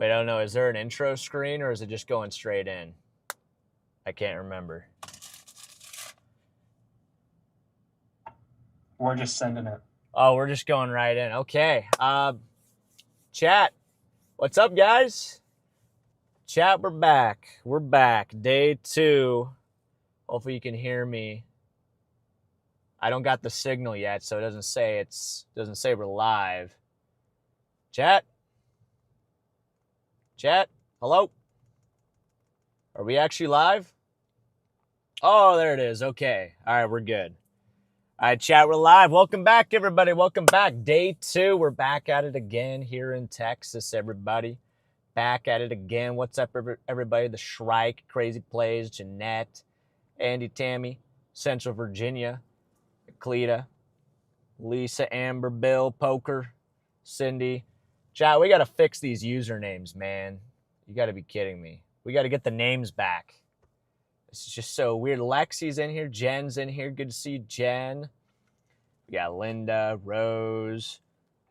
Wait, I don't know. Is there an intro screen or is it just going straight in? I can't remember. We're just sending it. Oh, we're just going right in. Okay. Chat. What's up, guys? Chat, we're back. We're back. Day 2. Hopefully you can hear me. I don't got the signal yet, so it doesn't say we're live. Chat? Chat? Hello? Are we actually live? Oh, there it is. Okay. All right, we're good. All right, chat, we're live. Welcome back, everybody. Welcome back. Day 2. We're back at it again here in Texas, everybody. Back at it again. What's up, everybody? The Shrike, Crazy Plays, Jeanette, Andy, Tammy, Central Virginia, Cleta, Lisa, Amber, Bill, Poker, Cindy. Chat, we got to fix these usernames, man. You got to be kidding me. We got to get the names back. This is just so weird. Lexi's in here. Jen's in here. Good to see you, Jen. We got Linda, Rose,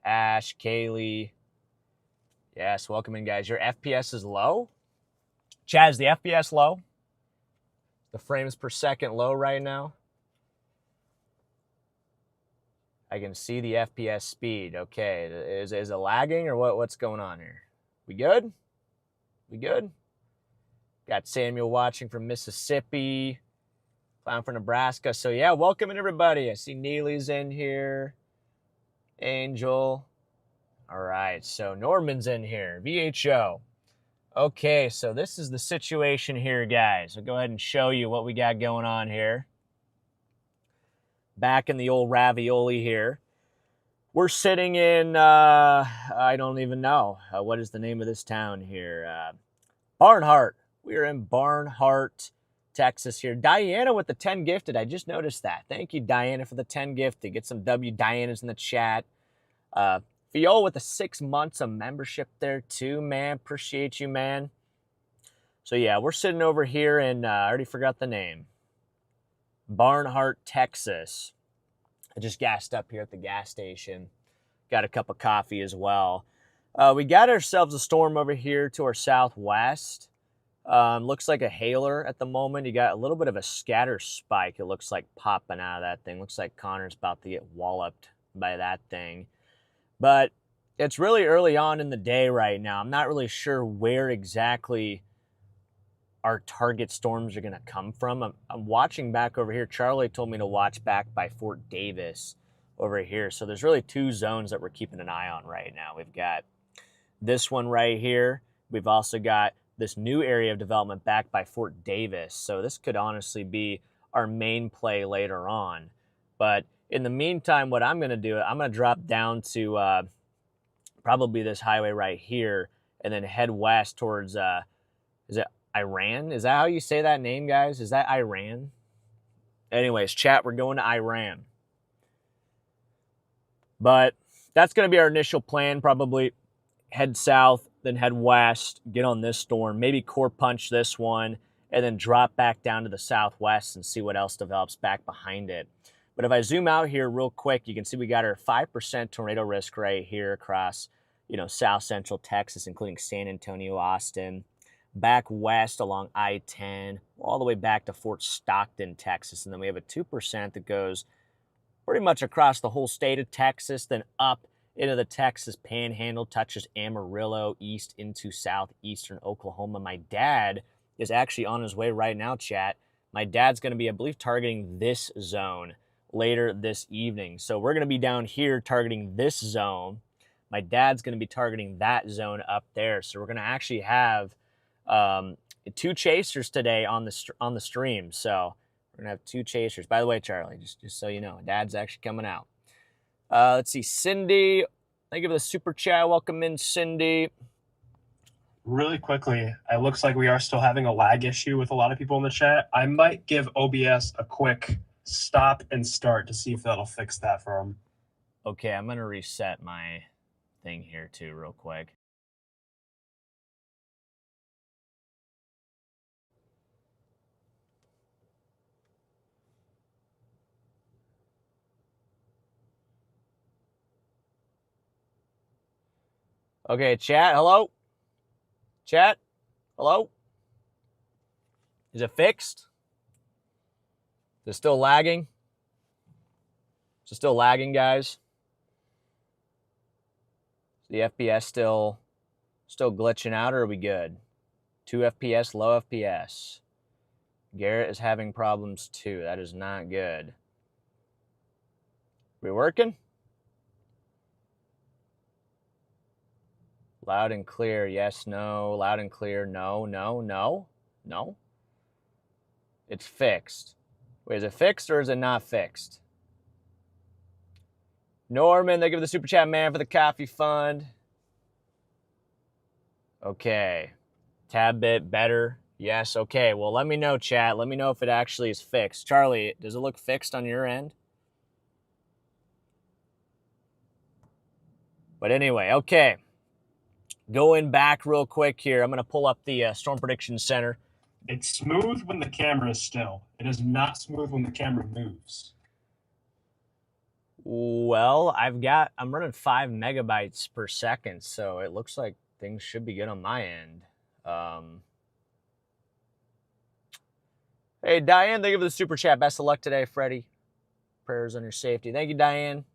Ash, Kaylee. Yes, welcome in, guys. Your FPS is low? Chad, is the FPS low? The frames per second low right now? I can see the FPS speed. Okay, is it lagging or what's going on here? We good? We good? Got Samuel watching from Mississippi. Clown from Nebraska. So, yeah, welcome in, everybody. I see Neely's in here. Angel. All right, so Norman's in here. VHO. Okay, so this is the situation here, guys. I'll go ahead and show you what we got going on here. Back in the old ravioli here. We're sitting in, I don't even know. What is the name of this town here? Barnhart. We're in Barnhart, Texas here. Diana with the 10 gifted. I just noticed that. Thank you, Diana, for the 10 gifted. Get some W Dianas in the chat. Fiol with the 6 months of membership there too, man. Appreciate you, man. So, yeah, we're sitting over here in, I already forgot the name. Barnhart, Texas. I just gassed up here at the gas station. Got a cup of coffee as well. We got ourselves a storm over here to our southwest. Looks like a hailer at the moment. You got a little bit of a scatter spike, it looks like, popping out of that thing. Looks like Connor's about to get walloped by that thing. But it's really early on in the day right now. I'm not really sure where exactly our target storms are going to come from. I'm watching back over here. Charlie told me to watch back by Fort Davis over here. So there's really 2 zones that we're keeping an eye on right now. We've got this one right here. We've also got this new area of development back by Fort Davis. So this could honestly be our main play later on. But in the meantime, what I'm going to do, I'm going to drop down to probably this highway right here and then head west towards, is it Iran? Is that how you say that name, guys? Is that Iran? Anyways, chat, we're going to Iran. But that's going to be our initial plan, probably head south, then head west, get on this storm, maybe core punch this one, and then drop back down to the southwest and see what else develops back behind it. But if I zoom out here real quick, you can see we got our 5% tornado risk right here across, south central Texas, including San Antonio, Austin, back west along I-10, all the way back to Fort Stockton, Texas. And then we have a 2% that goes pretty much across the whole state of Texas, then up into the Texas Panhandle, touches Amarillo, east into southeastern Oklahoma. My dad is actually on his way right now, chat. My dad's going to be, I believe, targeting this zone later this evening. So we're going to be down here targeting this zone. My dad's going to be targeting that zone up there. So we're going to actually have 2 chasers today on the stream. So we're going to have 2 chasers. By the way, Charlie, just so you know, Dad's actually coming out. Let's see, Cindy. Thank you for the super chat. Welcome in, Cindy. Really quickly, it looks like we are still having a lag issue with a lot of people in the chat. I might give OBS a quick stop and start to see if that'll fix that for them. Okay, I'm going to reset my thing here too real quick. Okay, chat, hello? Chat? Hello? Is it fixed? Is it still lagging? Is it still lagging, guys? Is the FPS still glitching out, or are we good? 2 FPS, low FPS. Garrett is having problems too. That is not good. We working? Loud and clear, yes, no. Loud and clear, no, no, no, no. It's fixed. Wait, is it fixed or is it not fixed? Norman, they give the super chat man for the coffee fund. Okay. Tad bit better. Yes, okay. Well, let me know, chat. Let me know if it actually is fixed. Charlie, does it look fixed on your end? But anyway, okay. Going back real quick here. I'm going to pull up the Storm Prediction Center. It's smooth when the camera is still. It is not smooth when the camera moves. Well, I'm running 5 megabytes per second, so it looks like things should be good on my end. Hey, Diane, thank you for the super chat. Best of luck today, Freddie. Prayers on your safety. Thank you, Diane.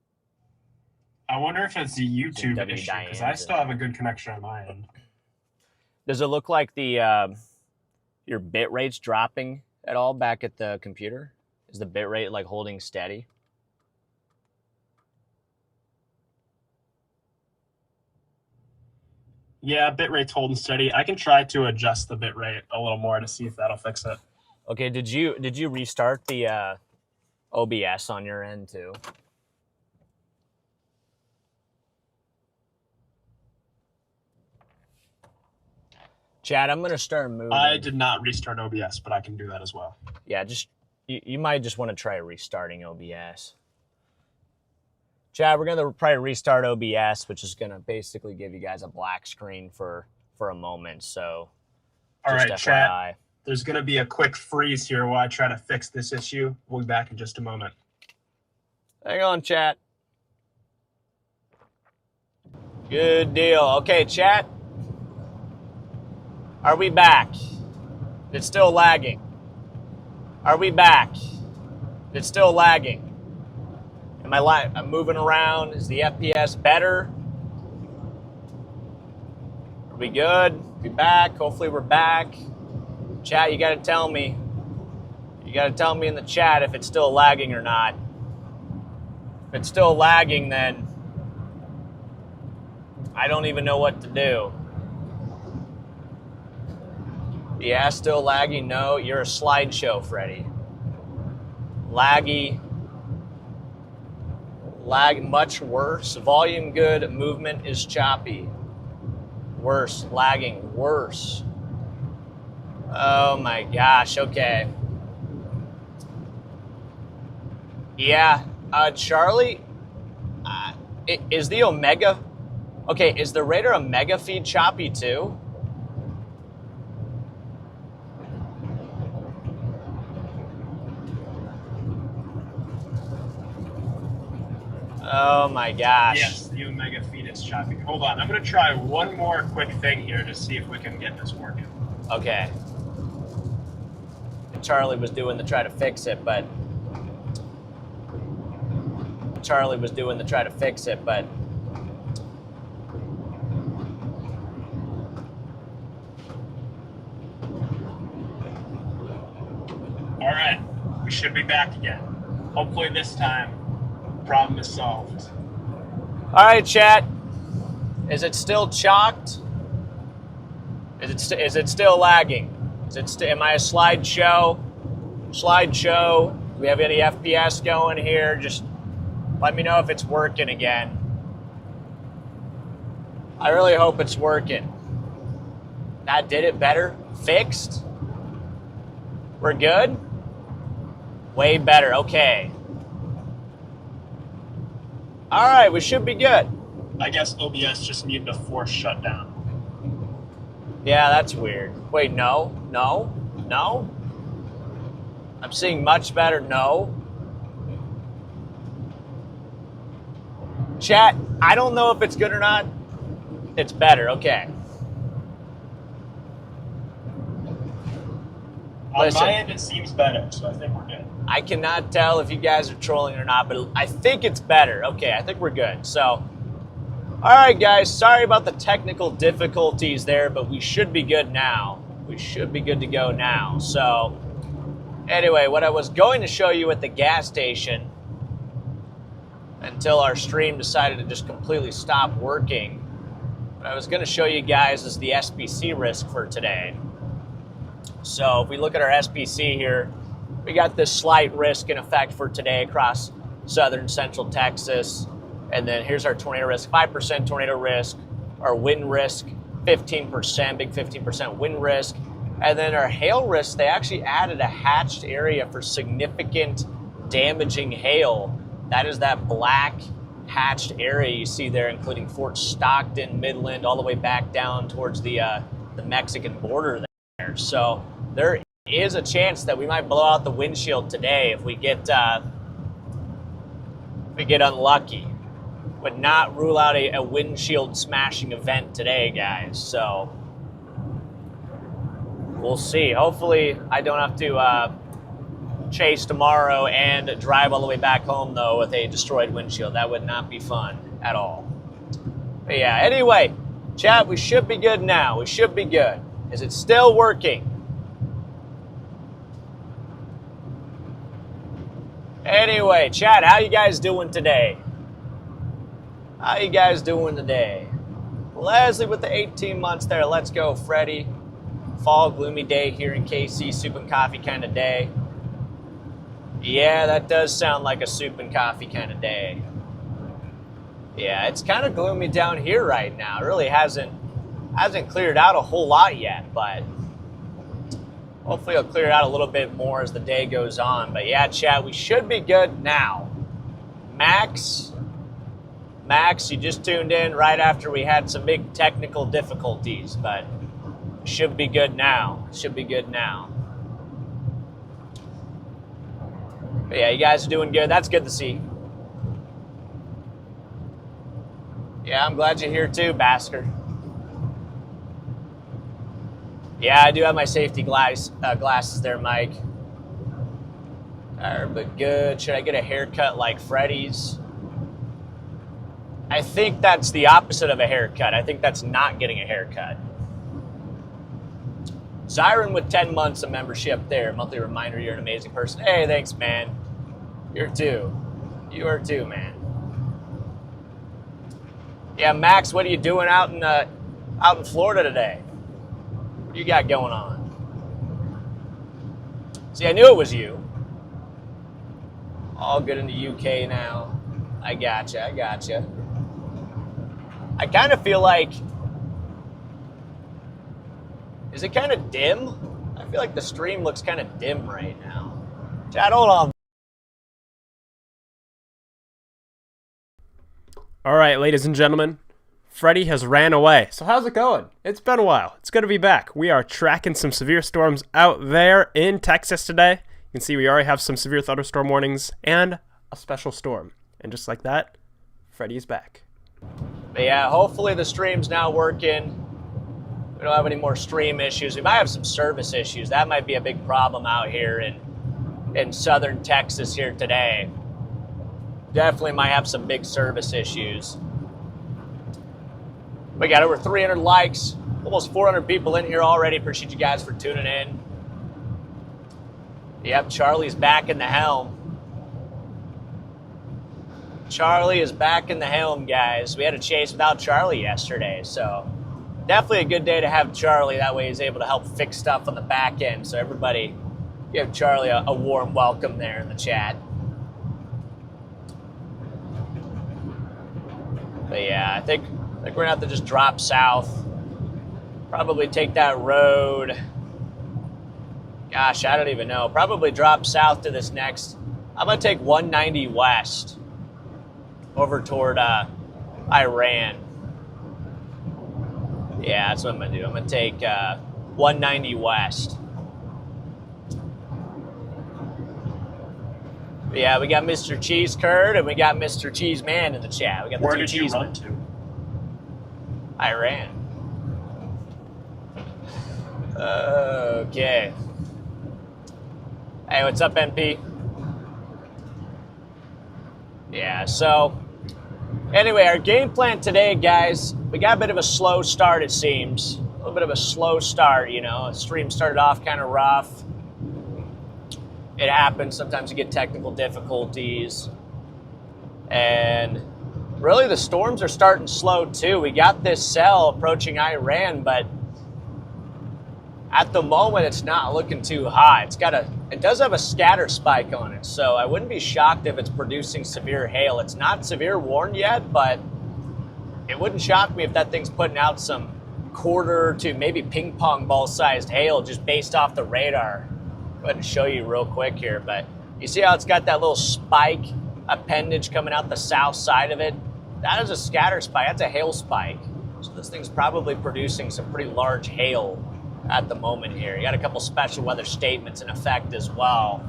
I wonder if it's a YouTube issue, because I still have a good connection on my end. Does it look like the your bit rate's dropping at all back at the computer? Is the bit rate like holding steady? Yeah, bitrate's holding steady. I can try to adjust the bitrate a little more to see if that'll fix it. Okay, did you restart the OBS on your end too? Chad, I'm gonna start moving. I did not restart OBS, but I can do that as well. Yeah, just you might just want to try restarting OBS. Chad, we're gonna probably restart OBS, which is gonna basically give you guys a black screen for a moment. So, all right, FYI. chat. There's gonna be a quick freeze here while I try to fix this issue. We'll be back in just a moment. Hang on, chat. Good deal. Okay, chat. Are we back? It's still lagging. Are we back? It's still lagging. Am I I'm moving around? Is the FPS better? Are we good? We back? Hopefully we're back. Chat, you gotta tell me. You gotta tell me in the chat if it's still lagging or not. If it's still lagging, then I don't even know what to do. Yeah, still laggy? No, you're a slideshow, Freddy. Laggy. Lag much worse. Volume good, movement is choppy. Worse, lagging, worse. Oh my gosh, okay. Yeah, Charlie, is the Omega, okay, is the Raider Omega feed choppy too? Oh my gosh. Yes, the Omega feed is choppy. Hold on, I'm gonna try one more quick thing here to see if we can get this working. Okay. Charlie was doing the try to fix it, but all right, we should be back again. Hopefully this time, problem is solved. All right, chat. Is it still chalked? Is it still lagging? Am I a slideshow? Do we have any FPS going here? Just let me know if it's working again. I really hope it's working. That did it better? Fixed? We're good? Way better, okay. All right, we should be good. I guess OBS just needed a forced shutdown. Yeah, that's weird. Wait, no. I'm seeing much better, no. Chat, I don't know if it's good or not. It's better, okay. On my end, it seems better, so I think we're good. I cannot tell if you guys are trolling or not, but I think it's better. Okay, I think we're good. So, all right, guys, sorry about the technical difficulties there, but we should be good now. We should be good to go now. So, anyway, what I was going to show you at the gas station until our stream decided to just completely stop working, what I was going to show you guys is the SPC risk for today. So if we look at our SPC here, we got this slight risk in effect for today across southern central Texas. And then here's our tornado risk, 5% tornado risk, our wind risk, 15%, big 15% wind risk. And then our hail risk, they actually added a hatched area for significant damaging hail. That is that black hatched area you see there, including Fort Stockton, Midland, all the way back down towards the Mexican border there. So there is a chance that we might blow out the windshield today if we get unlucky. Would not rule out a windshield smashing event today, guys. So we'll see. Hopefully I don't have to chase tomorrow and drive all the way back home, though, with a destroyed windshield. That would not be fun at all. But yeah, anyway, chat, we should be good now. We should be good. Is it still working? Anyway, chat, how you guys doing today? How you guys doing today? Leslie with the 18 months there. Let's go, Freddy. Fall, gloomy day here in KC. Soup and coffee kind of day. Yeah, that does sound like a soup and coffee kind of day. Yeah, it's kind of gloomy down here right now. It really hasn't cleared out a whole lot yet, but hopefully it'll clear out a little bit more as the day goes on. But yeah, chat, we should be good now. Max, you just tuned in right after we had some big technical difficulties, but should be good now. Should be good now. But yeah, you guys are doing good. That's good to see. Yeah, I'm glad you're here too, Basker. Yeah, I do have my safety glasses there, Mike. But good. Should I get a haircut like Freddy's? I think that's the opposite of a haircut. I think that's not getting a haircut. Zyron with 10 months of membership there. Monthly reminder, you're an amazing person. Hey, thanks, man. You're too. You are too, man. Yeah, Max, what are you doing out in Florida today? What you got going on? See, I knew it was you. All good in the UK now. I gotcha. I kind of feel like, is it kind of dim? I feel like the stream looks kind of dim right now. Chat, hold on. All right, ladies and gentlemen, Freddy has ran away. So how's it going? It's been a while. It's good to be back. We are tracking some severe storms out there in Texas today. You can see we already have some severe thunderstorm warnings and a special storm. And just like that, Freddy is back. But yeah, hopefully the stream's now working. We don't have any more stream issues. We might have some service issues. That might be a big problem out here in southern Texas here today. Definitely might have some big service issues. We got over 300 likes, almost 400 people in here already. Appreciate you guys for tuning in. Yep, Charlie's back in the helm. Charlie is back in the helm, guys. We had a chase without Charlie yesterday, so definitely a good day to have Charlie. That way he's able to help fix stuff on the back end. So everybody give Charlie a warm welcome there in the chat. But yeah, I think we're gonna have to just drop south. Probably take that road. Gosh, I don't even know. Probably drop south to this next. I'm gonna take 190 west over toward Iran. Yeah, that's what I'm gonna do. I'm gonna take 190 west. But yeah, we got Mr. Cheese Curd and we got Mr. Cheese Man in the chat. We got the Where two did you cheese run men. to? Iran. Okay. Hey, what's up, MP? Yeah, so anyway, our game plan today, guys, we got a bit of a slow start, it seems. A little bit of a slow start, you know. The stream started off kind of rough. It happens. Sometimes you get technical difficulties. And really, the storms are starting slow, too. We got this cell approaching Iran, but at the moment, it's not looking too hot. It does have a scatter spike on it, so I wouldn't be shocked if it's producing severe hail. It's not severe warn yet, but it wouldn't shock me if that thing's putting out some quarter to maybe ping pong ball sized hail just based off the radar. Go ahead and show you real quick here, but you see how it's got that little spike appendage coming out the south side of it? That is a scatter spike. That's a hail spike. So this thing's probably producing some pretty large hail at the moment here. You got a couple special weather statements in effect as well.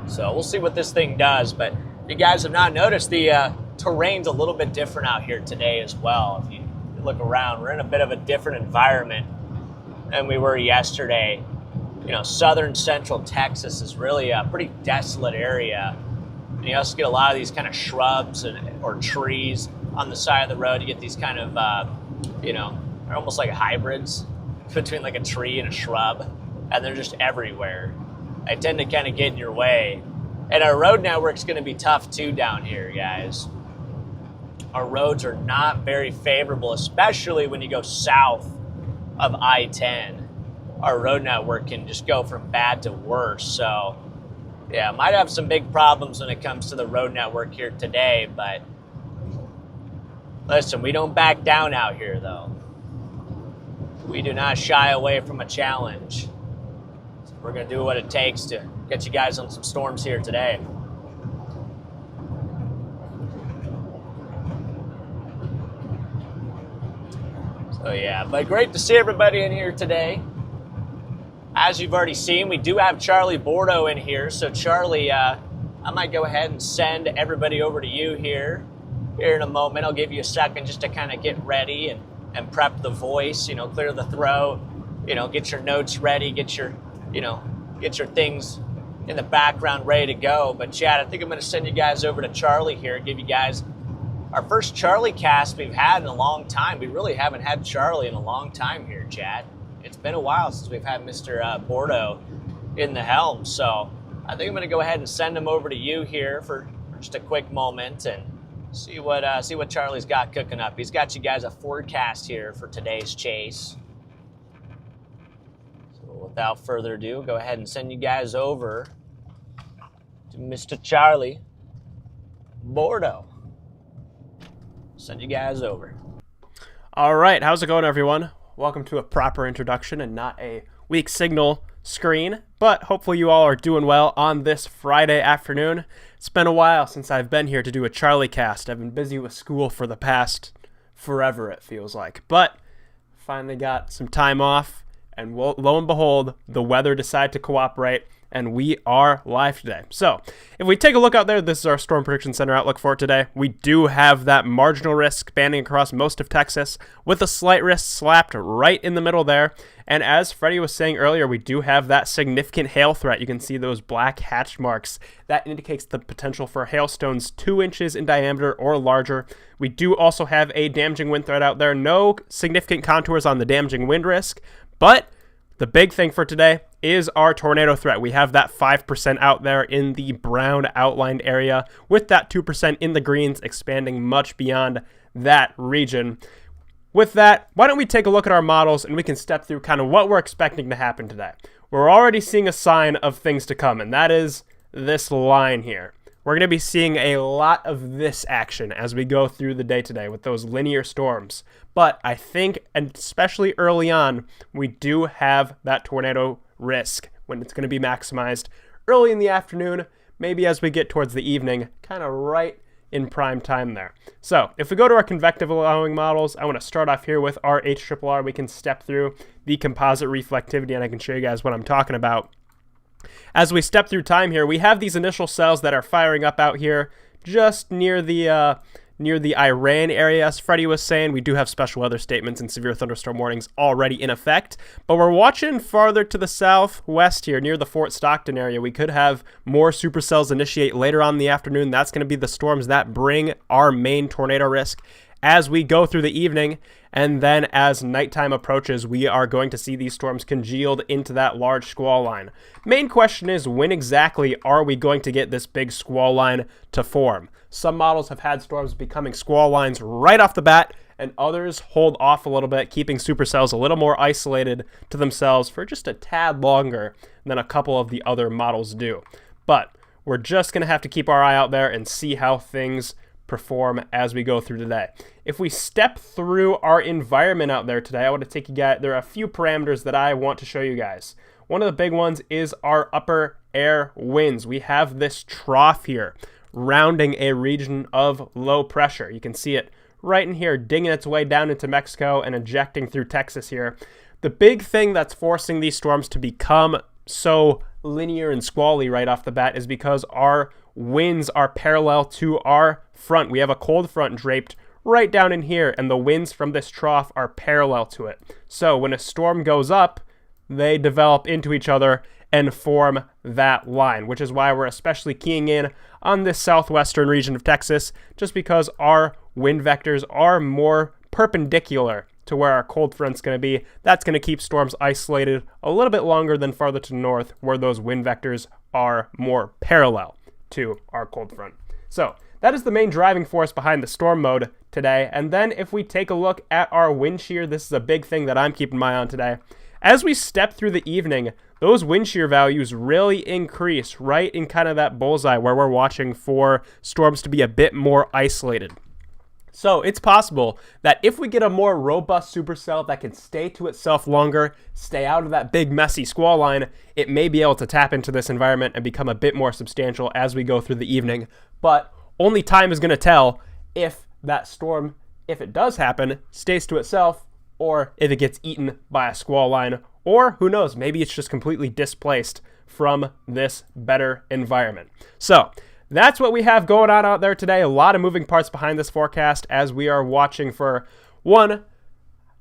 So we'll see what this thing does, but if you guys have not noticed, the terrain's a little bit different out here today as well. If you look around, we're in a bit of a different environment than we were yesterday. You know, southern central Texas is really a pretty desolate area. And you also get a lot of these kind of shrubs or trees on the side of the road. You get these kind of, they're almost like hybrids between like a tree and a shrub, and they're just everywhere. They tend to kind of get in your way. And our road network's going to be tough too down here, guys. Our roads are not very favorable, especially when you go south of I-10. Our road network can just go from bad to worse. So, yeah, might have some big problems when it comes to the road network here today, but listen, we don't back down out here, though. We do not shy away from a challenge. So we're going to do what it takes to get you guys on some storms here today. So yeah, but great to see everybody in here today. As you've already seen, we do have Charlie Bordeaux in here. So Charlie, I might go ahead and send everybody over to you here in a moment. I'll give you a second just to kind of get ready and prep the voice, clear the throat, get your notes ready, get your things in the background ready to go. But Chad, I think I'm going to send you guys over to Charlie here, give you guys our first Charlie cast we've had in a long time. We really haven't had Charlie in a long time here, Chad. It's been a while since we've had Mr. Bordeaux in the helm. So I think I'm going to go ahead and send him over to you here for just a quick moment and see what Charlie's got cooking up. He's got you guys a forecast here for today's chase. So without further ado, go ahead and send you guys over to Mr. Charlie Bordeaux. Send you guys over. All right, how's it going, everyone? Welcome to a proper introduction and not a weak signal screen, but hopefully you all are doing well on this Friday afternoon. It's been a while since I've been here to do a Charlie cast. I've been busy with school for the past forever, it feels like, but finally got some time off, and lo and behold, the weather decided to cooperate, and we are live today. So if we take a look out there, this is our Storm Prediction Center outlook for today. We do have that marginal risk spanning across most of Texas with a slight risk slapped right in the middle there. And as Freddie was saying earlier, we do have that significant hail threat. You can see those black hatch marks. That indicates the potential for hailstones 2 inches in diameter or larger. We do also have a damaging wind threat out there. No significant contours on the damaging wind risk, but the big thing for today is our tornado threat. We have that 5% out there in the brown outlined area with that 2% in the greens expanding much beyond that region. With that, why don't we take a look at our models and we can step through kind of what we're expecting to happen today. We're already seeing a sign of things to come, and that is this line here. We're going to be seeing a lot of this action as we go through the day today with those linear storms. But I think, and especially early on, we do have that tornado risk when it's going to be maximized early in the afternoon, maybe as we get towards the evening, kind of right in prime time there. So if we go to our convective allowing models, I want to start off here with our HRRR. We can step through the composite reflectivity, and I can show you guys what I'm talking about. As we step through time here, we have these initial cells that are firing up out here just near the near the Iran area. As Freddie was saying, we do have special weather statements and severe thunderstorm warnings already in effect, but we're watching farther to the southwest here near the Fort Stockton area. We could have more supercells initiate later on in the afternoon. That's going to be the storms that bring our main tornado risk as we go through the evening, and then as nighttime approaches, we are going to see these storms congealed into that large squall line. Main question is, when exactly are we going to get this big squall line to form? Some models have had storms becoming squall lines right off the bat, and others hold off a little bit, keeping supercells a little more isolated to themselves for just a tad longer than a couple of the other models do. But we're just going to have to keep our eye out there and see how things perform as we go through today. If we step through our environment out there today, I want to take you guys, there are a few parameters that I want to show you guys. One of the big ones is our upper air winds. We have this trough here rounding a region of low pressure. You can see it right in here, digging its way down into Mexico and ejecting through Texas here. The big thing that's forcing these storms to become so linear and squally right off the bat is because our winds are parallel to our front. We have a cold front draped right down in here, and the winds from this trough are parallel to it. So when a storm goes up, they develop into each other and form that line, which is why we're especially keying in on this southwestern region of Texas, just because our wind vectors are more perpendicular to where our cold front's going to be. That's going to keep storms isolated a little bit longer than farther to the north, where those wind vectors are more parallel to our cold front. So that is the main driving force behind the storm mode today. And then if we take a look at our wind shear, this is a big thing that I'm keeping my eye on today. As we step through the evening, those wind shear values really increase right in kind of that bullseye where we're watching for storms to be a bit more isolated. So it's possible that if we get a more robust supercell that can stay to itself longer, stay out of that big messy squall line, it may be able to tap into this environment and become a bit more substantial as we go through the evening. But only time is going to tell if that storm, if it does happen, stays to itself, or if it gets eaten by a squall line, or who knows, maybe it's just completely displaced from this better environment. So that's what we have going on out there today. A lot of moving parts behind this forecast as we are watching for, one,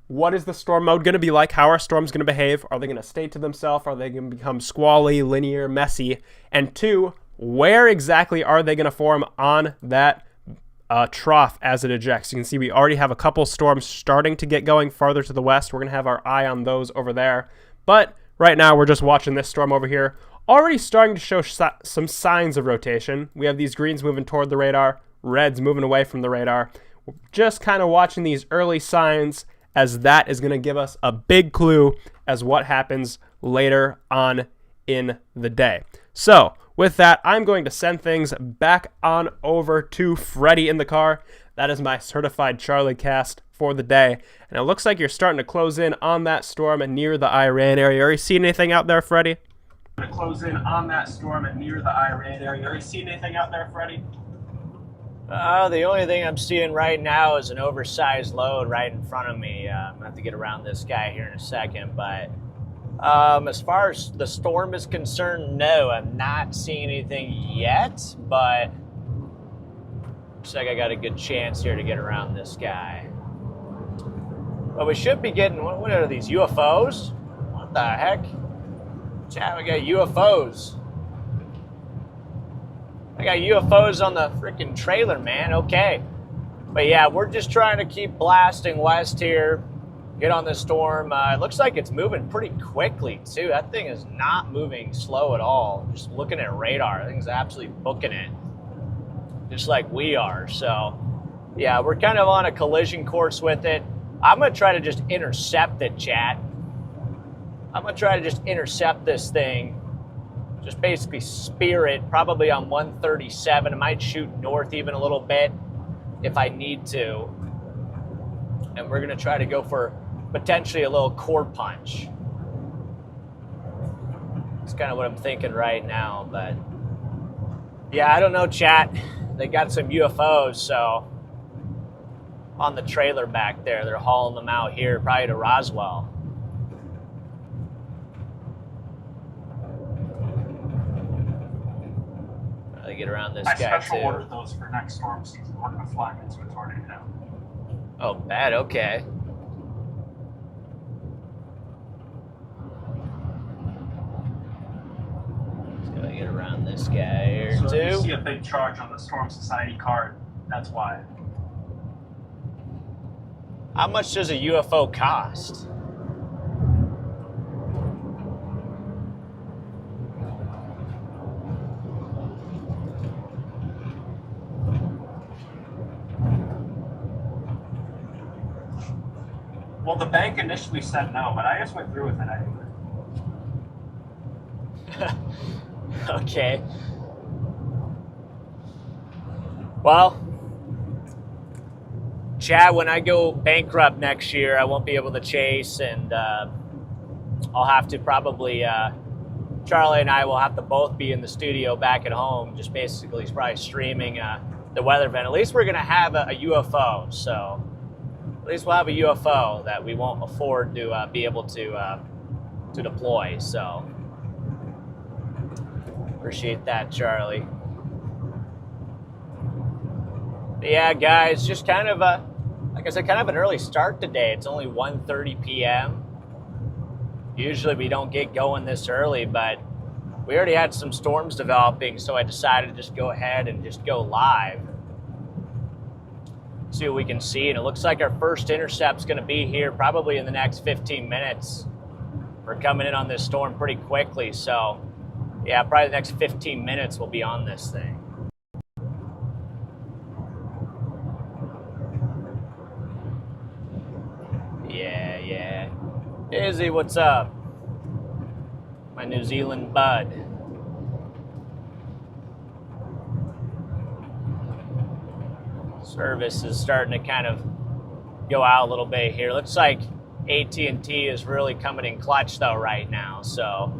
what is the storm mode going to be like? How are storms going to behave? Are they going to stay to themselves? Are they going to become squally, linear, messy? And two, where exactly are they going to form on that trough as it ejects? You can see we already have a couple storms starting to get going farther to the west. We're going to have our eye on those over there. But right now we're just watching this storm over here, already starting to show some signs of rotation. We have these greens moving toward the radar, reds moving away from the radar. We're just kind of watching these early signs, as that is going to give us a big clue as what happens later on in the day. So with that, I'm going to send things back on over to Freddie in the car. That is my certified Charlie cast for the day. And it looks like you're starting to close in on that storm near the Iran area. Are you seeing anything out there, Freddie? To close in on that storm near the Iran area. Are you seeing anything out there, Freddie? The only thing I'm seeing right now is an oversized load right in front of me. I'm going to have to get around this guy here in a second, but as far as the storm is concerned, no, I'm not seeing anything yet, but looks like I got a good chance here to get around this guy. But we should be getting, what are these, UFOs? What the heck? Chat, we got UFOs. I got UFOs on the freaking trailer, man. Okay. But yeah, we're just trying to keep blasting west here. Get on this storm. It looks like it's moving pretty quickly, too. That thing is not moving slow at all. Just looking at radar, that thing's absolutely booking it. Just like we are. So, yeah, we're kind of on a collision course with it. I'm going to try to just intercept it, chat. I'm going to try to just intercept this thing. Just basically spear it, probably on 137. I might shoot north even a little bit if I need to. And we're going to try to go for potentially a little core punch. That's kind of what I'm thinking right now. But yeah, I don't know, chat. They got some UFOs, so on the trailer back there, they're hauling them out here, probably to Roswell. Get get around this I guy special too. ordered those for next storm season. We're going to fly them into a tornado. Oh, bad. Okay. Just gotta get around this guy here So if you too. see a big charge on the Storm Society card, that's why. How much does a UFO cost? Well, the bank initially said no, but I just went through with it anyway. Okay. Well, Chad, when I go bankrupt next year, I won't be able to chase, and I'll have to probably, Charlie and I will have to both be in the studio back at home, just basically probably streaming the weather event. At least we're going to have a UFO, so at least we'll have a UFO that we won't afford to be able to deploy, so appreciate that, Charlie. But yeah, guys, just kind of like I said, kind of an early start today. It's only 1:30 p.m. Usually we don't get going this early, but we already had some storms developing, so I decided to just go ahead and just go live. See what we can see, and it looks like our first intercept's going to be here probably in the next 15 minutes. We're coming in on this storm pretty quickly, so yeah, probably the next 15 minutes we'll be on this thing. Yeah. Izzy, what's up? My New Zealand bud. Service is starting to kind of go out a little bit here. Looks like AT&T is really coming in clutch though right now. So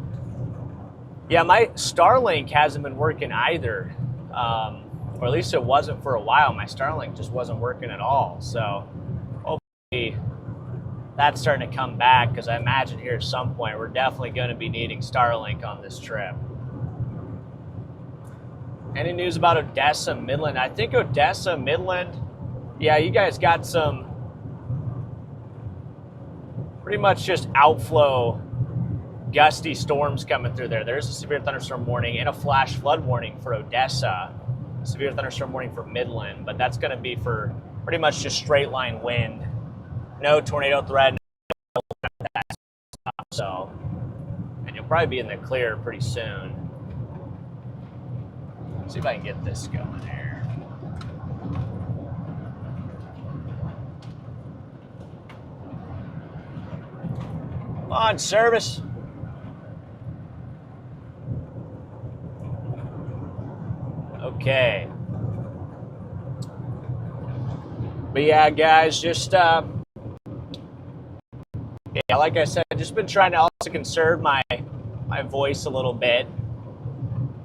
yeah, my Starlink hasn't been working either, or at least it wasn't for a while. My Starlink just wasn't working at all. So hopefully that's starting to come back, because I imagine here at some point we're definitely going to be needing Starlink on this trip. Any news about Odessa, Midland? I think Odessa, Midland, yeah, you guys got some pretty much just outflow gusty storms coming through there. There's a severe thunderstorm warning and a flash flood warning for Odessa. Severe thunderstorm warning for Midland, but that's going to be for pretty much just straight line wind. No tornado threat, no that stuff, so, and you'll probably be in the clear pretty soon. Let's see if I can get this going here. Come on, service. Okay. But yeah, guys, just yeah, like I said, just been trying to also conserve my voice a little bit,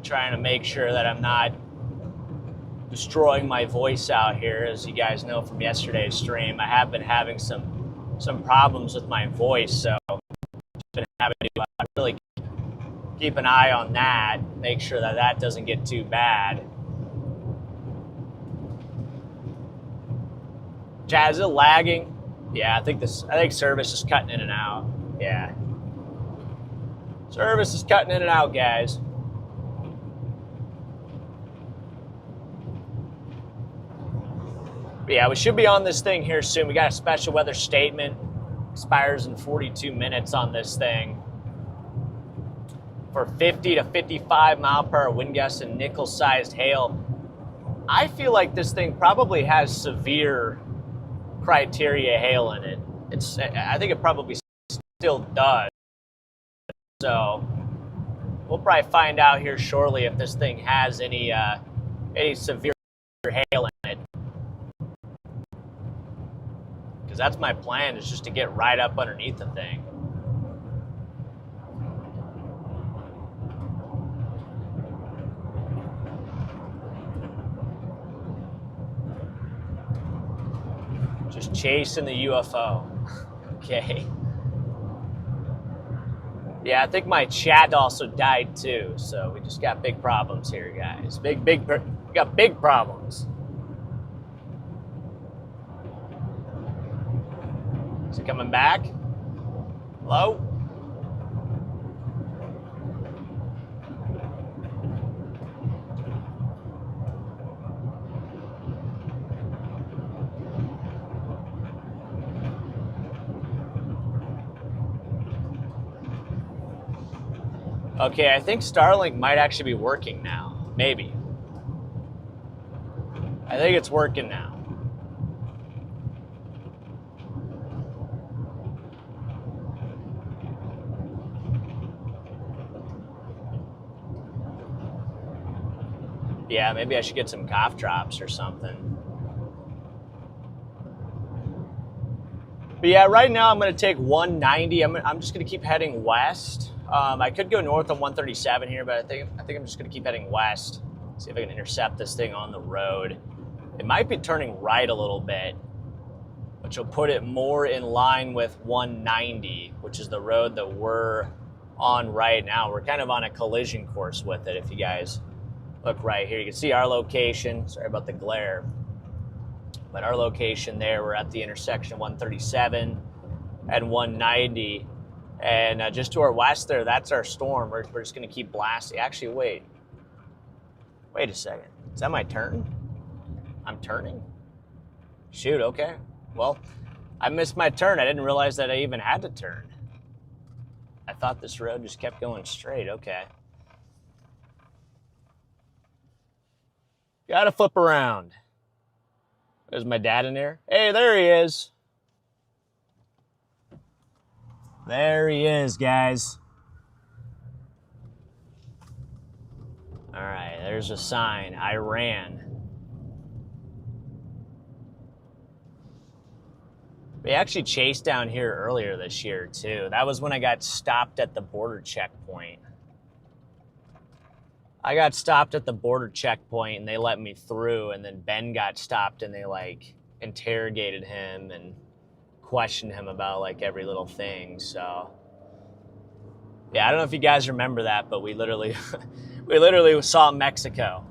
trying to make sure that I'm not destroying my voice out here. As you guys know from yesterday's stream, I have been having some problems with my voice, so just been having to really keep an eye on that, make sure that that doesn't get too bad. Chad, is it lagging? Yeah, I think service is cutting in and out. Yeah. Service is cutting in and out, guys. But yeah, we should be on this thing here soon. We got a special weather statement. Expires in 42 minutes on this thing. For 50 to 55 mile per hour wind gusts and nickel-sized hail. I feel like this thing probably has severe criteria hail in it. I think it probably still does. So we'll probably find out here shortly if this thing has any severe hail in it. Because that's my plan, is just to get right up underneath the thing. Just chasing the UFO. Okay. Yeah, I think my chat also died too, so we just got big problems here, guys. We got big problems. Is it coming back? Hello? Okay, I think Starlink might actually be working now. Maybe. I think it's working now. Yeah, maybe I should get some cough drops or something. But yeah, right now I'm going to take 190. I'm just going to keep heading west. I could go north on 137 here, but I think I'm just going to keep heading west. See if I can intercept this thing on the road. It might be turning right a little bit, which will put it more in line with 190, which is the road that we're on right now. We're kind of on a collision course with it. If you guys look right here, you can see our location. Sorry about the glare. But our location there, we're at the intersection of 137 and 190. And just to our west there, that's our storm. We're just going to keep blasting. Actually, wait a second. Is that my turn? I'm turning? Shoot, okay. Well, I missed my turn. I didn't realize that I even had to turn. I thought this road just kept going straight. Okay. Gotta flip around. There's my dad in there. Hey, there he is. There he is, guys. All right, there's a sign. I ran. We actually chased down here earlier this year, too. That was when I got stopped at the border checkpoint. I got stopped at the border checkpoint, and they let me through, and then Ben got stopped, and they, like, interrogated him and questioned him about, like, every little thing, so... Yeah, I don't know if you guys remember that, but we literally saw Mexico.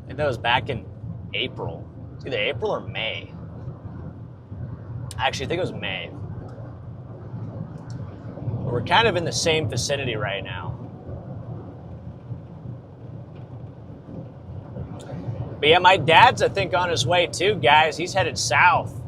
I think that was back in April. It's either April or May. Actually, I think it was May. We're kind of in the same vicinity right now. But yeah, my dad's, I think, on his way too, guys. He's headed south.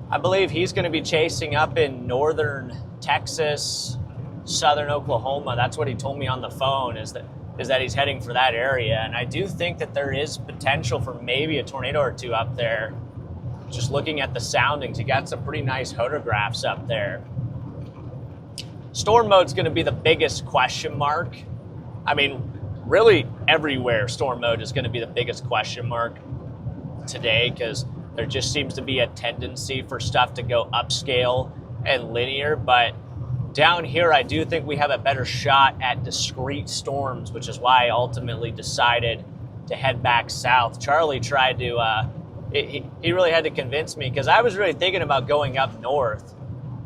I believe he's going to be chasing up in northern Texas, southern Oklahoma. That's what he told me on the phone, is that he's heading for that area. And I do think that there is potential for maybe a tornado or two up there. Just looking at the soundings, he got some pretty nice photographs up there. Storm mode's going to be the biggest question mark. I mean, really everywhere storm mode is going to be the biggest question mark today, because there just seems to be a tendency for stuff to go upscale and linear. But down here, I do think we have a better shot at discrete storms, which is why I ultimately decided to head back south. Charlie tried to, he really had to convince me, because I was really thinking about going up north.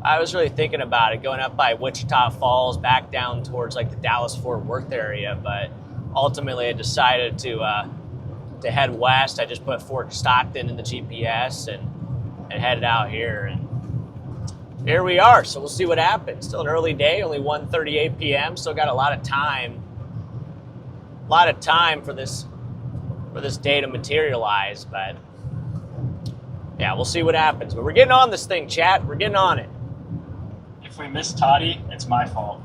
I was really thinking about it, going up by Wichita Falls, back down towards like the Dallas-Fort Worth area, but ultimately I decided to head west. I just put Fort Stockton in the GPS and headed out here, and here we are. So we'll see what happens. Still an early day, only 1:38 p.m. Still got a lot of time for this day to materialize, but yeah, we'll see what happens. But we're getting on this thing, chat. We're getting on it. If we miss Toddy, it's my fault.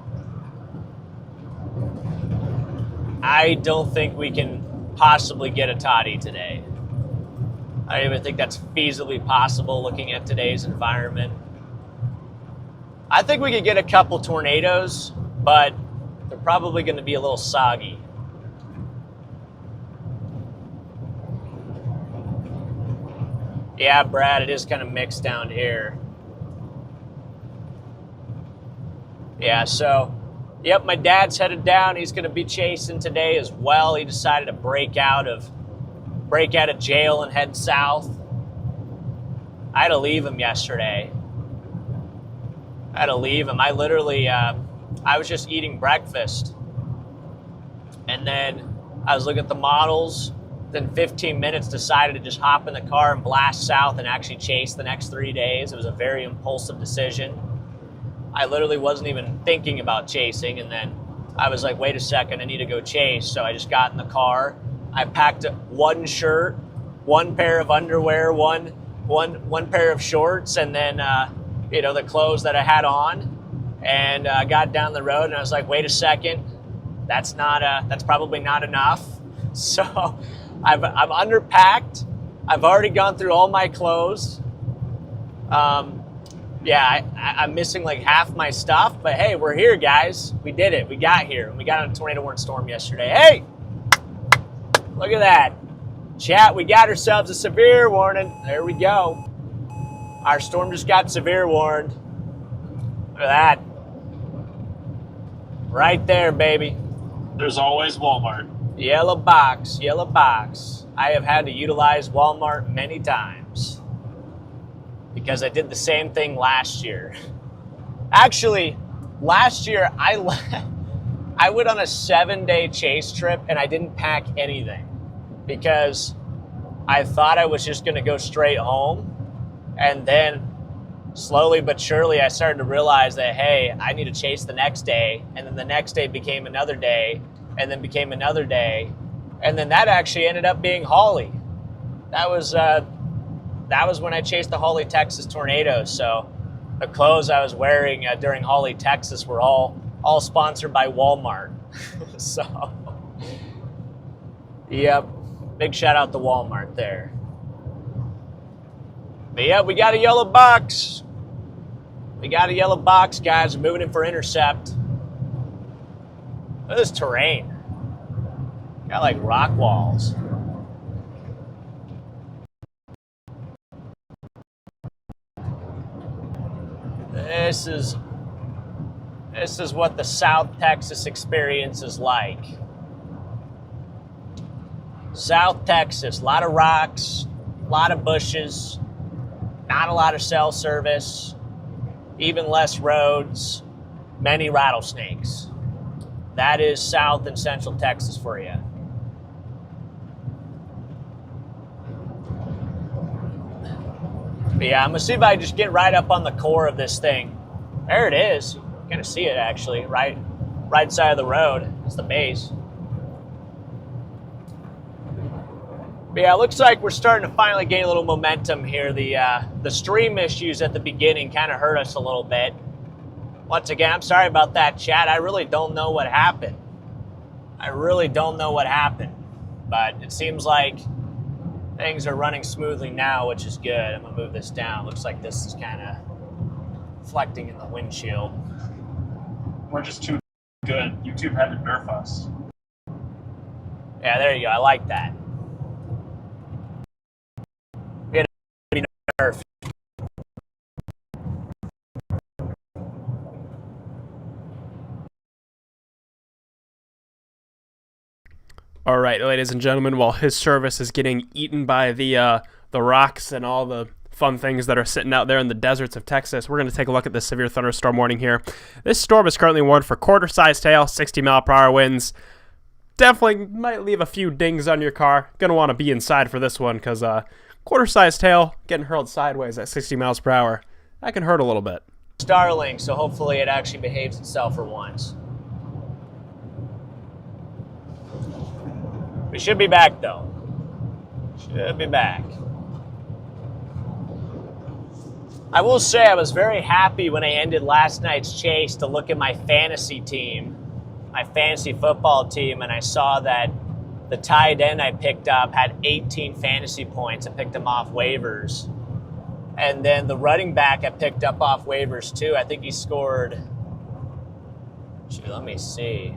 I don't think we can possibly get a toddy today. I don't even think that's feasibly possible looking at today's environment. I think we could get a couple tornadoes, but they're probably going to be a little soggy. Yeah, Brad, it is kind of mixed down here. Yeah, so, yep, my dad's headed down. He's going to be chasing today as well. He decided to break out of jail and head south. I had to leave him yesterday. I had to leave him. I literally, I was just eating breakfast. And then I was looking at the models. Then 15 minutes decided to just hop in the car and blast south and actually chase the next 3 days. It was a very impulsive decision. I literally wasn't even thinking about chasing. And then I was like, wait a second, I need to go chase. So I just got in the car. I packed one shirt, one pair of underwear, one pair of shorts, and then the clothes that I had on, and I got down the road, and I was like, wait a second, that's probably not enough. So I'm underpacked. I've already gone through all my clothes. I'm missing like half my stuff, but hey, we're here, guys. We did it. We got here. We got on a tornado warning storm yesterday. Hey, look at that. Chat, we got ourselves a severe warning. There we go. Our storm just got severe warned. Look at that. Right there, baby. There's always Walmart. Yellow box, yellow box. I have had to utilize Walmart many times because I did the same thing last year. Actually, last year I went on a 7-day chase trip and I didn't pack anything because I thought I was just going to go straight home. And then slowly but surely I started to realize that, hey, I need to chase the next day. And then the next day became another day, and then became another day. And then that actually ended up being Hawley. That was when I chased the Hawley, Texas tornadoes. So the clothes I was wearing during Hawley, Texas were all sponsored by Walmart. So, yep, big shout out to Walmart there. But yeah, we got a yellow box. We got a yellow box, guys. We're moving in for intercept. Look at this terrain. Got like rock walls. This is what the South Texas experience is like. South Texas, a lot of rocks, a lot of bushes, not a lot of cell service, even less roads, many rattlesnakes. That is South and Central Texas for you. But yeah, I'm gonna see if I just get right up on the core of this thing. There it is. You kind of see it actually, right side of the road. It's the base. But yeah, it looks like we're starting to finally gain a little momentum here. The stream issues at the beginning kind of hurt us a little bit. Once again, I'm sorry about that, chat. I really don't know what happened. But it seems like things are running smoothly now, which is good. I'm gonna move this down. Looks like this is kind of reflecting in the windshield. We're just too good. YouTube had to nerf us. Yeah, there you go. I like that. We had a nerf. All right, ladies and gentlemen, while his service is getting eaten by the rocks and all the fun things that are sitting out there in the deserts of Texas, we're going to take a look at this severe thunderstorm warning here. This storm is currently warned for quarter-sized hail, 60-mile-per-hour winds. Definitely might leave a few dings on your car. Going to want to be inside for this one because quarter-sized hail getting hurled sideways at 60 miles per hour. That can hurt a little bit. Starling, so hopefully it actually behaves itself for once. We should be back, though. Should be back. I will say I was very happy when I ended last night's chase to look at my fantasy team, my fantasy football team, and I saw that the tight end I picked up had 18 fantasy points. I picked him off waivers. And then the running back I picked up off waivers, too. I think he scored... Shoot, let me see.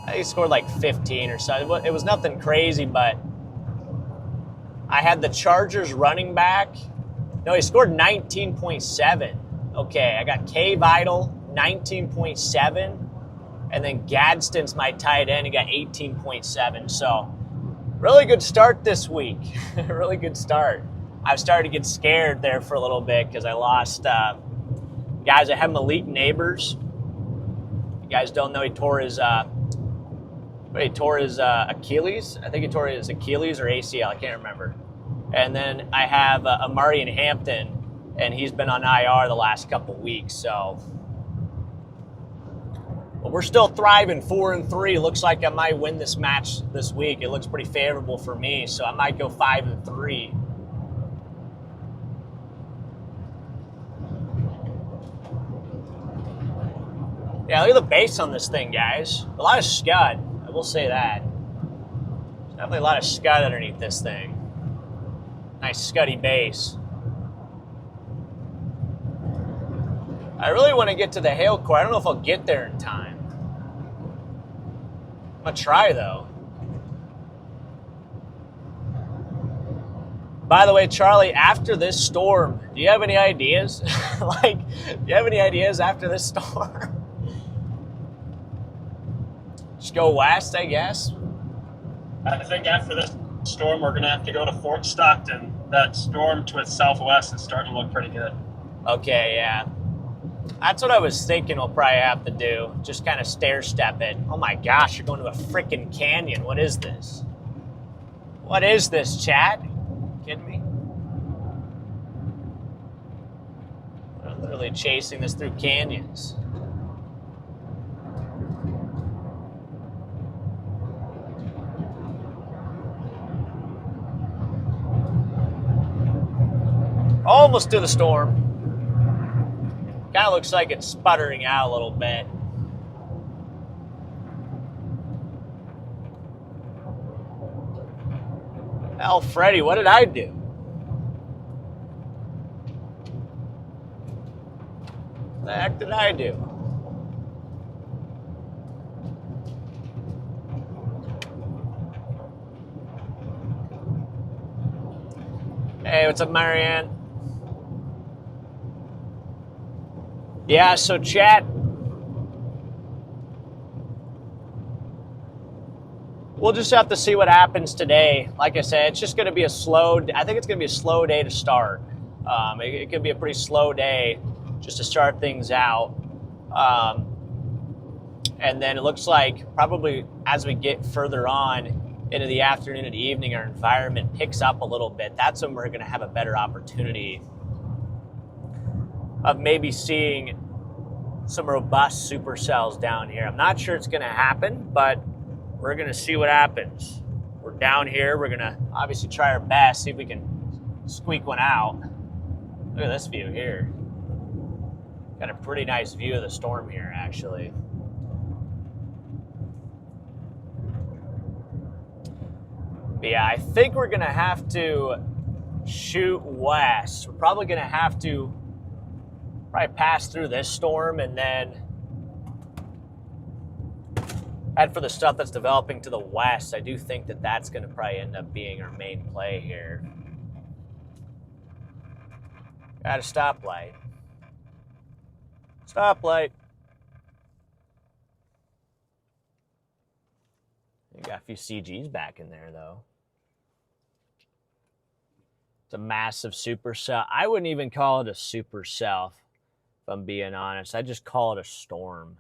I think he scored like 15 or so. It was nothing crazy, but I had the Chargers running back. No, he scored 19.7. Okay, I got K Vital, 19.7. And then Gadsden's my tight end. He got 18.7. So, really good start this week. Really good start. I started to get scared there for a little bit because I lost Guys, I have Malik Neighbors. You guys don't know he tore his Achilles. I think he tore his Achilles or ACL. I can't remember. And then I have Amari in Hampton, and he's been on IR the last couple weeks. So, but we're still thriving, 4-3. Looks like I might win this match this week. It looks pretty favorable for me, so I might go 5-3. Yeah, look at the base on this thing, guys. A lot of scud. I will say that. There's definitely a lot of scud underneath this thing. Nice scuddy base. I really want to get to the hail core. I don't know if I'll get there in time. I'm going to try, though. By the way, Charlie, after this storm, do you have any ideas? Do you have any ideas after this storm? Just go west, I guess. I think after this storm, we're going to have to go to Fort Stockton. That storm to its southwest is starting to look pretty good. Okay, yeah. That's what I was thinking we'll probably have to do. Just kind of stair-step it. Oh my gosh, you're going to a freaking canyon. What is this? What is this, chat? You kidding me? We're literally chasing this through canyons. Almost to the storm. Kind of looks like it's sputtering out a little bit. Hell, Freddy, what did I do? What the heck did I do? Hey, what's up, Marianne? Yeah, so chat, we'll just have to see what happens today. Like I said, it's just going to be I think it's going to be a slow day to start. It could be a pretty slow day just to start things out. And then it looks like probably as we get further on into the afternoon and evening, our environment picks up a little bit. That's when we're going to have a better opportunity of maybe seeing some robust supercells down here. I'm not sure it's going to happen, but we're going to see what happens. We're down here. We're going to obviously try our best, see if we can squeak one out. Look at this view here. Got a pretty nice view of the storm here, actually. But yeah, I think we're going to have to shoot west. We're probably going to have to pass through this storm and then head for the stuff that's developing to the west. I do think that that's going to probably end up being our main play here. Got a stoplight. Stoplight. You got a few CGs back in there, though. It's a massive supercell. I wouldn't even call it a supercell, if I'm being honest. I just call it a storm.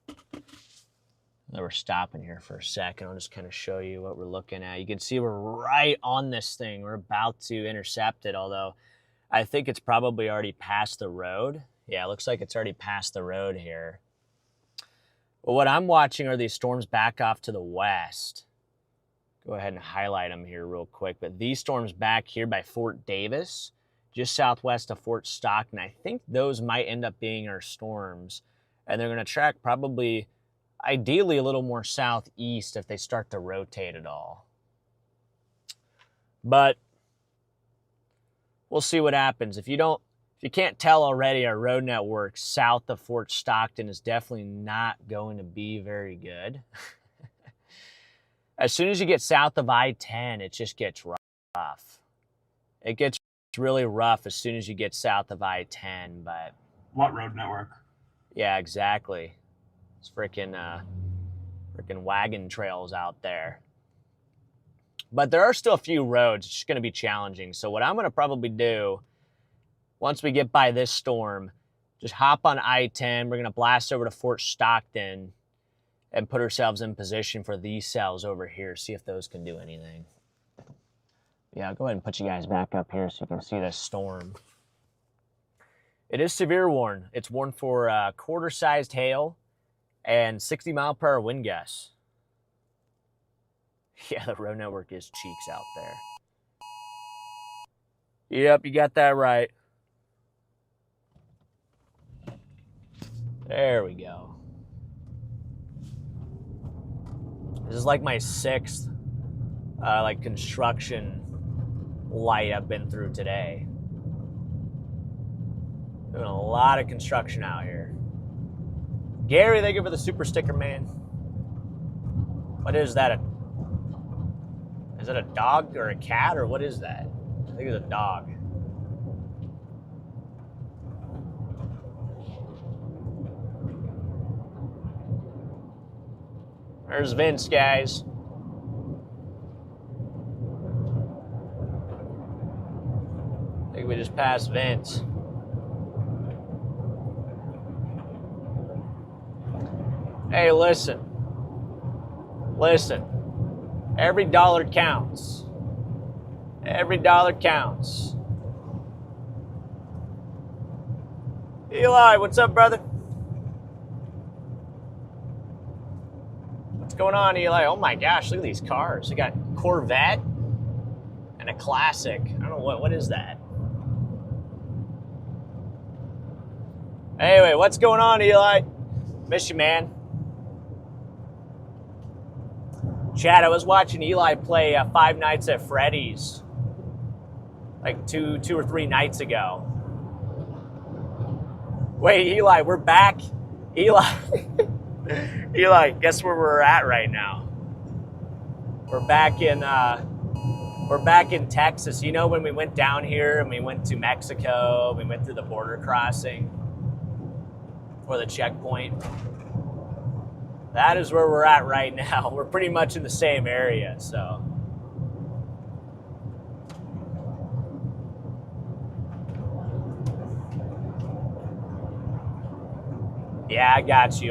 Now we're stopping here for a second. I'll just kind of show you what we're looking at. You can see we're right on this thing. We're about to intercept it, although I think it's probably already past the road. Yeah, it looks like it's already past the road here. But what I'm watching are these storms back off to the west. Go ahead and highlight them here real quick. But these storms back here by Fort Davis, just southwest of Fort Stockton, I think those might end up being our storms. And they're going to track probably, ideally, a little more southeast if they start to rotate at all. But we'll see what happens. If you can't tell already, our road network south of Fort Stockton is definitely not going to be very good. As soon as you get south of I-10, it just gets rough. It gets really rough as soon as you get south of I-10, but... What road network? Yeah, exactly. It's freaking wagon trails out there. But there are still a few roads. It's just going to be challenging. So what I'm going to probably do, once we get by this storm, just hop on I-10. We're going to blast over to Fort Stockton and put ourselves in position for these cells over here, see if those can do anything. Yeah, I'll go ahead and put you guys back up here so you can see this storm. It is severe warned. It's warned for quarter-sized hail and 60-mile-per-hour wind gusts. Yeah, the road network is cheeks out there. Yep, you got that right. There we go. This is like my 6th construction light I've been through today. Doing a lot of construction out here. Gary, thank you for the super sticker, man. What is that? Is it a dog or a cat or what is that? I think it's a dog. There's Vince, guys. I think we just passed Vince. Hey, listen. Listen. Every dollar counts. Every dollar counts. Eli, what's up, brother? What's going on, Eli? Oh my gosh, look at these cars. We got Corvette and a classic. I don't know what is that. Anyway, what's going on, Eli? Miss you, man. Chad, I was watching Eli play Five Nights at Freddy's like two or three nights ago. Wait, Eli, we're back. Eli, Eli, guess where we're at right now? We're back in Texas. You know when we went down here and we went to Mexico, we went through the border crossing or the checkpoint. That is where we're at right now. We're pretty much in the same area, so. Yeah, I got you.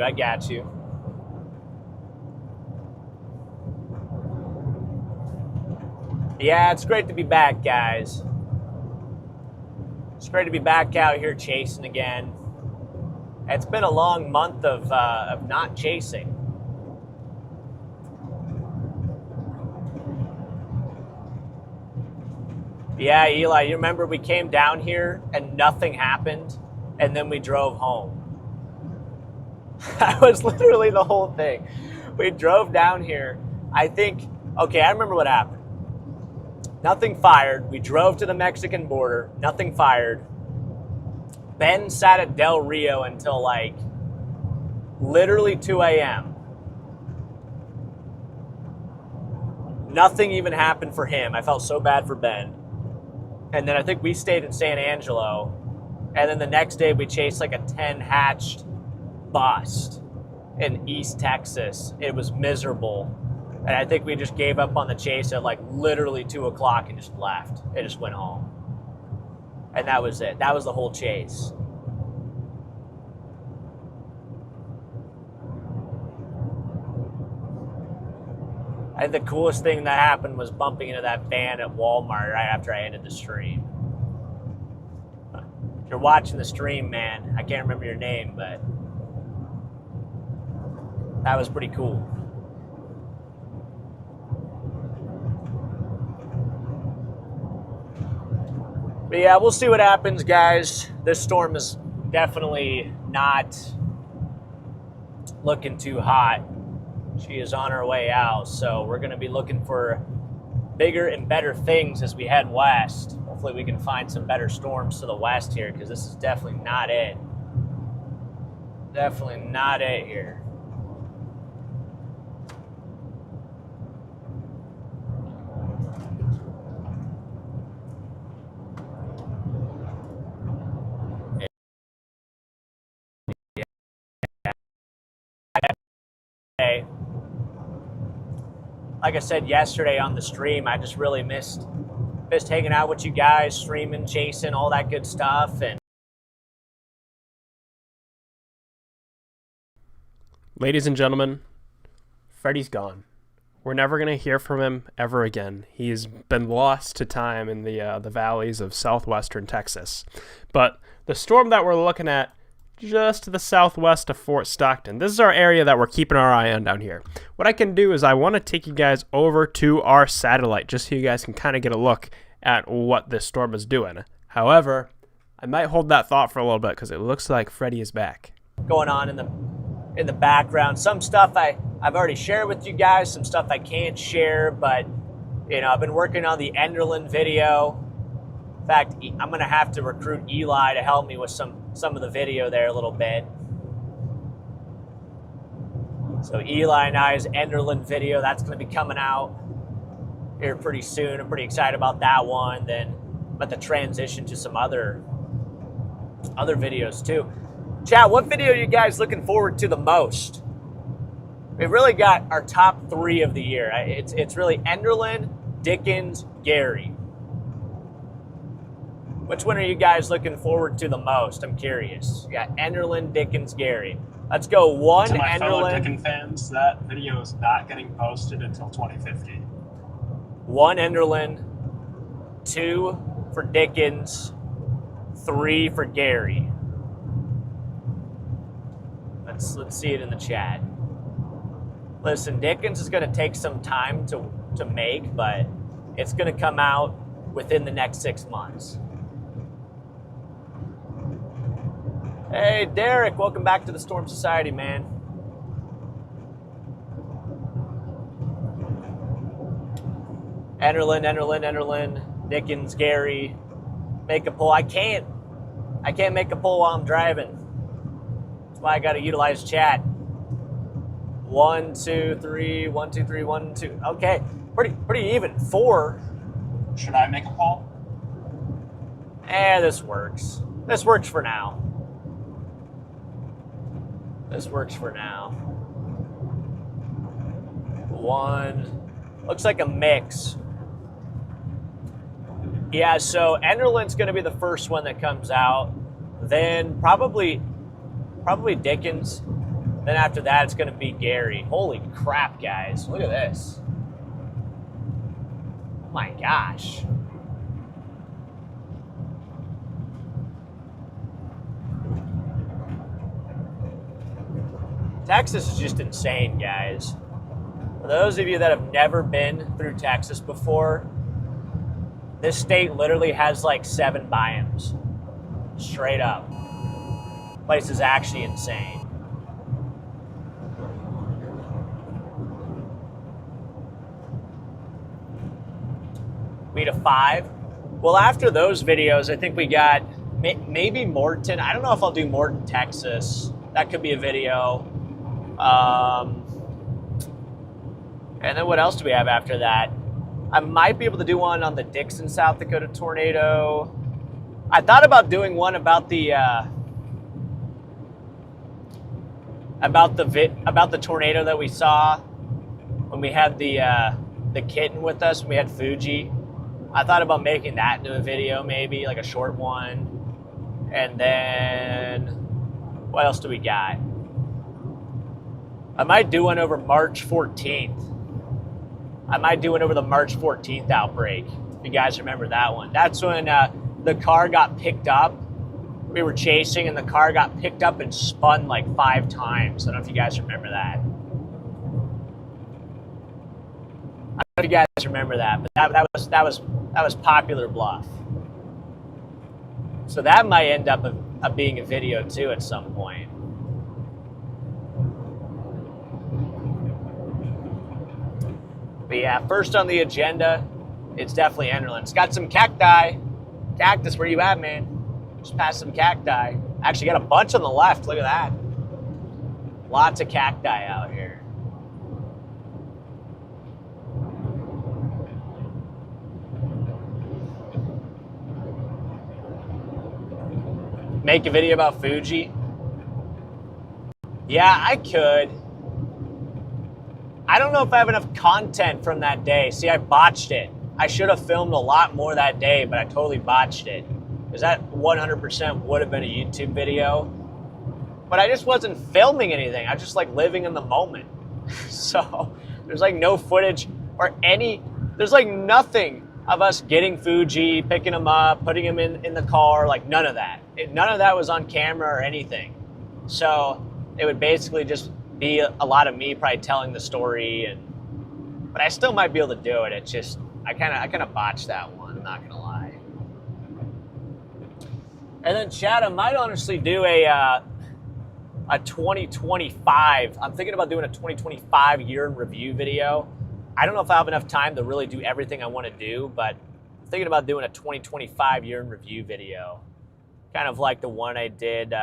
Yeah, it's great to be back, guys. It's great to be back out here chasing again. It's been a long month of not chasing. Yeah, Eli, you remember we came down here and nothing happened, and then we drove home. That was literally the whole thing. We drove down here. I remember what happened. Nothing fired. We drove to the Mexican border. Nothing fired. Ben sat at Del Rio until like literally 2 a.m. Nothing even happened for him. I felt so bad for Ben. And then I think we stayed in San Angelo. And then the next day we chased like a 10-hatched bust in East Texas. It was miserable. And I think we just gave up on the chase at like literally 2 o'clock and just left. It just went home. And that was it. That was the whole chase. And the coolest thing that happened was bumping into that van at Walmart right after I ended the stream. If you're watching the stream, man, I can't remember your name, but that was pretty cool. But yeah, we'll see what happens, guys. This storm is definitely not looking too hot. She is on her way out, so we're going to be looking for bigger and better things as we head west. Hopefully we can find some better storms to the west here, because this is definitely not it. Definitely not it here. Like I said yesterday on the stream, I just really missed hanging out with you guys, streaming, chasing, all that good stuff. And Ladies and gentlemen, Freddy's gone. We're never going to hear from him ever again. He's been lost to time in the valleys of southwestern Texas. But the storm that we're looking at just to the southwest of Fort Stockton, this is our area that we're keeping our eye on down here. What I can do is I want to take you guys over to our satellite just so you guys can kind of get a look at what this storm is doing. However, I might hold that thought for a little bit because it looks like Freddy is back. Going on in the background. Some stuff I've already shared with you guys, some stuff I can't share, but I've been working on the Enderlin video. In fact, I'm going to have to recruit Eli to help me with some of the video there a little bit. So Eli and I's Enderlin video, that's going to be coming out here pretty soon. I'm pretty excited about that one. Then I'm about to transition to some other videos too. Chat, what video are you guys looking forward to the most? We've really got our top 3 of the year. It's really Enderlin, Dickens, Gary. Which one are you guys looking forward to the most? I'm curious. You got Enderlin, Dickens, Gary. Let's go. One To my fellow Enderlin. Dickens fans, that video is not getting posted until 2050. 1 Enderlin, 2 for Dickens, 3 for Gary. Let's see it in the chat. Listen, Dickens is going to take some time to make, but it's going to come out within the next 6 months. Hey, Derek, welcome back to the Storm Society, man. Enderlin, Dickens, Gary. Make a poll. I can't make a poll while I'm driving. That's why I got to utilize chat. 1, 2, 3, 1, 2, 3, 1, 2. Okay, pretty even. 4. Should I make a poll? This works. This works for now. This works for now. 1. Looks like a mix. Yeah, so Enderlin's going to be the first one that comes out. Then probably Dickens. Then after that, it's going to be Gary. Holy crap, guys. Look at this. Oh my gosh. Texas is just insane, guys. For those of you that have never been through Texas before, this state literally has like 7 biomes. Straight up. Place is actually insane. We to 5. Well, after those videos, I think we got maybe Morton. I don't know if I'll do Morton, Texas. That could be a video. And then what else do we have after that? I might be able to do one on the Dixon, South Dakota tornado. I thought about doing one about the tornado that we saw when we had the kitten with us when we had Fuji. I thought about making that into a video, maybe like a short one. And then what else do we got? I might do one over March 14th. I might do one over the March 14th outbreak. If you guys remember that one. That's when the car got picked up. We were chasing and the car got picked up and spun like 5 times. I don't know if you guys remember that. I don't know if you guys remember that, but that was popular bluff. So that might end up being a video too at some point. But yeah, first on the agenda, it's definitely Enderlin. It's got some cacti. Cactus, where you at, man? Just past some cacti. Actually got a bunch on the left. Look at that. Lots of cacti out here. Make a video about Fuji? Yeah, I could. I don't know if I have enough content from that day. See, I botched it. I should have filmed a lot more that day, but I totally botched it. Because that 100% would have been a YouTube video. but I just wasn't filming anything. I was just like living in the moment. So there's like no footage or there's like nothing of us getting Fuji, picking him up, putting him in the car, like none of that. None of that was on camera or anything. So it would basically just be a lot of me probably telling the story, but I still might be able to do it. It's just I kind of botched that one. I'm not gonna lie. And then Chad, I might honestly do a 2025. I'm thinking about doing a 2025 year in review video. I don't know if I have enough time to really do everything I want to do, but I'm thinking about doing a 2025 year in review video, kind of like the one I did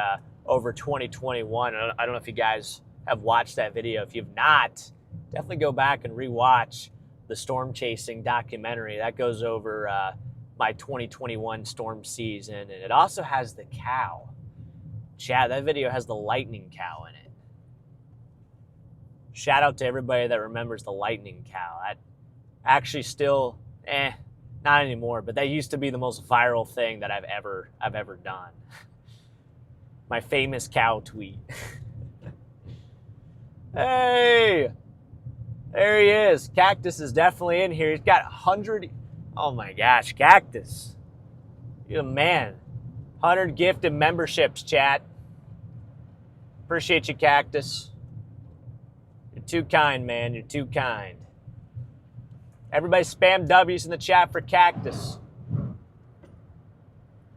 over 2021. I don't know if you guys have watched that video. If you've not, definitely go back and rewatch the storm chasing documentary. That goes over my 2021 storm season, and it also has the cow. Chad, that video has the lightning cow in it. Shout out to everybody that remembers the lightning cow. That actually still, not anymore, but that used to be the most viral thing that I've ever done. My famous cow tweet. Hey, there he is. Cactus is definitely in here. He's got 100. Oh my gosh, Cactus. You're a man. 100 gifted memberships, chat. Appreciate you, Cactus. You're too kind, man. You're too kind. Everybody spam W's in the chat for Cactus.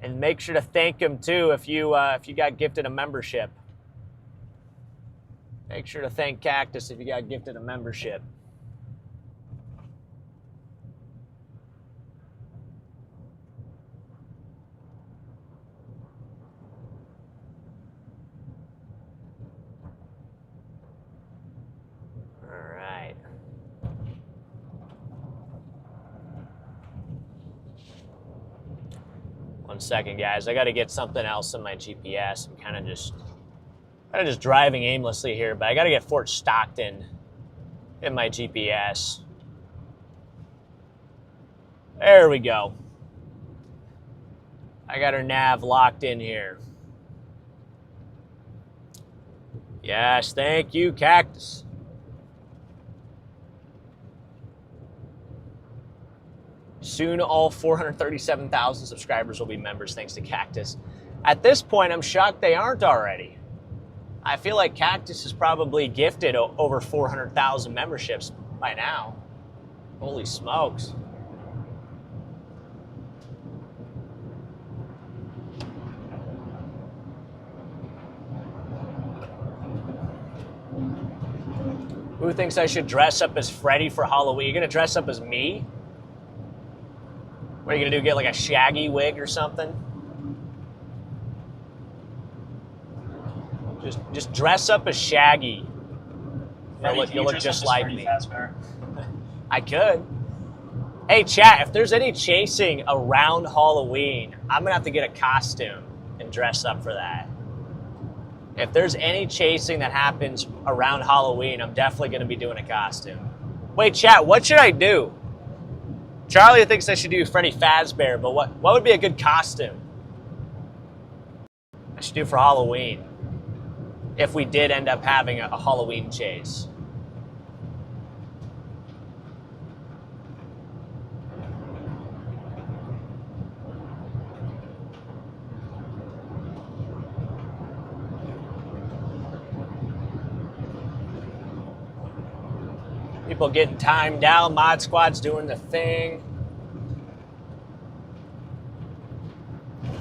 And make sure to thank him, too, if you got gifted a membership. Make sure to thank Cactus if you got gifted a membership. All right. One second, guys. I got to get something else in my GPS. I'm kind of just driving aimlessly here, but I got to get Fort Stockton in my GPS. There we go. I got our nav locked in here. Yes, thank you, Cactus. Soon all 437,000 subscribers will be members thanks to Cactus. At this point, I'm shocked they aren't already. I feel like Cactus is probably gifted over 400,000 memberships by now. Holy smokes. Who thinks I should dress up as Freddy for Halloween? You gonna dress up as me? What are you gonna do, get like a shaggy wig or something? Just dress up as Shaggy. You'll look just like me. I could. Hey, chat, if there's any chasing around Halloween, I'm gonna have to get a costume and dress up for that. If there's any chasing that happens around Halloween, I'm definitely gonna be doing a costume. Wait, chat, what should I do? Charlie thinks I should do Freddy Fazbear, but what would be a good costume I should do for Halloween if we did end up having a Halloween chase? People getting timed down. Mod Squad's doing the thing.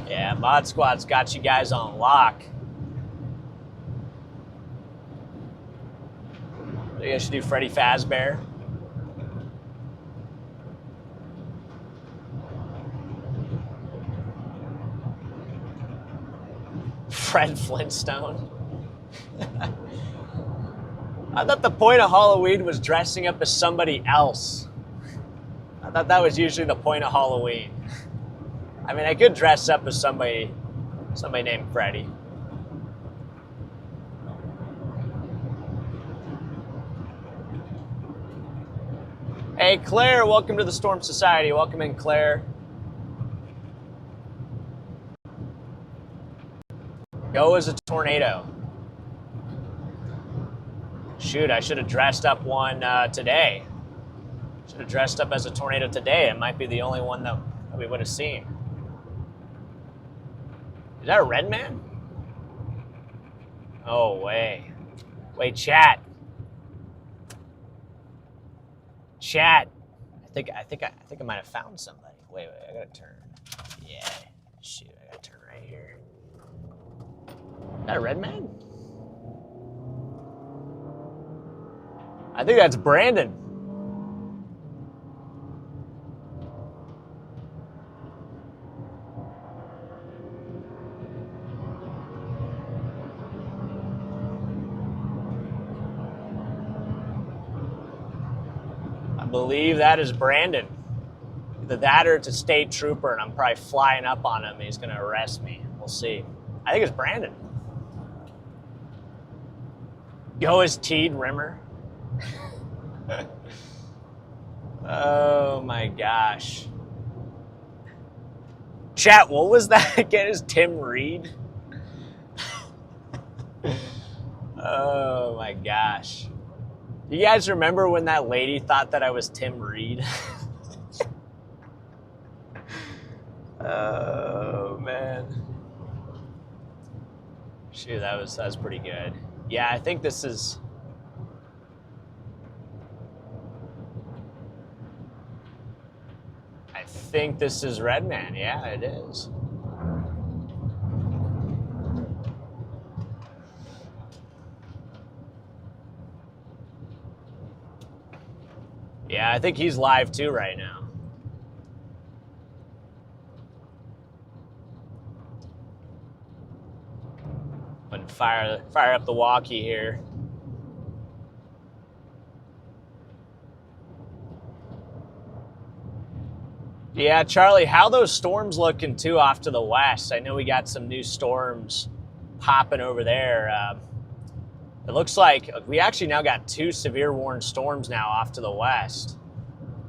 Yeah, Mod Squad's got you guys on lock. So you guys should do Freddy Fazbear. Fred Flintstone. I thought the point of Halloween was dressing up as somebody else. I thought that was usually the point of Halloween. I mean, I could dress up as somebody named Freddy. Hey, Claire, welcome to the Storm Society. Welcome in, Claire. Go as a tornado. Shoot, I should have dressed up one today. Should have dressed up as a tornado today. It might be the only one that we would have seen. Is that a red man? Oh, way. Wait, chat. Chat. I think I might have found somebody. Wait, I gotta turn. Yeah. Shoot, I gotta turn right here. Is that a red man? I think that's Brandon. I believe that is Brandon. Either that or it's a state trooper, and I'm probably flying up on him and he's gonna arrest me. We'll see. I think it's Brandon. Go as Teed Rimmer. Oh my gosh. Chat, what was that again? Is Tim Reed? Oh my gosh. You guys remember when that lady thought that I was Tim Reed? Oh man. Shoot, that was pretty good. Yeah, I think this is. I think this is Redman. Yeah, it is. Yeah, I think he's live too right now. And fire up the walkie here. Yeah, Charlie, how those storms looking too off to the west? I know we got some new storms popping over there. It looks like we actually now got 2 severe warning storms now off to the west.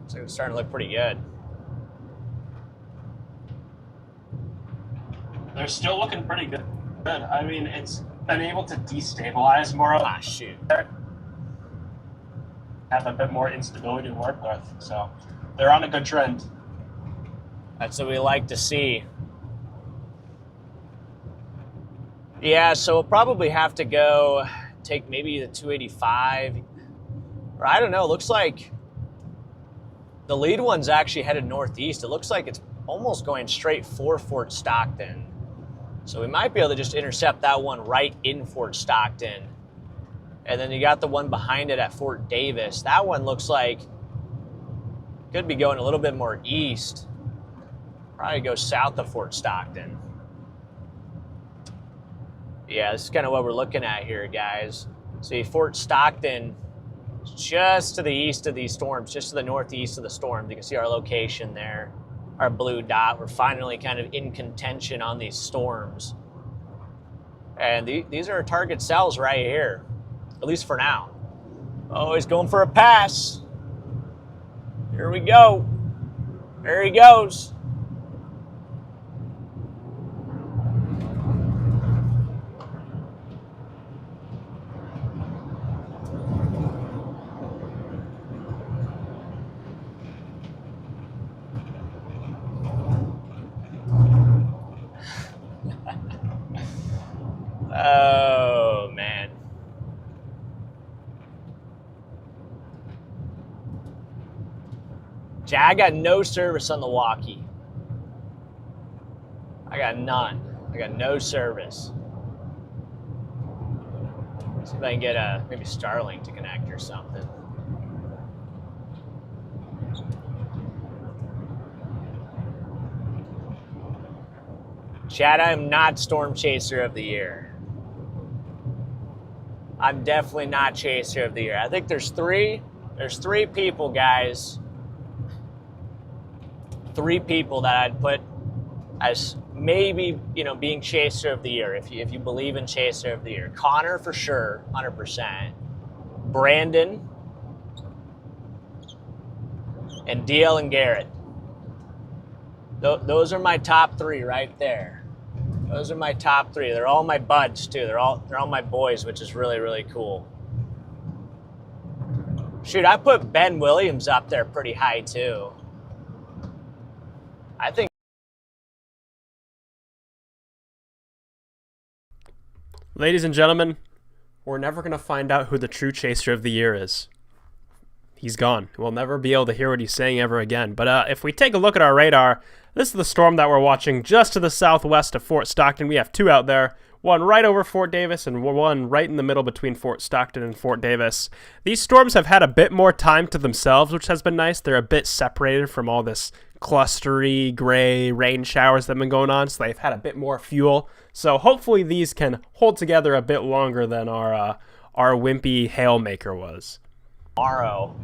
So it's starting to look pretty good. They're still looking pretty good. I mean, it's been able to destabilize more. Ah, shoot. Have a bit more instability to work with. So they're on a good trend. That's what we like to see. Yeah, so we'll probably have to go take maybe the 285. Or I don't know, it looks like the lead one's actually headed northeast. It looks like it's almost going straight for Fort Stockton. So we might be able to just intercept that one right in Fort Stockton. And then you got the one behind it at Fort Davis. That one looks like could be going a little bit more east. Probably go south of Fort Stockton. Yeah, this is kind of what we're looking at here, guys. See, Fort Stockton is just to the east of these storms, just to the northeast of the storms. You can see our location there, our blue dot. We're finally kind of in contention on these storms. And these are our target cells right here, at least for now. Oh, he's going for a pass. Here we go. There he goes. Oh, man. I got no service on the walkie. I got none. I got no service. See if I can get maybe Starlink to connect or something. Chad, I am not Storm Chaser of the Year. I'm definitely not Chaser of the Year. I think there's three people, guys. 3 people that I'd put as maybe, being Chaser of the Year, if you believe in Chaser of the Year. Connor for sure, 100%. Brandon. And DL and Garrett. Those are my top 3 right there. Those are my top 3. They're all my buds too. They're all my boys, which is really, really cool. Shoot, I put Ben Williams up there pretty high too. I think. Ladies and gentlemen, we're never going to find out who the true chaser of the year is. He's gone. We'll never be able to hear what he's saying ever again. But if we take a look at our radar, this is the storm that we're watching just to the southwest of Fort Stockton. We have two out there, one right over Fort Davis and one right in the middle between Fort Stockton and Fort Davis. These storms have had a bit more time to themselves, which has been nice. They're a bit separated from all this clustery gray rain showers that have been going on, so they've had a bit more fuel. So hopefully these can hold together a bit longer than our wimpy hailmaker was. Tomorrow.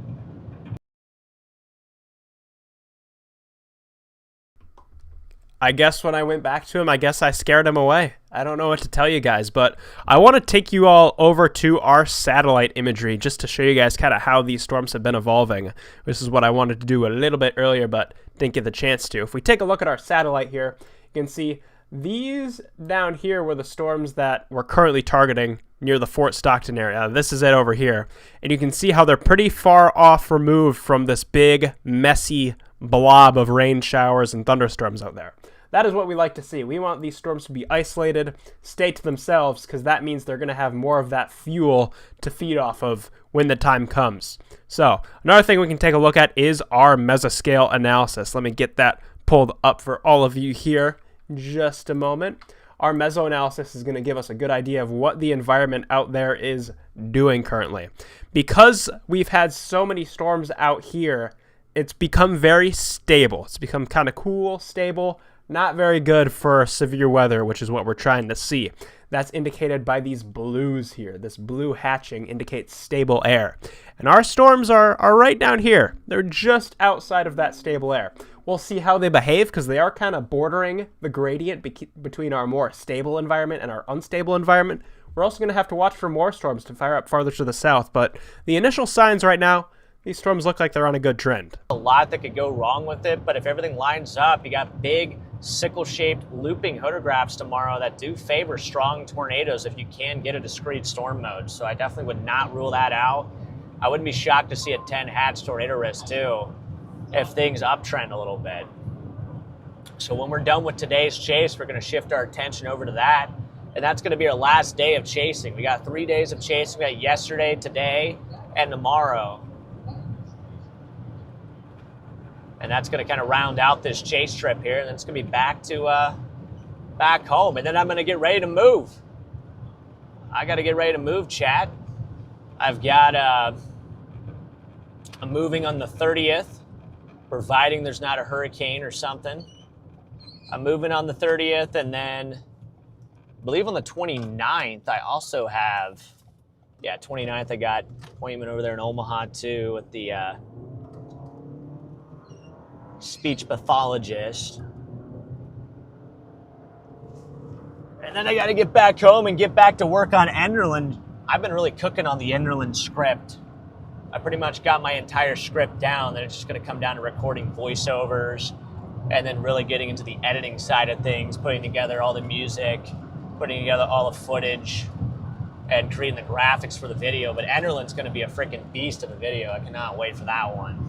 I guess when I went back to him, I guess I scared him away. I don't know what to tell you guys, but I want to take you all over to our satellite imagery just to show you guys kind of how these storms have been evolving. This is what I wanted to do a little bit earlier, but didn't get the chance to. If we take a look at our satellite here, you can see these down here were the storms that we're currently targeting near the Fort Stockton area. This is it over here. And you can see how they're pretty far off removed from this big, messy blob of rain showers and thunderstorms out there. That is what we like to see. We want these storms to be isolated, stay to themselves, because that means they're going to have more of that fuel to feed off of when the time comes. So another thing we can take a look at is our mesoscale analysis. Let me get that pulled up for all of you here in just a moment. Our meso-analysis is going to give us a good idea of what the environment out there is doing currently. Because we've had so many storms out here, it's become very stable. It's become kind of cool, stable, not very good for severe weather, which is what we're trying to see. That's indicated by these blues here. This blue hatching indicates stable air. And our storms are right down here. They're just outside of that stable air. We'll see how they behave because they are kind of bordering the gradient between our more stable environment and our unstable environment. We're also going to have to watch for more storms to fire up farther to the south, but the initial signs right now, these storms look like they're on a good trend. A lot that could go wrong with it, but if everything lines up, you got big sickle-shaped looping photographs tomorrow that do favor strong tornadoes if you can get a discrete storm mode. So I definitely would not rule that out. I wouldn't be shocked to see a 10 hatch tornado risk too if things uptrend a little bit. So when we're done with today's chase, we're going to shift our attention over to that, and that's going to be our last day of chasing. We got 3 days of chasing. We got yesterday, today, and tomorrow. And that's going to kind of round out this chase trip here, and then it's going to be back to back home. And then I'm going to get ready to move. I got to get ready to move, chat. I've got I'm moving on the 30th, providing there's not a hurricane or something. I'm moving on the 30th, and then I believe on the 29th I also have, 29th I got appointment over there in Omaha too with the speech pathologist. And then I got to get back home and get back to work on Enderlin. I've been really cooking on the Enderlin script. I pretty much got my entire script down. Then it's just going to come down to recording voiceovers and then really getting into the editing side of things, putting together all the music, putting together all the footage, and creating the graphics for the video. But Enderlin's going to be a freaking beast of a video. I cannot wait for that one.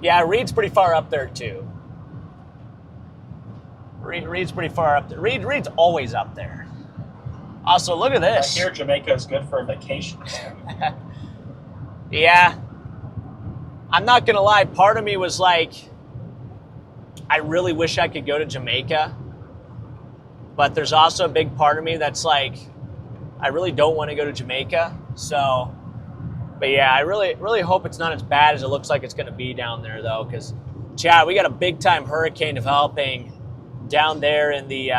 Yeah, Reed's pretty far up there too. Reed's pretty far up there. Reed's always up there. Also, look at this. I hear Jamaica is good for vacations. Yeah. I'm not going to lie. Part of me was like, I really wish I could go to Jamaica. But there's also a big part of me that's like, I really don't want to go to Jamaica. So, but yeah, I really hope it's not as bad as it looks like it's going to be down there, though. Because, Chad, we got a big-time hurricane developing down there in the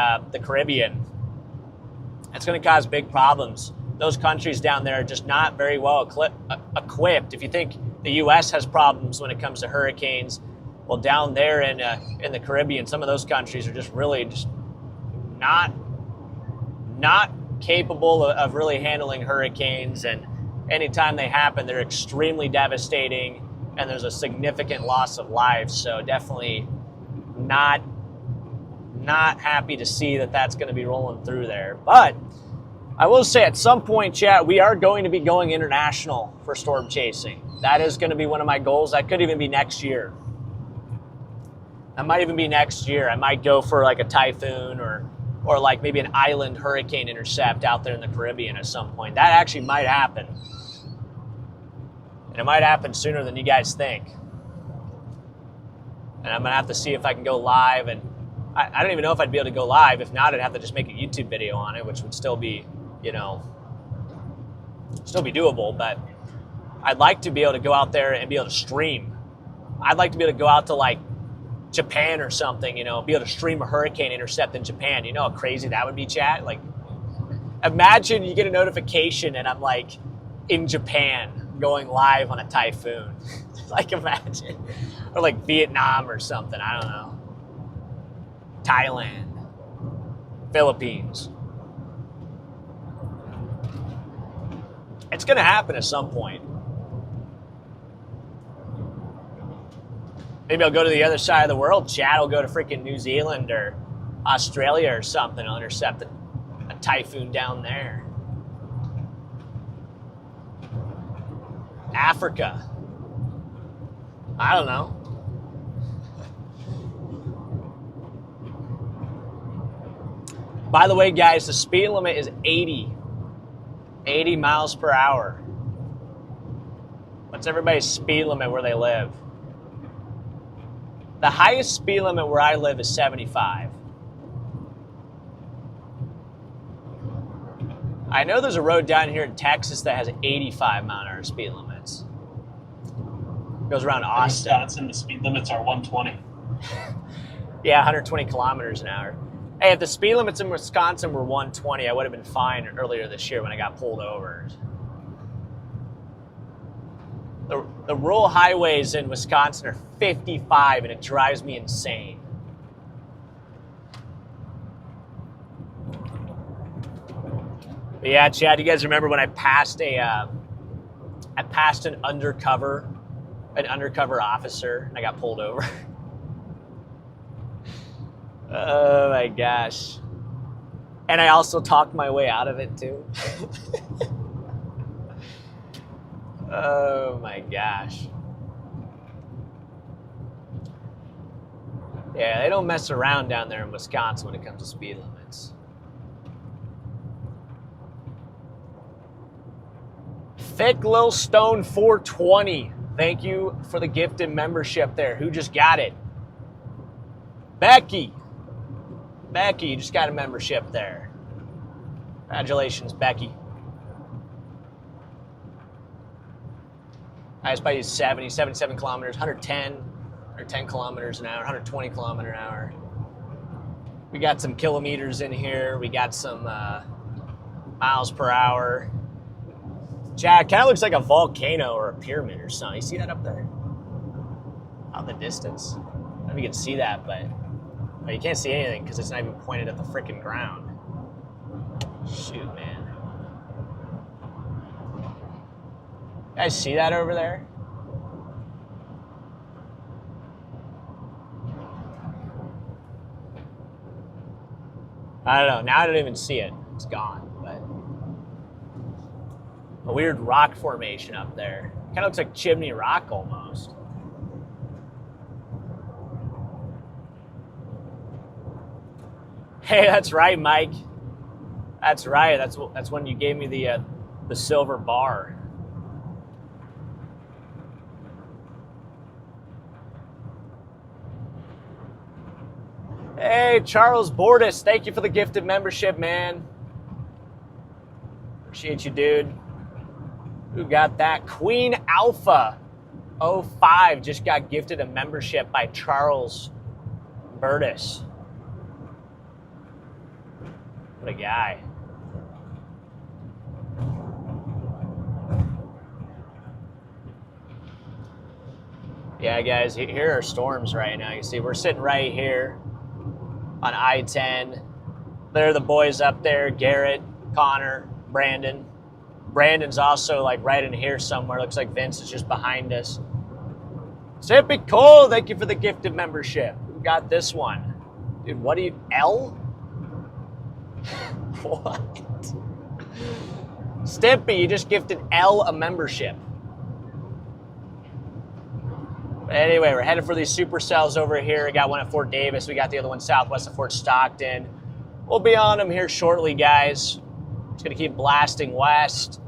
Caribbean. It's going to cause big problems. Those countries down there are just not very well equipped. If you think the U.S. has problems when it comes to hurricanes, well, down there in the Caribbean, some of those countries are just really just not capable of really handling hurricanes. And anytime they happen, they're extremely devastating, and there's a significant loss of lives. So definitely not happy to see that that's going to be rolling through there. But I will say at some point, chat, we are going to be going international for storm chasing. That is going to be one of my goals. That could even be next year. That might even be next year. I might go for like a typhoon or like maybe an island hurricane intercept out there in the Caribbean at some point. That actually might happen. And it might happen sooner than you guys think. And I'm going to have to see if I can go live. And I don't even know if I'd be able to go live. If not, I'd have to just make a YouTube video on it, which would still be, you know, still be doable. But I'd like to be able to go out there and be able to stream. I'd like to be able to go out to like Japan or something, you know, be able to stream a hurricane intercept in Japan. You know how crazy that would be, chat? Like, imagine you get a notification and I'm like in Japan going live on a typhoon. Like, imagine. Or like Vietnam or something. I don't know. Thailand. Philippines. It's going to happen at some point. Maybe I'll go to the other side of the world. Chad will go to freaking New Zealand or Australia or something. I'll intercept a typhoon down there. Africa. I don't know. By the way, guys, the speed limit is 80. 80 miles per hour. What's everybody's speed limit where they live? The highest speed limit where I live is 75. I know there's a road down here in Texas that has 85 mile-an-hour speed limits. Goes around Austin. In Wisconsin, the speed limits are 120. Yeah, 120 kilometers an hour. Hey, if the speed limits in Wisconsin were 120, I would have been fine earlier this year when I got pulled over. The rural highways in Wisconsin are 55, and it drives me insane. But yeah, Chad, you guys remember when I passed an undercover officer, and I got pulled over? Oh my gosh. And I also talked my way out of it too. Oh my gosh. Yeah, they don't mess around down there in Wisconsin when it comes to speed limits. Thick Lil Stone 420. Thank you for the gifted membership there. Who just got it? Becky. Becky, you just got a membership there. Congratulations, Becky. Highest speed is 70, 77 kilometers, 110 kilometers an hour, 120 kilometer an hour. We got some kilometers in here. We got some miles per hour. Chad, kind of looks like a volcano or a pyramid or something. You see that up there? Out in the distance. I don't know if you can see that, but you can't see anything because it's not even pointed at the freaking ground. Shoot, man. You guys see that over there? I don't know. Now I don't even see it. It's gone. But a weird rock formation up there. Kind of looks like Chimney Rock almost. Hey, that's right, Mike. That's right. That's when you gave me the silver bar. Hey, Charles Bordis, thank you for the gifted membership, man. Appreciate you, dude. Who got that? Queen Alpha 05 just got gifted a membership by Charles Bordis. What a guy. Yeah, guys, here are storms right now. You see, we're sitting right here on I-10. There are the boys up there, Garrett, Connor, Brandon. Brandon's also like right in here somewhere. Looks like Vince is just behind us. Sippy Cole, thank you for the gifted membership. Who got this one? Dude, what do you, L? What? Stimpy, you just gifted L a membership. But anyway, we're headed for these supercells over here. We got one at Fort Davis. We got the other one southwest of Fort Stockton. We'll be on them here shortly, guys. Just going to keep blasting west.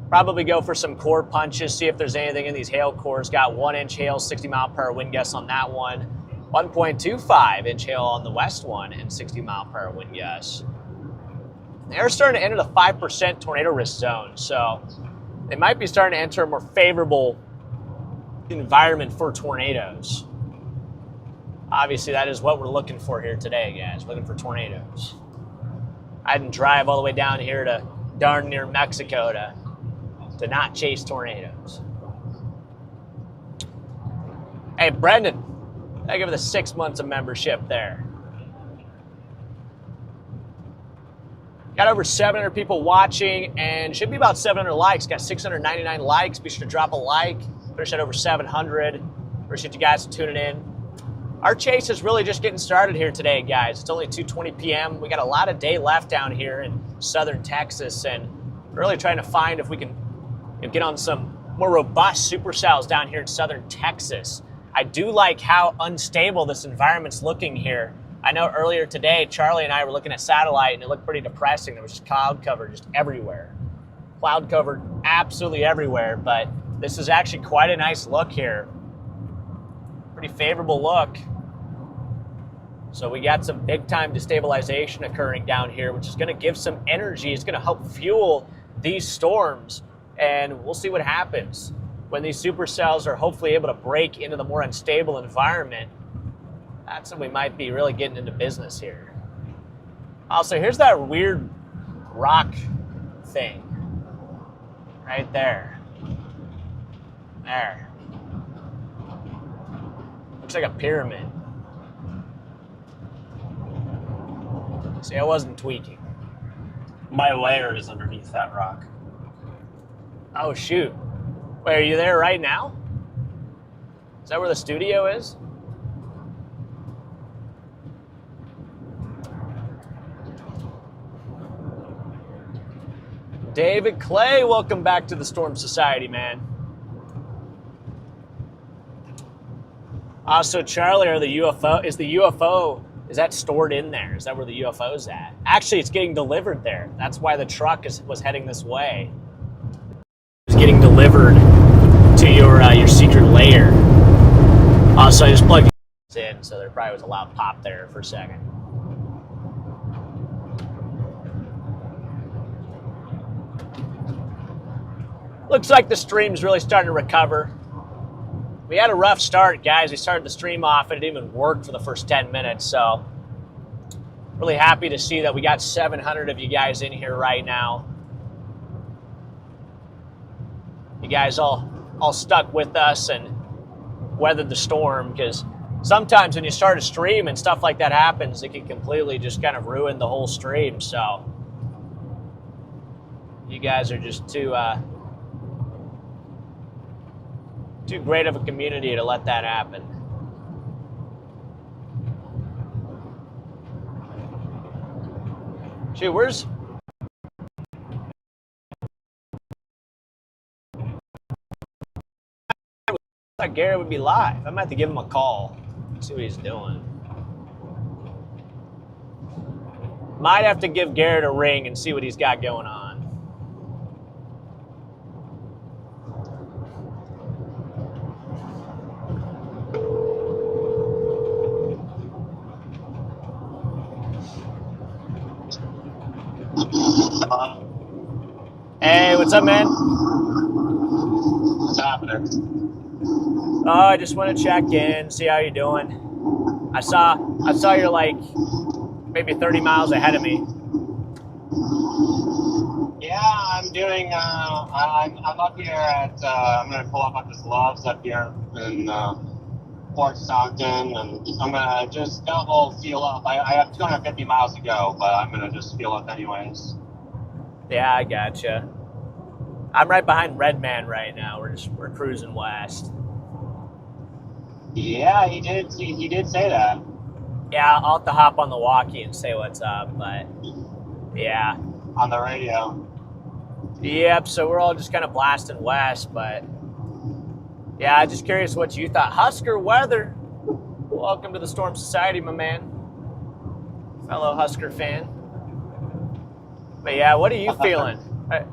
Probably go for some core punches, see if there's anything in these hail cores. Got 1-inch hail, 60-mile-per-hour wind gusts on that one. 1.25-inch hail on the west one and 60-mile-per-hour wind gusts. They're starting to enter the 5% tornado risk zone, so they might be starting to enter a more favorable environment for tornadoes. Obviously, that is what we're looking for here today, guys. Looking for tornadoes. I didn't drive all the way down here to darn near Mexico to not chase tornadoes. Hey, Brendan, I give it the 6 months of membership there. Got over 700 people watching and should be about 700 likes. Got 699 likes. Be sure to drop a like. Finish at over 700. Appreciate you guys tuning in. Our chase is really just getting started here today, guys. It's only 2:20 p.m. We got a lot of day left down here in southern Texas, and we're really trying to find if we can get on some more robust supercells down here in southern Texas. I do like how unstable this environment's looking here. I know earlier today, Charlie and I were looking at satellite, and it looked pretty depressing. There was just cloud cover just everywhere. Cloud covered absolutely everywhere, but this is actually quite a nice look here. Pretty favorable look. So we got some big time destabilization occurring down here, which is going to give some energy. It's going to help fuel these storms, and we'll see what happens when these supercells are hopefully able to break into the more unstable environment. That's when we might be really getting into business here. Also, here's that weird rock thing right there. There. Looks like a pyramid. See, I wasn't tweaking. My lair is underneath that rock. Oh, shoot. Wait, are you there right now? Is that where the studio is? David Clay, welcome back to the Storm Society, man. Also, Charlie, is the UFO, is that stored in there? Is that where the UFO's at? Actually, it's getting delivered there. That's why the truck was heading this way. It's getting delivered to your secret lair. Also, I just plugged it in, so there probably was a loud pop there for a second. Looks like the stream's really starting to recover. We had a rough start, guys. We started the stream off and it didn't even work for the first 10 minutes, so really happy to see that we got 700 of you guys in here right now. You guys all stuck with us and weathered the storm, because sometimes when you start a stream and stuff like that happens, it can completely just kind of ruin the whole stream. So you guys are just too great of a community to let that happen. Shoot, where's... I thought Garrett would be live. I might have to give him a call, see what he's doing. Might have to give Garrett a ring and see what he's got going on. Hey, what's up, man? What's happening? Oh, I just want to check in, see how you're doing. I saw you're like maybe 30 miles ahead of me. Yeah, I'm doing. I'm up here at. I'm gonna pull up at this Loves up here in Fort Stockton, and I'm gonna just double fuel up. I have 250 miles to go, but I'm gonna just fuel up anyways. Yeah, I gotcha. I'm right behind Redman right now. We're cruising west. Yeah, he did say that. Yeah, I'll have to hop on the walkie and say what's up, but yeah. On the radio. Yep, so we're all just kind of blasting west, but yeah, I'm just curious what you thought. Husker weather. Welcome to the Storm Society, my man. Fellow Husker fan. But yeah, what are you feeling?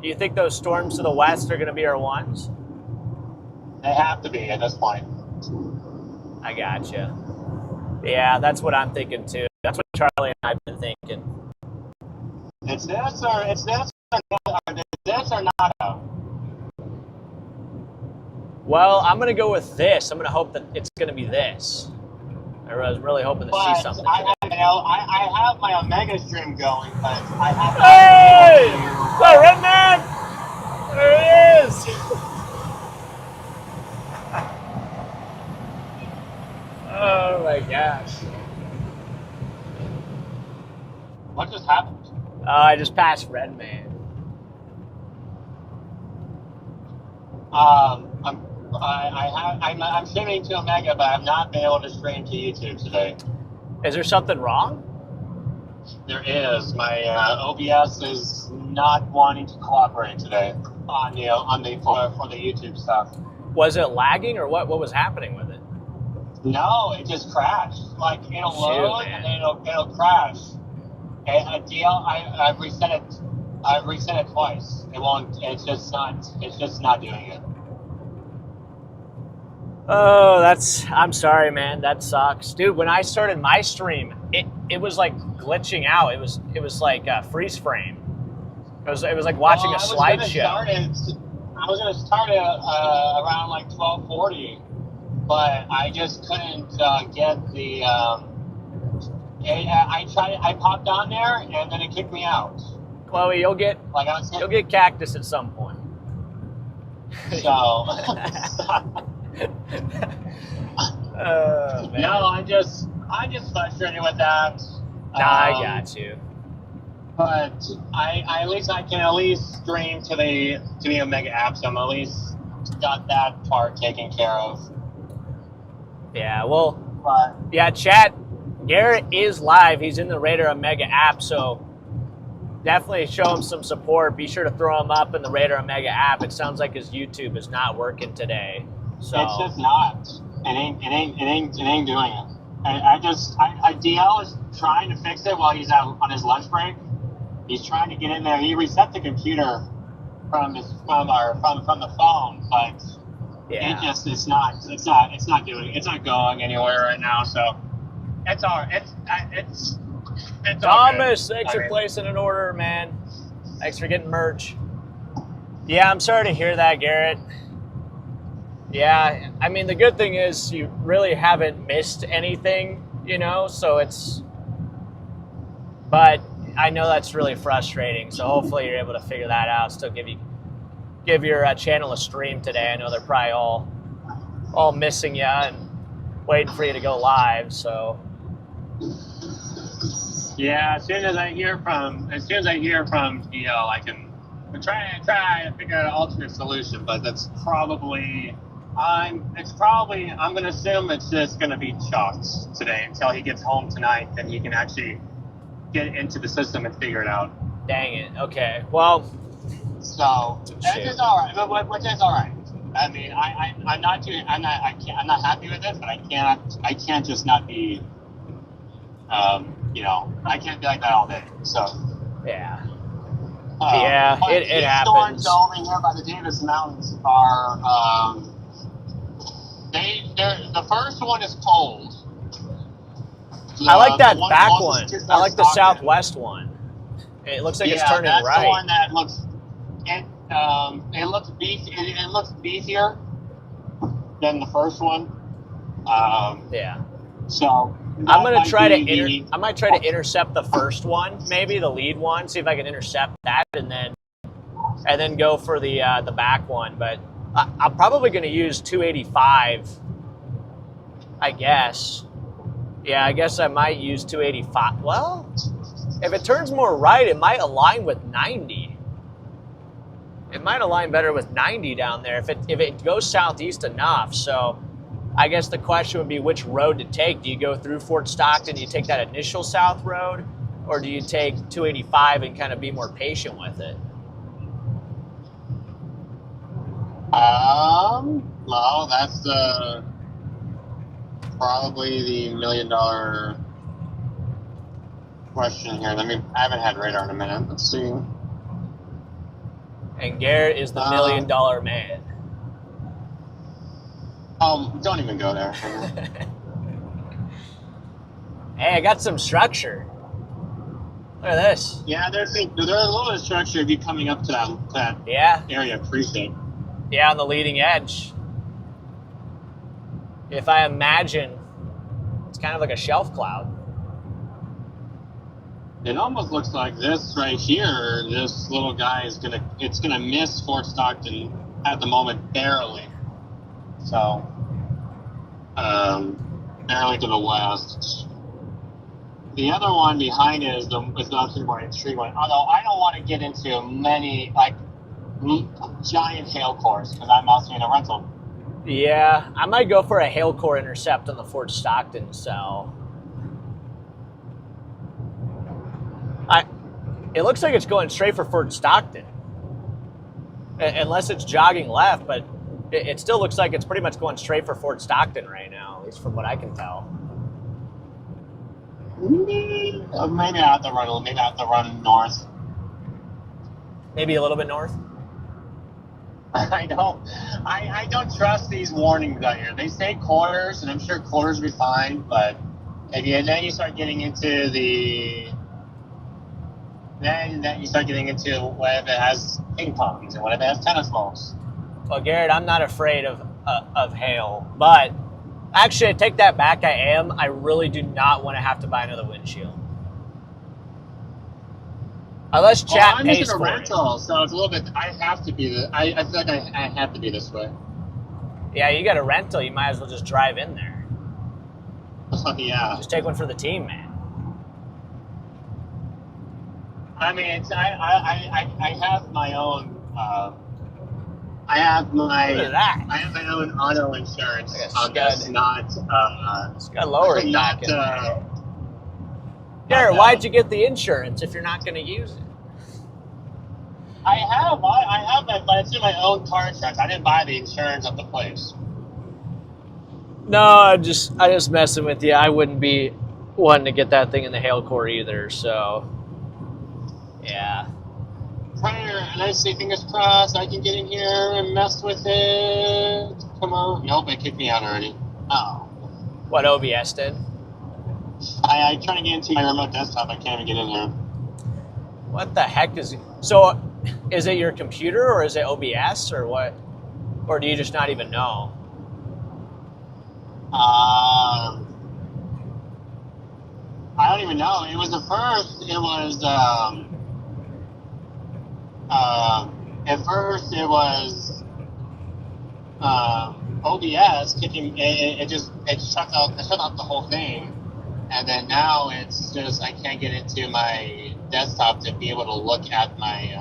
You think those storms to the west are going to be our ones? They have to be at this point. I gotcha. Yeah, that's what I'm thinking too. That's what Charlie and I've been thinking. It's this or not. Well, I'm going to go with this. I'm going to hope that it's going to be this. I was really hoping to see something today. I have my Omega stream going, but I have. Hey! Whoa, Red Man! There he is! Oh my gosh. What just happened? I just passed Red Man. I'm streaming to Omega, but I've not been able to stream to YouTube today. Is there something wrong? There is. My OBS is not wanting to cooperate today for the YouTube stuff. Was it lagging or what? What was happening with it? No, it just crashed. Like it'll load man. and then it'll crash. And I've reset it. I've reset it twice. It won't. It's just not doing it. Oh, I'm sorry, man. That sucks. Dude, when I started my stream, it was like glitching out. It was like a freeze frame. It was like watching a slideshow. I was going to start it around like 12:40, but I just couldn't get the. I popped on there and then it kicked me out. Chloe, you'll get cactus at some point. So. No, I'm just frustrated with that. I got you. But I can stream to the Omega app, so I'm at least got that part taken care of. Yeah, well, yeah, chat. Garrett is live. He's in the Radar Omega app, so definitely show him some support. Be sure to throw him up in the Radar Omega app. It sounds like his YouTube is not working today. So it's just not. It ain't doing it. DL is trying to fix it while he's out on his lunch break. He's trying to get in there. He reset the computer from the phone, but yeah. it's not going anywhere right now. So it's all right. It's Thomas, thanks for placing an order, man. Thanks for getting merch. Yeah, I'm sorry to hear that, Garrett. Yeah, I mean, the good thing is you really haven't missed anything, so but I know that's really frustrating, so hopefully you're able to figure that out, still give your channel a stream today. I know they're probably all missing you and waiting for you to go live, so. Yeah, as soon as I hear from DL, I can try to figure out an alternate solution, but that's probably... I'm going to assume it's just going to be chalked today until he gets home tonight, then he can actually get into the system and figure it out. Dang it. Okay. Well. So which is all right. I mean, I'm not happy with it, but I can't just not be. I can't be like that all day. So. Yeah. It happens. Storms over here by the Davis Mountains are. The first one is cold. I like that back one. I like the southwest one. It looks like it's turning that's right. The one that looks. It looks beefier than the first one. Yeah. So I'm gonna try to. I might try to intercept the first one, maybe the lead one. See if I can intercept that, and then go for the back one. But I'm probably gonna use 285. I guess. Yeah, I guess I might use 285. Well, if it turns more right, it might align with 90. It might align better with 90 down there if it goes southeast enough. So I guess the question would be which road to take. Do you go through Fort Stockton? Do you take that initial south road? Or do you take 285 and kind of be more patient with it? Well, that's probably the $1 million question here. I haven't had radar in a minute. Let's see. And Garrett is the $1 million man. Don't even go there. Hey, I got some structure. Look at this. Yeah, there's a little bit of structure if you're coming up to that Yeah, area precinct. yeah, on the leading edge. If I imagine, it's kind of like a shelf cloud. It almost looks like this right here. This little guy it's gonna miss Fort Stockton at the moment barely. So, barely to the west. The other one behind it is the observatory tree one. Although I don't want to get into many giant hail cores because I'm also in a rental. Yeah, I might go for a hail core intercept on the Fort Stockton cell. It looks like it's going straight for Fort Stockton. Unless it's jogging left, but it still looks like it's pretty much going straight for Fort Stockton right now, at least from what I can tell. Maybe I have to run. Maybe I have to run north. Maybe a little bit north. I don't trust these warnings out here. They say quarters, and I'm sure quarters will be fine, but then you start getting into what if it has ping pongs and what if it has tennis balls. Well, Garrett, I'm not afraid of hail, but actually, I take that back. I am. I really do not want to have to buy another windshield. Unless chat I'm pays using a for rental, so it's a little bit. I have to be I feel like I have to be this way. it. Yeah, you got a rental. You might as well just drive in there. Yeah. Just take one for the team, man. I mean, I have my own. I have Look at that. I have my own auto insurance. Like a That's scud. not. Just got to lower it not. back in. Garrett, why'd you get the insurance if you're not going to use it? I have my, but it's in my own car insurance. I didn't buy the insurance at the place. No, I just messing with you. I wouldn't be wanting to get that thing in the hail core either. So, yeah. Prayer, and I say fingers crossed I can get in here and mess with it. Come on. Nope, it kicked me out already. Oh. What OBS did? I tried to get into my remote desktop. I can't even get in there. What the heck is it? So, is it your computer or is it OBS or what? Or do you just not even know? I don't even know. It was OBS kicking. It shut out the whole thing, and then now it's just I can't get into my desktop to be able to look at my.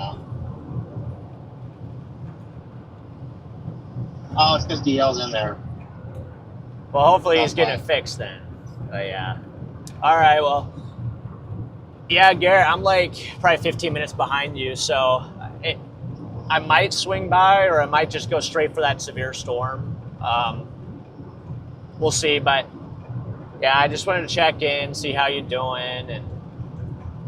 Oh, it's because DL's in there. Well, hopefully he's Sounds getting it fine. fixed then. Oh, yeah. All right, well. Yeah, Garrett, I'm like probably 15 minutes behind you, so I might swing by or I might just go straight for that severe storm. We'll see, but yeah, I just wanted to check in, see how you're doing, and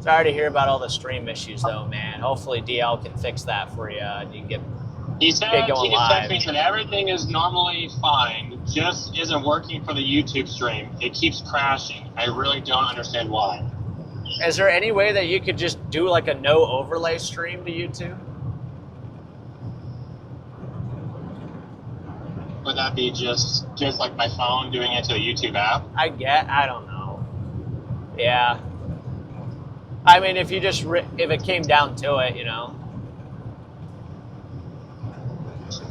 sorry to hear about all the stream issues though, man. Hopefully DL can fix that for you and you can get He said Get going he just texted live. me said everything is normally fine, just isn't working for the YouTube stream. It keeps crashing. I really don't understand why. Is there any way that you could just do like a no overlay stream to YouTube? Would that be just like my phone doing it to a YouTube app? I don't know. Yeah. I mean, if you just, if it came down to it, you know.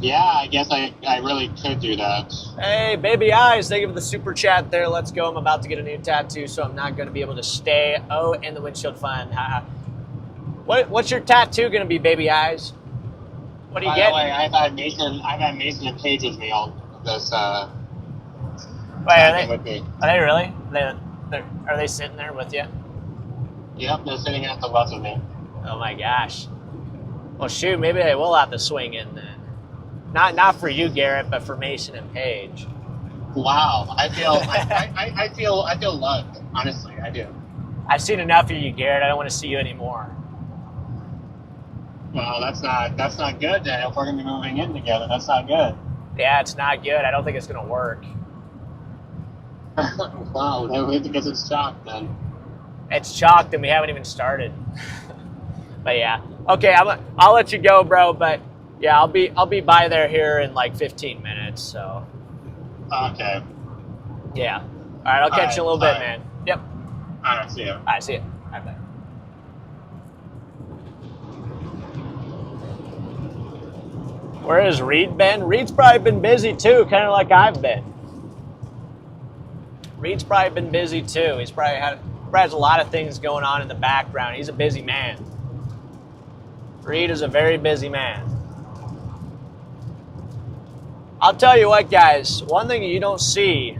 Yeah, I guess I really could do that. Hey, Baby Eyes, thank you for the super chat there. Let's go. I'm about to get a new tattoo, so I'm not going to be able to stay. Oh, and the windshield fun. What's your tattoo going to be, Baby Eyes? What are you By getting? the way, I've had Mason and Paige with me all this Wait, with me. are they really? Are they sitting there with you? Yep, they're sitting at the left of me. Oh my gosh. Well, shoot, maybe they will have to swing in then. Not for you, Garrett, but for Mason and Paige. Wow, I feel loved. Honestly, I do. I've seen enough of you, Garrett. I don't want to see you anymore. Well, that's not good. Then if we're gonna be moving in together, that's not good. Yeah, it's not good. I don't think it's gonna work. Wow, because it's chalked then. It's chalked and we haven't even started. But yeah, okay. I'll let you go, bro. But yeah, I'll be by there here in like 15 minutes. So Okay. yeah. All right. I'll catch you in a little bit, man. Yep. All right. See you. All right. See you. All right, bye. Where has Reed been? Reed's probably been busy too, kind of like I've been. Reed's probably been busy too. He's probably has a lot of things going on in the background. He's a busy man. Reed is a very busy man. I'll tell you what, guys, one thing you don't see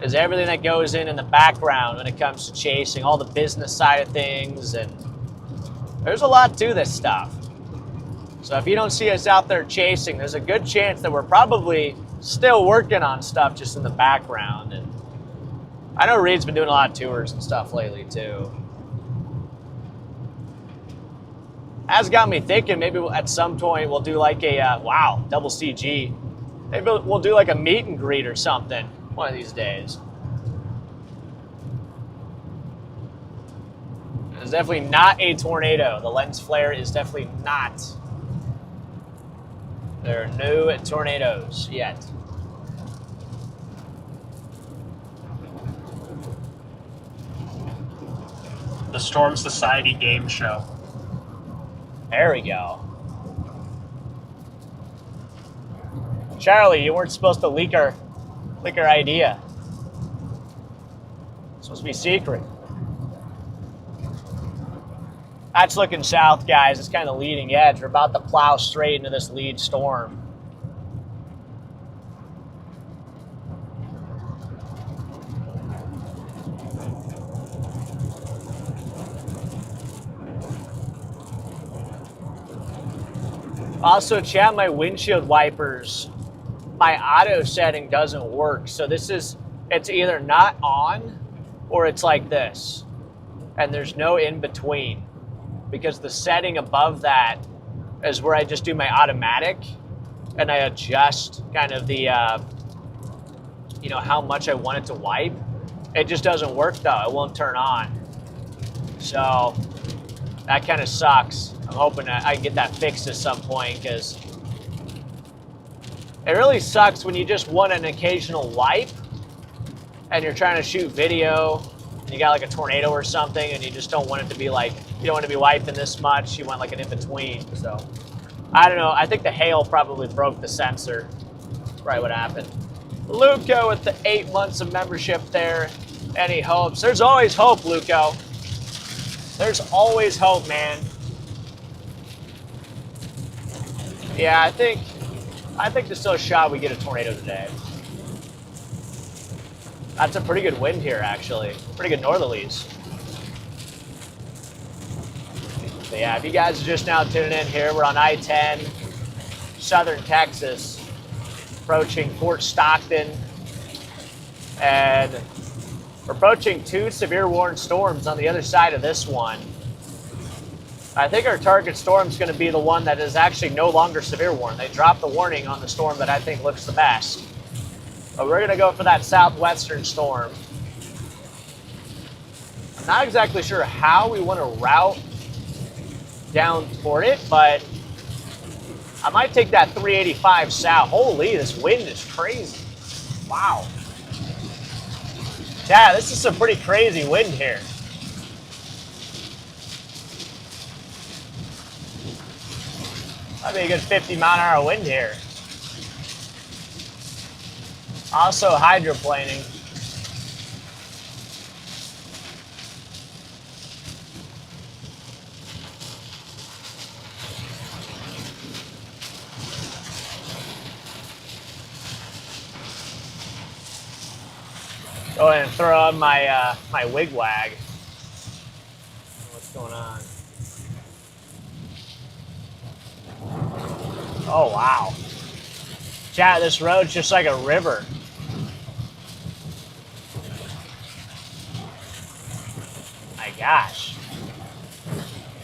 is everything that goes in the background when it comes to chasing, all the business side of things, and there's a lot to this stuff. So if you don't see us out there chasing, there's a good chance that we're probably still working on stuff just in the background. And I know Reed's been doing a lot of tours and stuff lately too. That's got me thinking maybe at some point we'll do like a, wow, double CG. Maybe we'll do like a meet and greet or something one of these days. It's definitely not a tornado. The lens flare is definitely not. There are no tornadoes yet. The Storm Society game show. There we go. Charlie, you weren't supposed to leak our idea. It's supposed to be secret. That's looking south, guys. It's kind of leading edge. We're about to plow straight into this lead storm. Also, chat, my windshield wipers, my auto setting doesn't work. So it's either not on or it's like this. And there's no in between because the setting above that is where I just do my automatic and I adjust kind of the, how much I want it to wipe. It just doesn't work though. It won't turn on. So that kind of sucks. I'm hoping I can get that fixed at some point because it really sucks when you just want an occasional wipe and you're trying to shoot video and you got like a tornado or something and you just don't want it to be like, you don't want to be wiping this much. You want like an in-between. So I don't know. I think the hail probably broke the sensor. That's probably what happened. Luco with the 8 months of membership there. Any hopes? There's always hope, Luco. There's always hope, man. Yeah, I think there's still a shot we get a tornado today. That's a pretty good wind here, actually. Pretty good northerlies. But yeah, if you guys are just now tuning in here, we're on I-10, southern Texas, approaching Fort Stockton, and we're approaching 2 severe warning storms on the other side of this one. I think our target storm is going to be the one that is actually no longer severe warning. They dropped the warning on the storm that I think looks the best. But we're going to go for that southwestern storm. I'm not exactly sure how we want to route down toward it, but I might take that 385 south. Holy, this wind is crazy. Wow. Yeah, this is some pretty crazy wind here. That'd be a good 50-mile-an-hour wind here. Also hydroplaning. Go ahead and throw on my my wigwag. What's going on? Oh, wow. Chat, this road's just like a river. My gosh.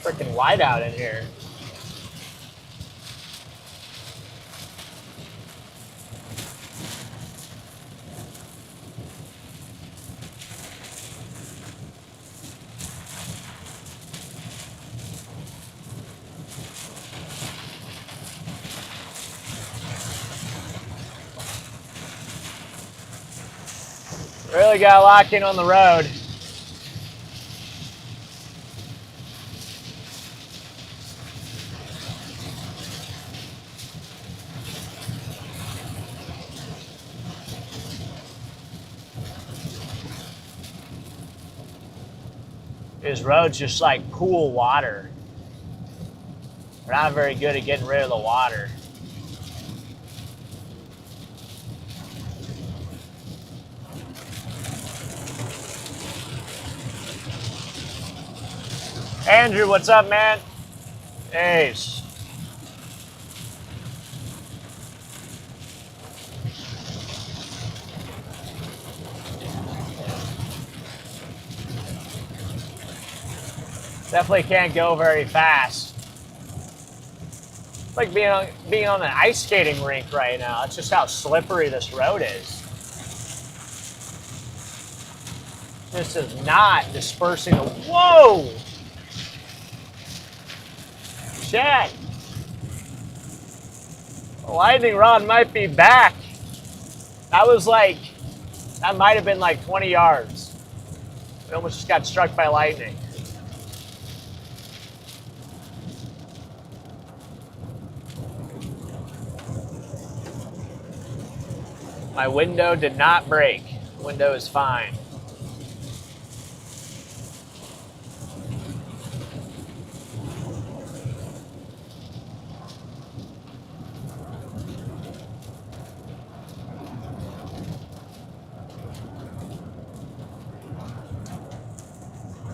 Freaking wide out in here. Really got to lock in on the road. This road's just like cool water. We're not very good at getting rid of the water. Andrew, what's up, man? Ace. Definitely can't go very fast. It's like being on an ice skating rink right now. That's just how slippery this road is. This is not dispersing the... Whoa! Chat. The lightning rod might be back. That might have been like 20 yards. We almost just got struck by lightning. My window did not break. The window is fine.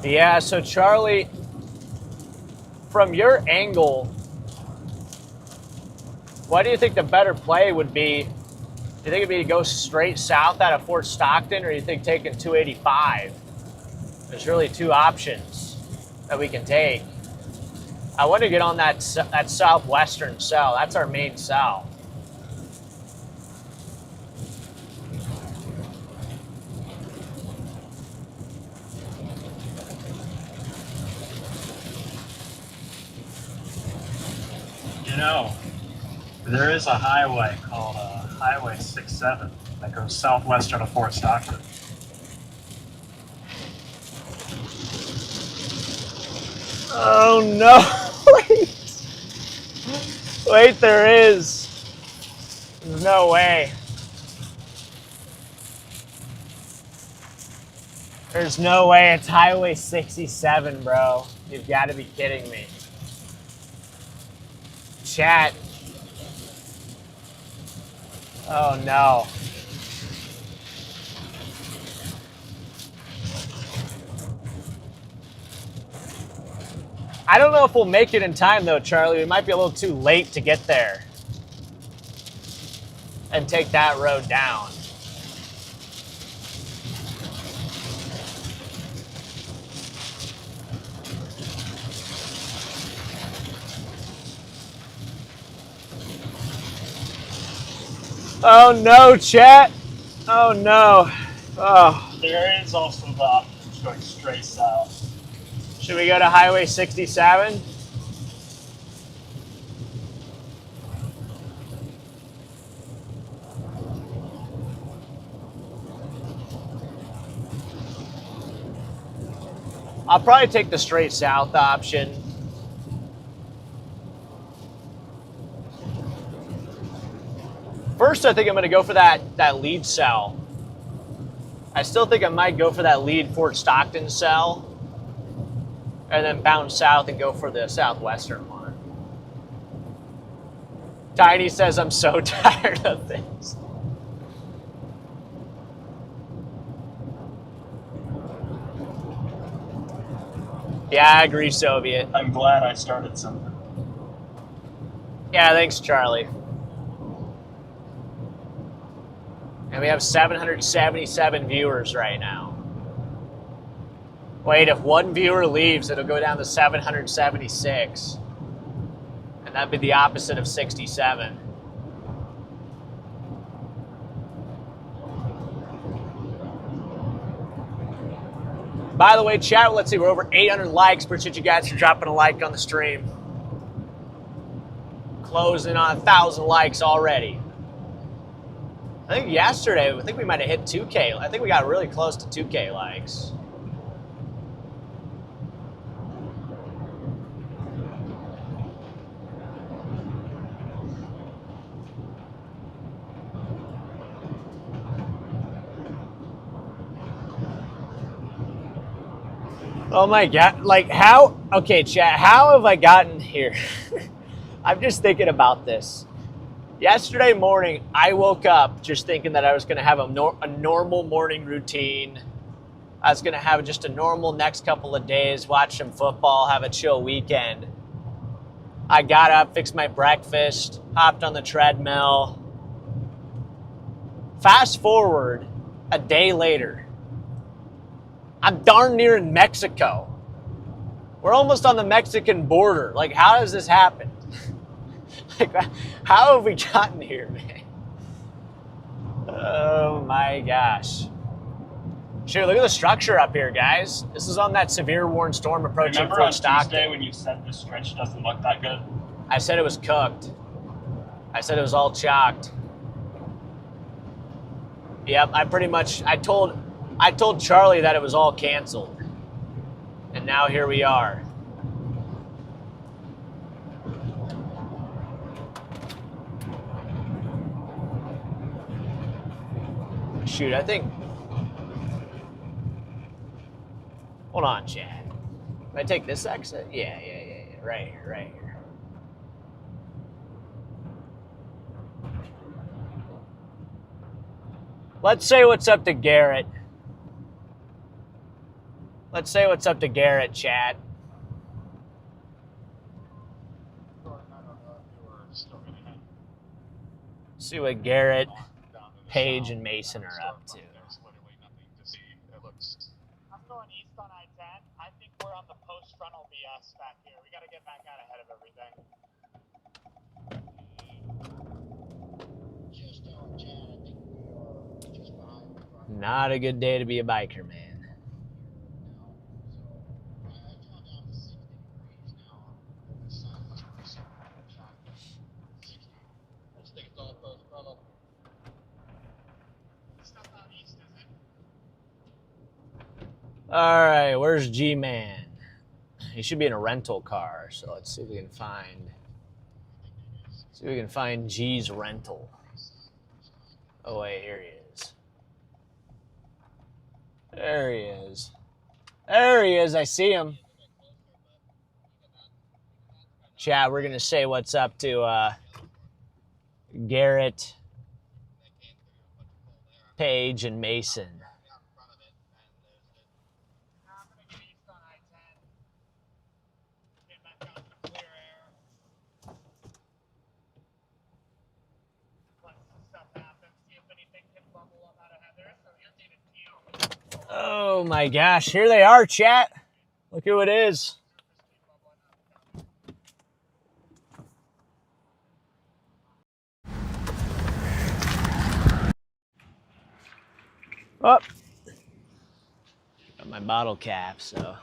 Yeah, so Charlie, from your angle, what do you think the better play would be? Do you think it'd be to go straight south out of Fort Stockton, or do you think taking 285? There's really two options that we can take. I want to get on that southwestern cell. That's our main cell. You know, there is a highway called Highway 67 that goes southwestern of Fort Stockton. Oh no! Wait, there is. There's no way. There's no way it's Highway 67, bro. You've got to be kidding me. Chat. Oh no. I don't know if we'll make it in time though, Charlie. We might be a little too late to get there and take that road down. Oh no, chat. Oh no. Oh. There is also the option going straight south. Should we go to Highway 67? I'll probably take the straight south option. First, I think I'm going to go for that lead cell. I still think I might go for that lead Fort Stockton cell, and then bounce south and go for the southwestern one. Tiny says, I'm so tired of this. Yeah, I agree, Soviet. I'm glad I started something. Yeah, thanks, Charlie. And we have 777 viewers right now. Wait, if one viewer leaves, it'll go down to 776. And that'd be the opposite of 67. By the way, chat, let's see, we're over 800 likes. Appreciate you guys for dropping a like on the stream. Closing on 1,000 likes already. I think yesterday, I think we might have hit 2K. I think we got really close to 2K likes. Oh my God, like how, okay chat, how have I gotten here? I'm just thinking about this. Yesterday morning, I woke up just thinking that I was gonna have a normal morning routine. I was gonna have just a normal next couple of days, watch some football, have a chill weekend. I got up, fixed my breakfast, hopped on the treadmill. Fast forward a day later, I'm darn near in Mexico. We're almost on the Mexican border. Like, how does this happen? Like, how have we gotten here, man? Oh my gosh. Sure, look at the structure up here, guys. This is on that severe warned storm approaching Remember Fort on Stockton. Tuesday when you said the stretch doesn't look that good? I said it was cooked. I said it was all chalked. Yep, I told Charlie that it was all canceled. And now here we are. Shoot, I think. Hold on, Chad. Can I take this exit? Yeah. Right here. Let's say what's up to Garrett. Let's say what's up to Garrett, Chad. See what Garrett, Paige, and Mason are up to. I'm going east on I-10. I think we're on the post-frontal BS back here. We got to get back out ahead of everything. Not a good day to be a biker, man. All right, where's G-Man? He should be in a rental car, so let's see if we can find G's rental. Oh wait, here he is. There he is. There he is, I see him. Chat, we're gonna say what's up to Garrett, Paige, and Mason. Oh my gosh, here they are, chat. Look who it is. Oh, got my bottle cap, so.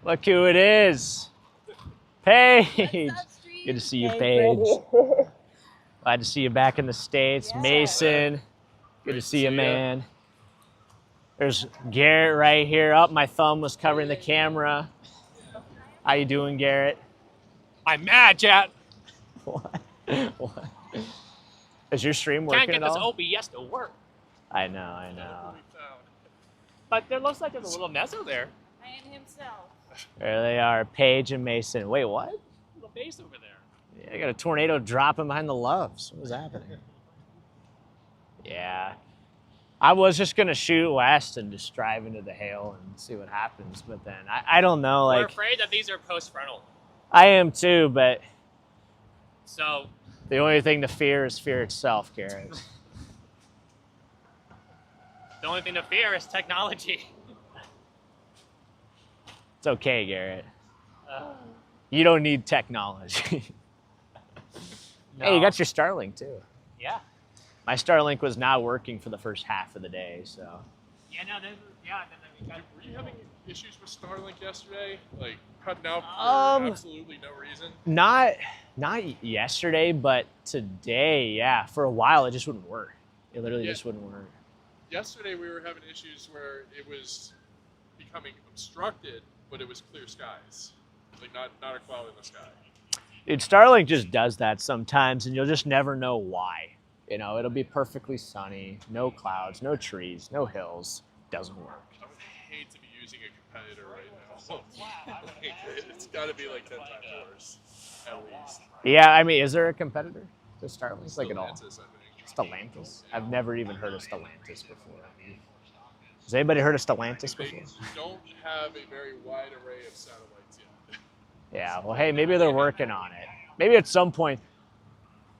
Look who it is. Paige. Good to see you, Paige. Glad to see you back in the States. Yeah. Mason, good to see you, man. There's Garrett right here. Oh, my thumb was covering the camera. How you doing, Garrett? I'm mad, chat. What? Is your stream working Can't get at this all? OBS to work. I know. But there looks like there's a little mess out there. And himself. There they are, Paige and Mason. Wait, what? A little base over there. Yeah, I got a tornado dropping behind the Loves. What is happening? Yeah. I was just gonna shoot west and just drive into the hail and see what happens, but then I don't know. We're Like, afraid that these are post-frontal. I am too, but So the only thing to fear is fear itself, Garrett. the only thing to fear is technology. It's okay, Garrett. You don't need technology. Hey, you got your Starlink too. Yeah. My Starlink was not working for the first half of the day, so. Yeah, no, this is, yeah. Then we got, Were you having issues with Starlink yesterday? Like cutting out for absolutely no reason? Not yesterday, but today, yeah. For a while, it just wouldn't work. It literally just wouldn't work. Yesterday we were having issues where it was becoming obstructed, but it was clear skies. Like not a cloud in the sky. Dude, Starlink just does that sometimes, and you'll just never know why. You know, it'll be perfectly sunny, no clouds, no trees, no hills. Doesn't work. I would hate to be using a competitor right now. Like, it's got to be like 10 times worse, at least. Yeah, I mean, is there a competitor to Starlink? Like at all? Stellantis, I think. Stellantis? I've never even heard of Stellantis before. Has anybody heard of Stellantis They before? don't have a very wide array of satellites yet. Yeah, well, hey, maybe they're working on it. Maybe at some point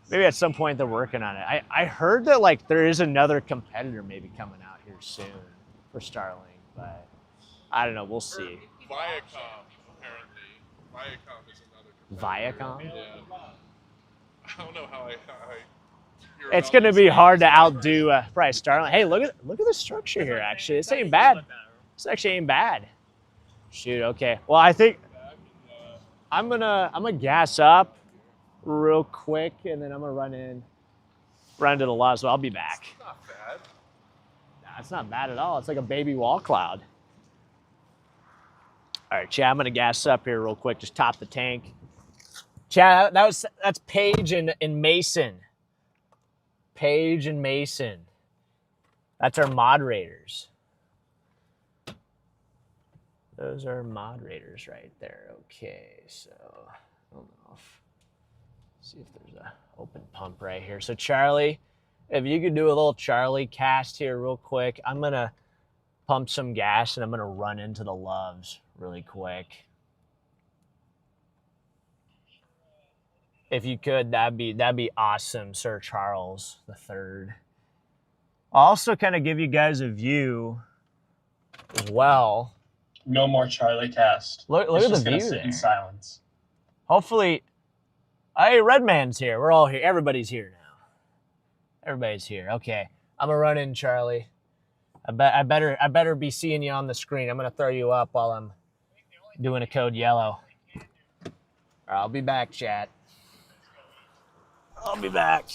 they're working on it. I heard that like there is another competitor maybe coming out here soon for Starlink, but I don't know. We'll see. Viacom, apparently. Viacom is another competitor. Viacom? Yeah. I don't know how I hear It's about going to these be things. hard to outdo probably Starlink. Hey, look at the structure here. Actually, this ain't bad. This actually ain't bad. Shoot. Okay. Well, I think I'm gonna gas up real quick, and then I'm gonna run to the lot. So I'll be back. It's not bad. Nah, it's not bad at all. It's like a baby wall cloud. All right, Chad, I'm gonna gas up here real quick. Just top the tank. Chad, that's Paige and Mason. Paige and Mason. That's our moderators. Those are moderators right there. Okay, so I don't know if see if there's a open pump right here. So Charlie, if you could do a little Charlie cast here real quick, I'm gonna pump some gas and I'm gonna run into the Loves really quick. If you could, that'd be awesome, Sir Charles III. I'll also kind of give you guys a view as well. No more Charlie cast. Look It's at the just gonna view sit in there. silence. Hopefully, hey, Redman's here. We're all here. Everybody's here now. Everybody's here. Okay, I'm gonna run in, Charlie. I better be seeing you on the screen. I'm gonna throw you up while I'm doing a code yellow. All right, I'll be back, chat. I'll be back.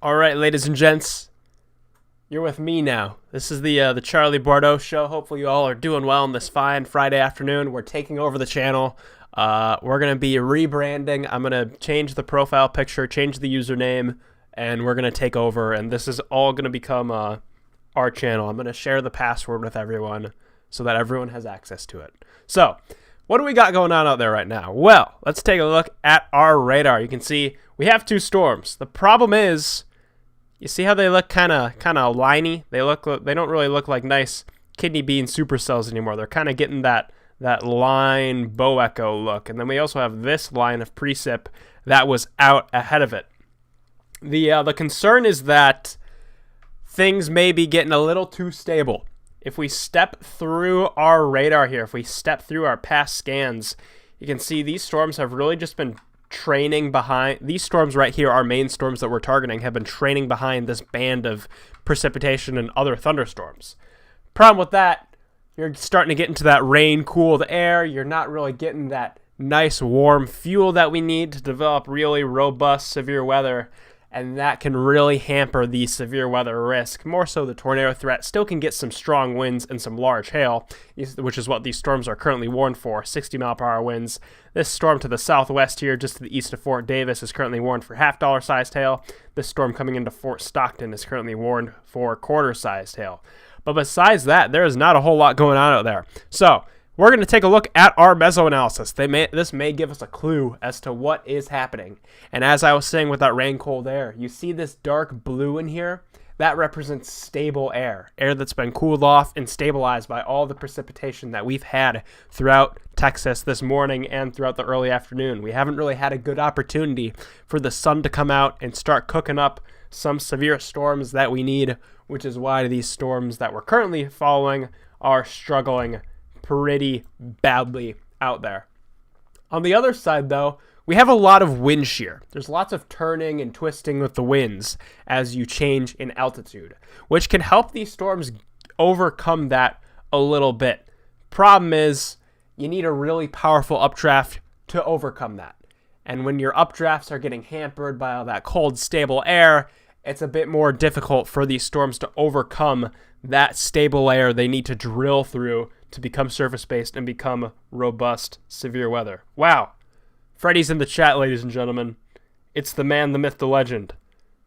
All right, ladies and gents, you're with me now. This is the Charlie Bordeaux Show. Hopefully you all are doing well on this fine Friday afternoon. We're taking over the channel. We're going to be rebranding. I'm going to change the profile picture, change the username, and we're going to take over. And this is all going to become our channel. I'm going to share the password with everyone so that everyone has access to it. So, what do we got going on out there right now? Well, let's take a look at our radar. You can see we have two storms. The problem is, you see how they look kind of liney? They don't really look like nice kidney bean supercells anymore. They're kind of getting that line bow echo look. And then we also have this line of precip that was out ahead of it. The concern is that things may be getting a little too stable. If we step through our radar here, if we step through our past scans, you can see these storms have really just been training behind. These storms right here, our main storms that we're targeting, have been training behind this band of precipitation and other thunderstorms. Problem with that, you're starting to get into that rain-cooled air. You're not really getting that nice warm fuel that we need to develop really robust severe weather, and that can really hamper the severe weather risk. More so the tornado threat. Still can get some strong winds and some large hail, which is what these storms are currently warned for, 60-mile-per-hour winds. This storm to the southwest here, just to the east of Fort Davis, is currently warned for half-dollar-sized hail. This storm coming into Fort Stockton is currently warned for quarter-sized hail. But besides that, there is not a whole lot going on out there. So, we're going to take a look at our mesoanalysis. This may give us a clue as to what is happening. And as I was saying with that rain cold air, you see this dark blue in here? that represents stable air that's been cooled off and stabilized by all the precipitation that we've had throughout Texas this morning and throughout the early afternoon. We haven't really had a good opportunity for the sun to come out and start cooking up some severe storms that we need, which is why these storms that we're currently following are struggling pretty badly out there. On the other side, though, we have a lot of wind shear. There's lots of turning and twisting with the winds as you change in altitude, which can help these storms overcome that a little bit. Problem is, you need a really powerful updraft to overcome that. And when your updrafts are getting hampered by all that cold, stable air, it's a bit more difficult for these storms to overcome that stable air they need to drill through to become surface-based and become robust, severe weather. Wow. Freddy's in the chat, ladies and gentlemen. It's the man, the myth, the legend.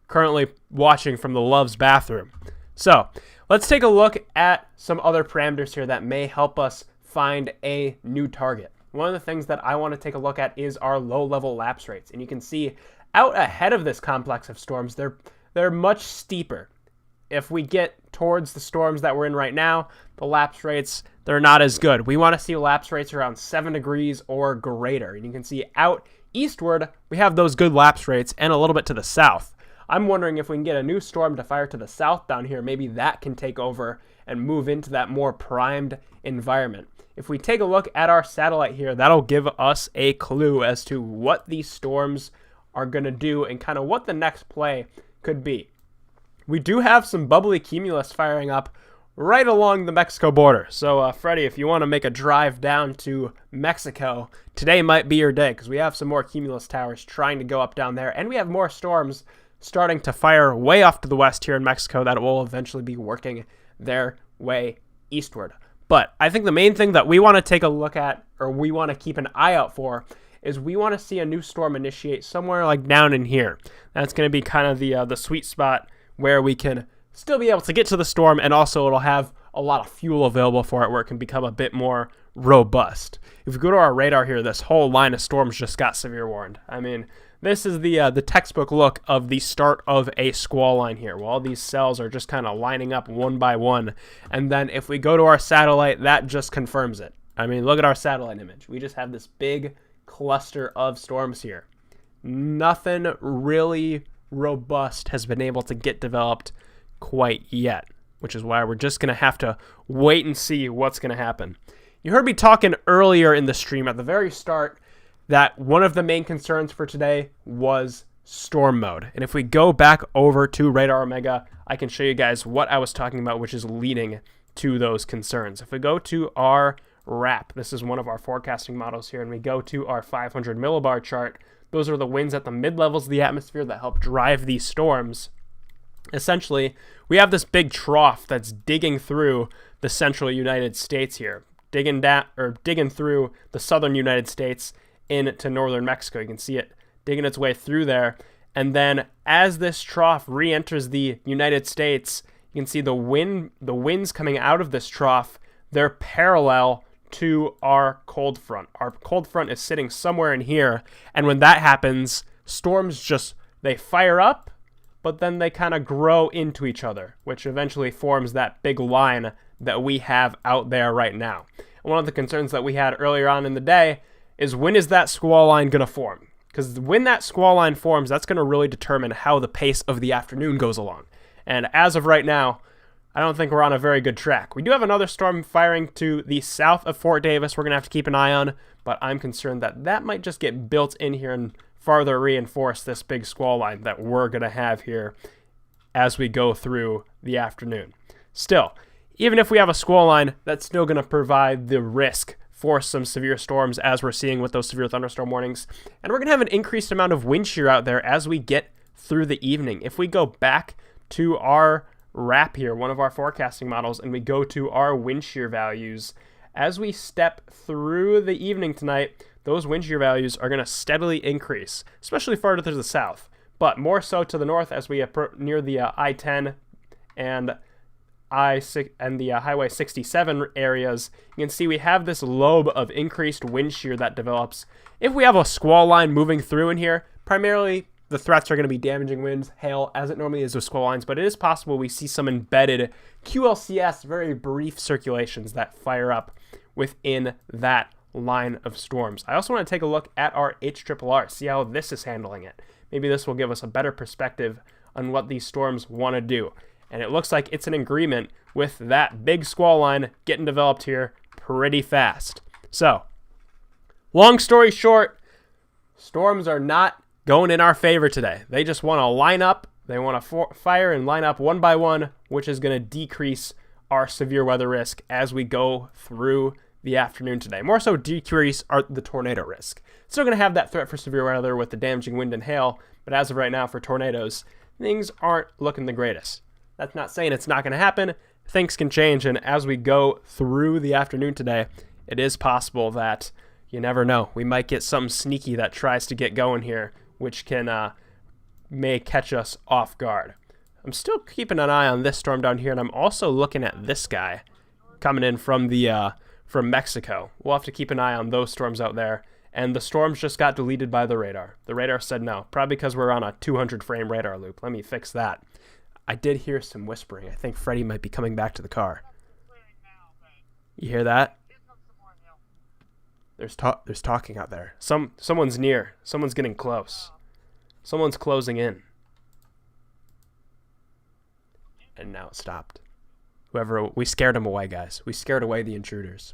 Currently watching from the Love's bathroom. So, let's take a look at some other parameters here that may help us find a new target. One of the things that I want to take a look at is our low-level lapse rates. And you can see out ahead of this complex of storms, they're much steeper. If we get towards the storms that we're in right now, the lapse rates, they're not as good. We want to see lapse rates around 7 degrees or greater. And you can see out eastward, we have those good lapse rates and a little bit to the south. I'm wondering if we can get a new storm to fire to the south down here, maybe that can take over and move into that more primed environment. If we take a look at our satellite here, that'll give us a clue as to what these storms are going to do and kind of what the next play could be. We do have some bubbly cumulus firing up right along the Mexico border. So, Freddy, if you want to make a drive down to Mexico, today might be your day because we have some more cumulus towers trying to go up down there. And we have more storms starting to fire way off to the west here in Mexico that will eventually be working their way eastward. But I think the main thing that we want to take a look at, or we want to keep an eye out for, is we want to see a new storm initiate somewhere like down in here. That's going to be kind of the sweet spot where we can still be able to get to the storm, and also it'll have a lot of fuel available for it where it can become a bit more robust. If we go to our radar here, this whole line of storms just got severe warned. I mean, this is the textbook look of the start of a squall line here. Well, all these cells are just kind of lining up one by one, and then if we go to our satellite, that just confirms it. I mean, look at our satellite image. We just have this big cluster of storms here. Nothing really robust has been able to get developed quite yet, which is why we're just going to have to wait and see what's going to happen. You heard me talking earlier in the stream at the very start that one of the main concerns for today was storm mode. And if we go back over to Radar Omega, I can show you guys what I was talking about, which is leading to those concerns. If we go to our RAP, this is one of our forecasting models here, and we go to our 500 millibar chart, those are the winds at the mid-levels of the atmosphere that help drive these storms. Essentially, we have this big trough that's digging through the central United States here, digging through the southern United States into northern Mexico. You can see it digging its way through there. And then as this trough re-enters the United States, you can see the winds coming out of this trough, they're parallel to our cold front. Our cold front is sitting somewhere in here, and when that happens, storms they fire up, but then they kind of grow into each other, which eventually forms that big line that we have out there right now. And one of the concerns that we had earlier on in the day is, when is that squall line going to form? Because when that squall line forms, that's going to really determine how the pace of the afternoon goes along. And as of right now, I don't think we're on a very good track. We do have another storm firing to the south of Fort Davis we're going to have to keep an eye on, but I'm concerned that that might just get built in here and farther reinforce this big squall line that we're going to have here as we go through the afternoon. Still, even if we have a squall line, that's still going to provide the risk for some severe storms, as we're seeing with those severe thunderstorm warnings. And we're going to have an increased amount of wind shear out there as we get through the evening. If we go back to our RAP here, one of our forecasting models, and we go to our wind shear values, as we step through the evening tonight, those wind shear values are going to steadily increase, especially farther to the south, but more so to the north as we approach near the I-10 and the Highway 67 areas. You can see we have this lobe of increased wind shear that develops. If we have a squall line moving through in here, primarily the threats are going to be damaging winds, hail, as it normally is with squall lines, but it is possible we see some embedded QLCS, very brief circulations that fire up within that line of storms. I also want to take a look at our HRRR, see how this is handling it. Maybe this will give us a better perspective on what these storms want to do. And it looks like it's in agreement with that big squall line getting developed here pretty fast. So, long story short, storms are not going in our favor today. They just want to line up. They want to fire and line up one by one, which is going to decrease our severe weather risk as we go through the afternoon today. More so decrease the tornado risk. Still going to have that threat for severe weather with the damaging wind and hail, but as of right now for tornadoes, things aren't looking the greatest. That's not saying it's not going to happen. Things can change, and as we go through the afternoon today, it is possible that you never know. We might get something sneaky that tries to get going here, which can may catch us off guard. I'm still keeping an eye on this storm down here, and I'm also looking at this guy coming in from from Mexico. We'll have to keep an eye on those storms out there. And the storms just got deleted by the radar. The radar said no, probably because we're on a 200 frame radar loop. Let me fix that. I did hear some whispering. I think Freddy might be coming back to the car. You hear that? There's talking out there. Someone's near. Someone's getting close. Someone's closing in. And now it stopped. We scared them away, guys. We scared away the intruders.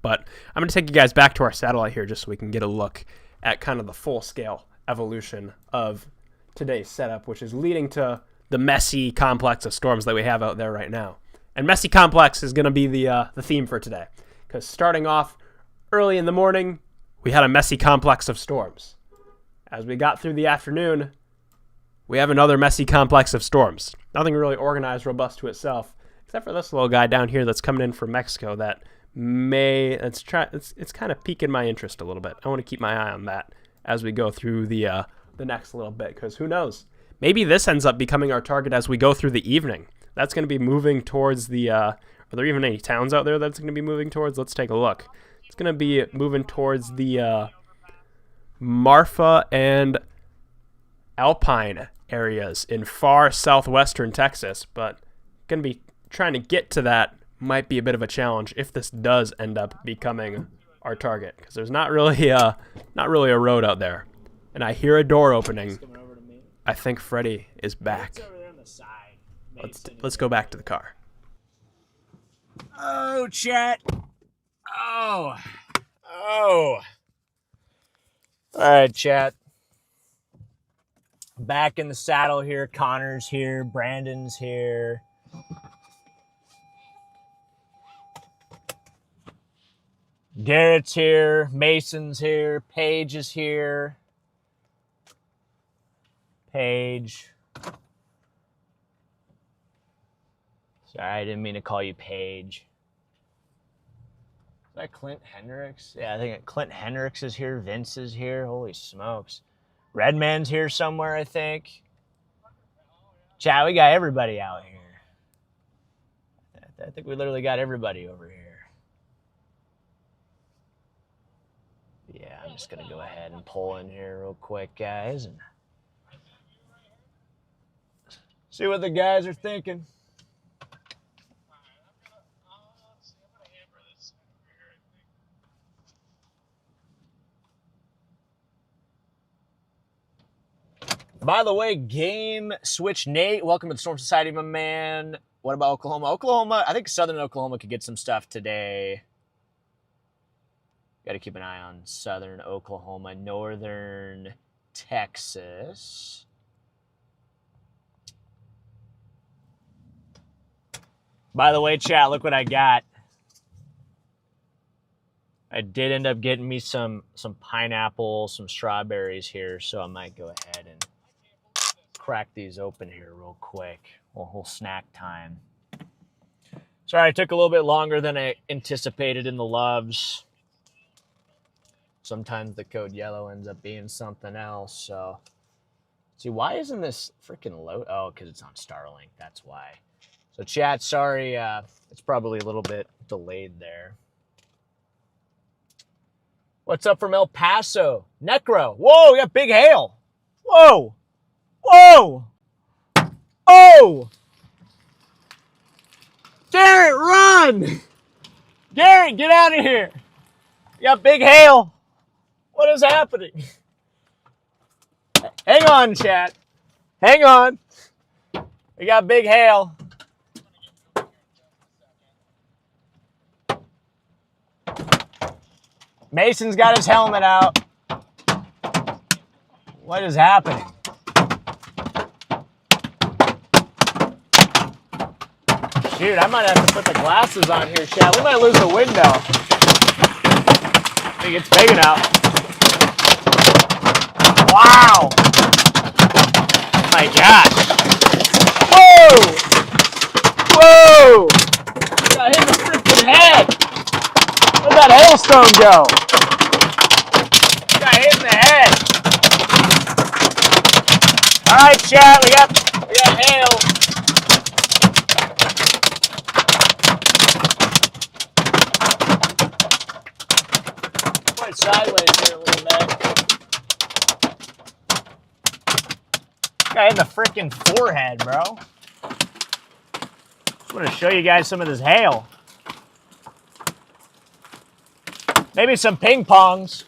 But I'm going to take you guys back to our satellite here just so we can get a look at kind of the full-scale evolution of today's setup, which is leading to the messy complex of storms that we have out there right now. And messy complex is going to be the theme for today. Because starting off early in the morning, we had a messy complex of storms. As we got through the afternoon, we have another messy complex of storms. Nothing really organized, robust to itself, except for this little guy down here that's coming in from Mexico that it's kind of piquing my interest a little bit. I want to keep my eye on that as we go through the next little bit, because who knows? Maybe this ends up becoming our target as we go through the evening. That's going to be moving towards the are there even any towns out there that's going to be moving towards? Let's take a look. It's going to be moving towards the Marfa and Alpine areas in far southwestern Texas, but going to be trying to get to that might be a bit of a challenge if this does end up becoming our target, because there's not really a road out there. And I hear a door opening. I think Freddy is back. Let's go back to the car. Oh, chat. Oh. All right, chat. Back in the saddle here. Connor's here. Brandon's here. Garrett's here. Mason's here. Paige is here. Paige. Sorry, I didn't mean to call you Paige. Is that Clint Hendricks? Yeah, I think Clint Hendricks is here. Vince is here. Holy smokes. Redman's here somewhere, I think. Chat, we got everybody out here. I think we literally got everybody over here. Yeah, I'm just going to go ahead and pull in here real quick, guys, and see what the guys are thinking. By the way, Game Switch Nate, welcome to the Storm Society, my man. What about Oklahoma? Oklahoma, I think Southern Oklahoma could get some stuff today. Got to keep an eye on Southern Oklahoma, Northern Texas. By the way, chat, look what I got. I did end up getting me some pineapple, some strawberries here, so I might go ahead and crack these open here real quick. Whole snack time. Sorry, it took a little bit longer than I anticipated in the loves. Sometimes the code yellow ends up being something else, so. See, why isn't this freaking load? Oh, because it's on Starlink, that's why. So chat, sorry, it's probably a little bit delayed there. What's up from El Paso? Necro. Whoa, we got big hail. Whoa! Whoa! Oh! Garrett, run! Garrett, get out of here! You got big hail. What is happening? Hang on, chat. Hang on. We got big hail. Mason's got his helmet out. What is happening? Dude, I might have to put the glasses on here, chat. We might lose the window. I think it's big enough. Wow! Oh my gosh. Whoa! Whoa! Got hit in the freaking head. Where'd that hailstone go? Got hit in the head. Alright, chat, we got hail. Went sideways here a little bit. Got in the freaking forehead, bro. Just want to show you guys some of this hail. Maybe some ping pongs.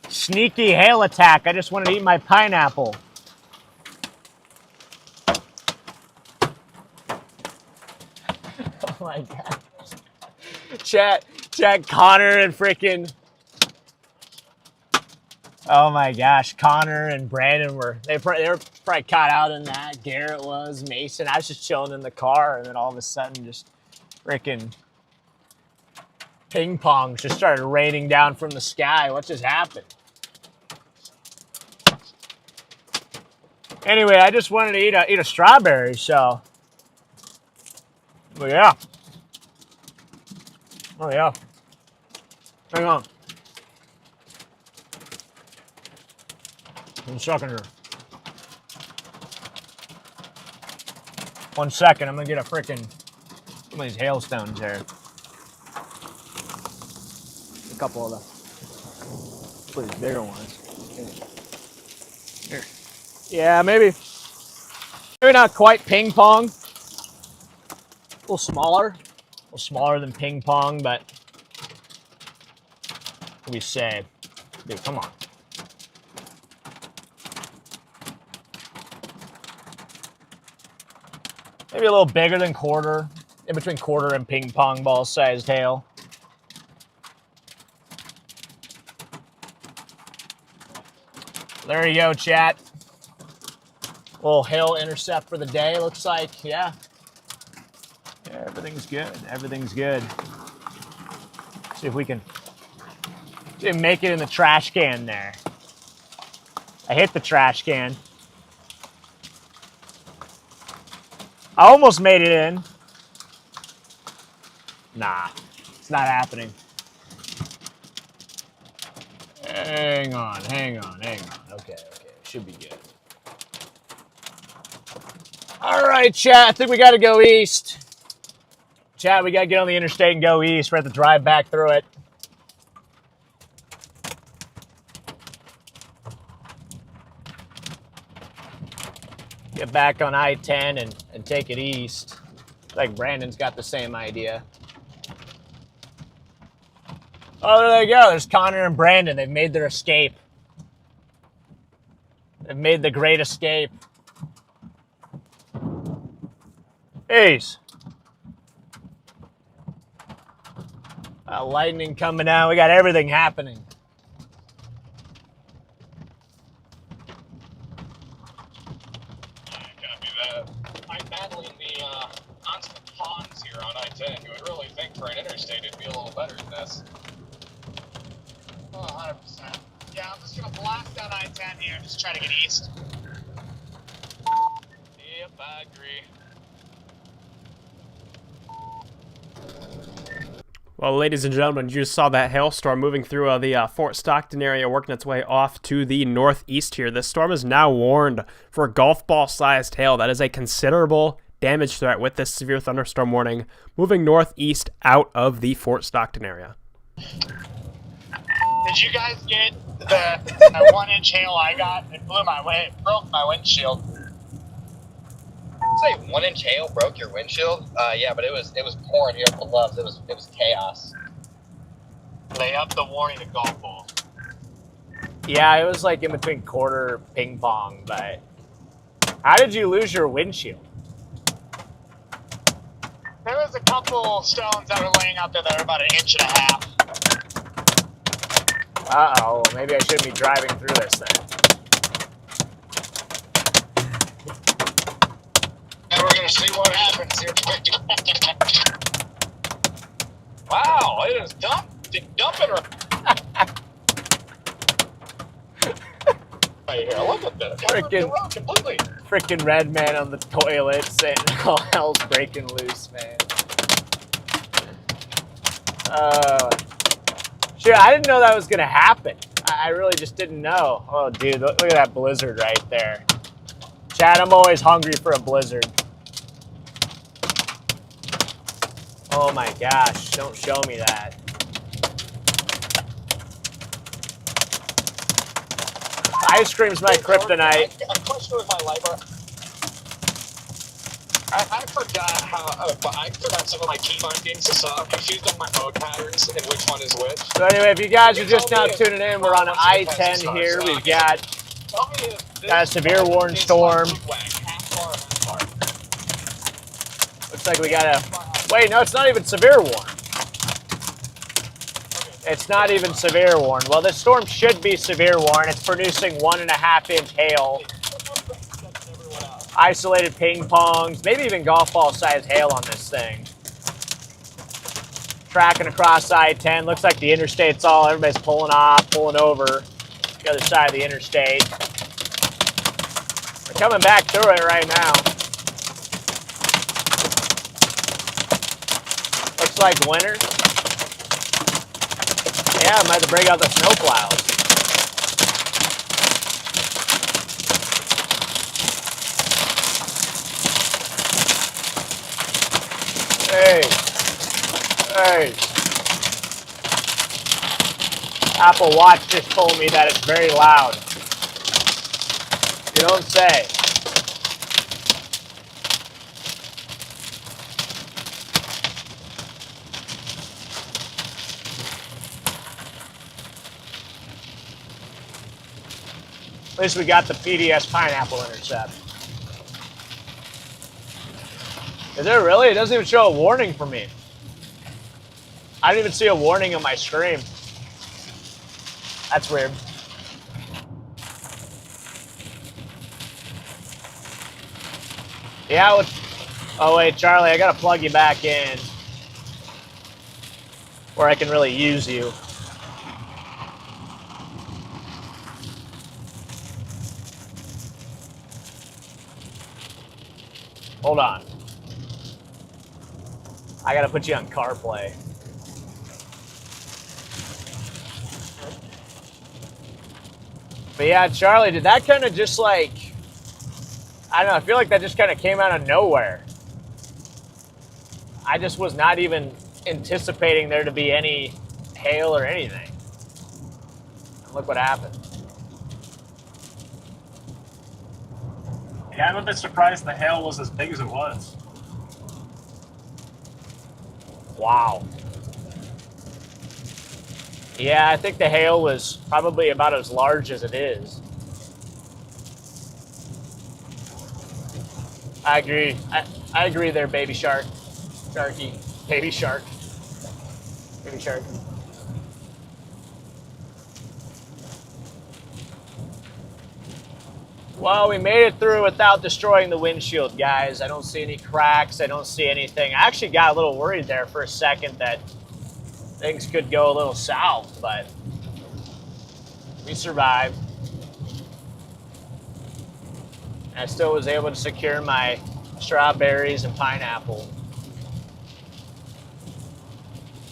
Sneaky hail attack. I just wanted to eat my pineapple. Oh my god. Chat, Connor and freaking. Oh my gosh, Connor and Brandon were probably caught out in that. Garrett was, Mason. I was just chilling in the car, and then all of a sudden, just freaking ping pongs just started raining down from the sky. What just happened? Anyway, I just wanted to eat a strawberry, so. Oh yeah. Oh yeah. Hang on. 1 second here. 1 second, I'm gonna get a freaking some of these hailstones here. A couple of these bigger ones. Here. Yeah, maybe not quite ping pong. A little smaller than ping pong, but what do we say? Dude, come on. Maybe a little bigger than quarter, in between quarter and ping pong ball sized hail. There you go, chat. Little hail intercept for the day, looks like. Yeah, everything's good. Everything's good. See if we can make it in the trash can there. I hit the trash can. I almost made it in. Nah, it's not happening. Hang on. Okay, should be good. All right, chat, I think we got to go east. Chat, we got to get on the interstate and go east. We have to drive back through it. Get back on I-10 and take it east. Like Brandon's got the same idea. Oh, there they go. There's Connor and Brandon. They've made their escape. They've made the great escape. Ace. Lightning coming out. We got everything happening. Copy that. I'm battling the constant ponds here on I-10. You would really think for an interstate it'd be a little better than this. Oh, 100%. Yeah, I'm just gonna blast down I-10 here and just try to get east. Yep, I agree. Well, ladies and gentlemen, you just saw that hailstorm moving through the Fort Stockton area, working its way off to the northeast here. This storm is now warned for golf ball-sized hail. That is a considerable damage threat with this severe thunderstorm warning, moving northeast out of the Fort Stockton area. Did Did you guys get the 1-inch hail I got? It broke my windshield. Say 1-inch hail broke your windshield? Yeah, but it was pouring here at the Loves. It was chaos. They upped the warning to golf balls. Yeah, it was like in between quarter ping pong, but how did you lose your windshield? There was a couple stones that were laying out there that were about 1.5 inches. Uh-oh, maybe I shouldn't be driving through this thing. And we're gonna see what happens here. Wow, it is dumping right here. Look at this. Frickin' red man on the toilet saying all hell's breaking loose, man. Shit, I didn't know that was gonna happen. I really just didn't know. Oh, dude, look at that blizzard right there. Chad, I'm always hungry for a blizzard. Oh my gosh, don't show me that. Ice cream's my kryptonite. I pushed with my light bar. I forgot I forgot some of my key bindings, so I'm confused on my mode patterns and which one is which. So anyway, if you guys are just now tuning in, we're on I-10 here. We've got a severe warning storm. Looks like we got a... Wait, no, it's not even severe warn. It's not even severe warn. Well, this storm should be severe warn. It's producing 1.5-inch hail. Isolated ping pongs, maybe even golf ball size hail on this thing. Tracking across I-10. Looks like the interstate's everybody's pulling off, pulling over the other side of the interstate. We're coming back through it right now. Looks like winter. Yeah, I might have to break out the snow plows. Hey. Apple Watch just told me that it's very loud. You don't say. At least we got the PDS pineapple intercept. Is there really? It doesn't even show a warning for me. I didn't even see a warning on my screen. That's weird. Yeah, oh wait, Charlie, I gotta plug you back in where I can really use you. Hold on. I gotta put you on CarPlay. But yeah, Charlie, did that kind of just like, I don't know, I feel like that just kind of came out of nowhere. I just was not even anticipating there to be any hail or anything. And look what happened. Yeah, I'm a bit surprised the hail was as big as it was. Wow. Yeah, I think the hail was probably about as large as it is. I agree. I agree there, baby shark. Sharky. Baby shark. Baby shark. Well, we made it through without destroying the windshield, guys. I don't see any cracks. I don't see anything. I actually got a little worried there for a second that things could go a little south, but we survived. And I still was able to secure my strawberries and pineapple.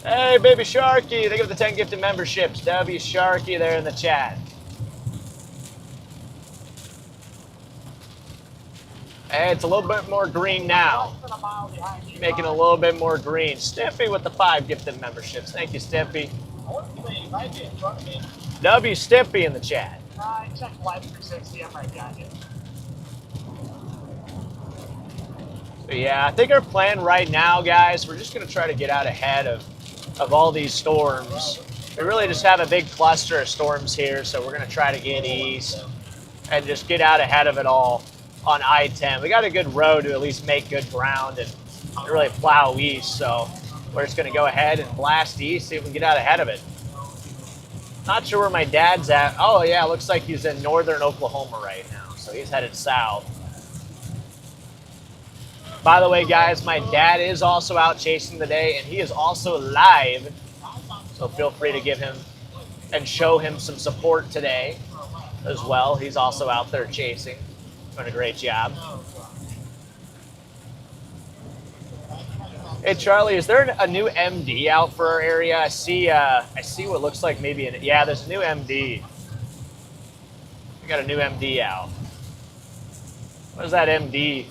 Hey, Baby Sharky, they give the 10 gifted memberships. W Sharky there in the chat. Hey, it's a little bit more green now. Making a little bit more green. Stiffy with the 5 gifted memberships. Thank you, Stiffy. Hopefully, it might be in front of me. W Stimpy in the chat. I checked Live 360. I'm right behind you. So yeah, I think our plan right now, guys, we're just going to try to get out ahead of all these storms. We really just have a big cluster of storms here, so we're going to try to get east and just get out ahead of it all on I-10. We got a good road to at least make good ground and really plow east, so we're just going to go ahead and blast east, see if we can get out ahead of it. Not sure where my dad's at. Oh, yeah, looks like he's in northern Oklahoma right now, so he's headed south. By the way, guys, my dad is also out chasing today, and he is also live. So feel free to give him and show him some support today as well. He's also out there chasing, doing a great job. Hey, Charlie, is there a new MD out for our area? I see what looks like maybe yeah, there's a new MD. We got a new MD out. What is that MD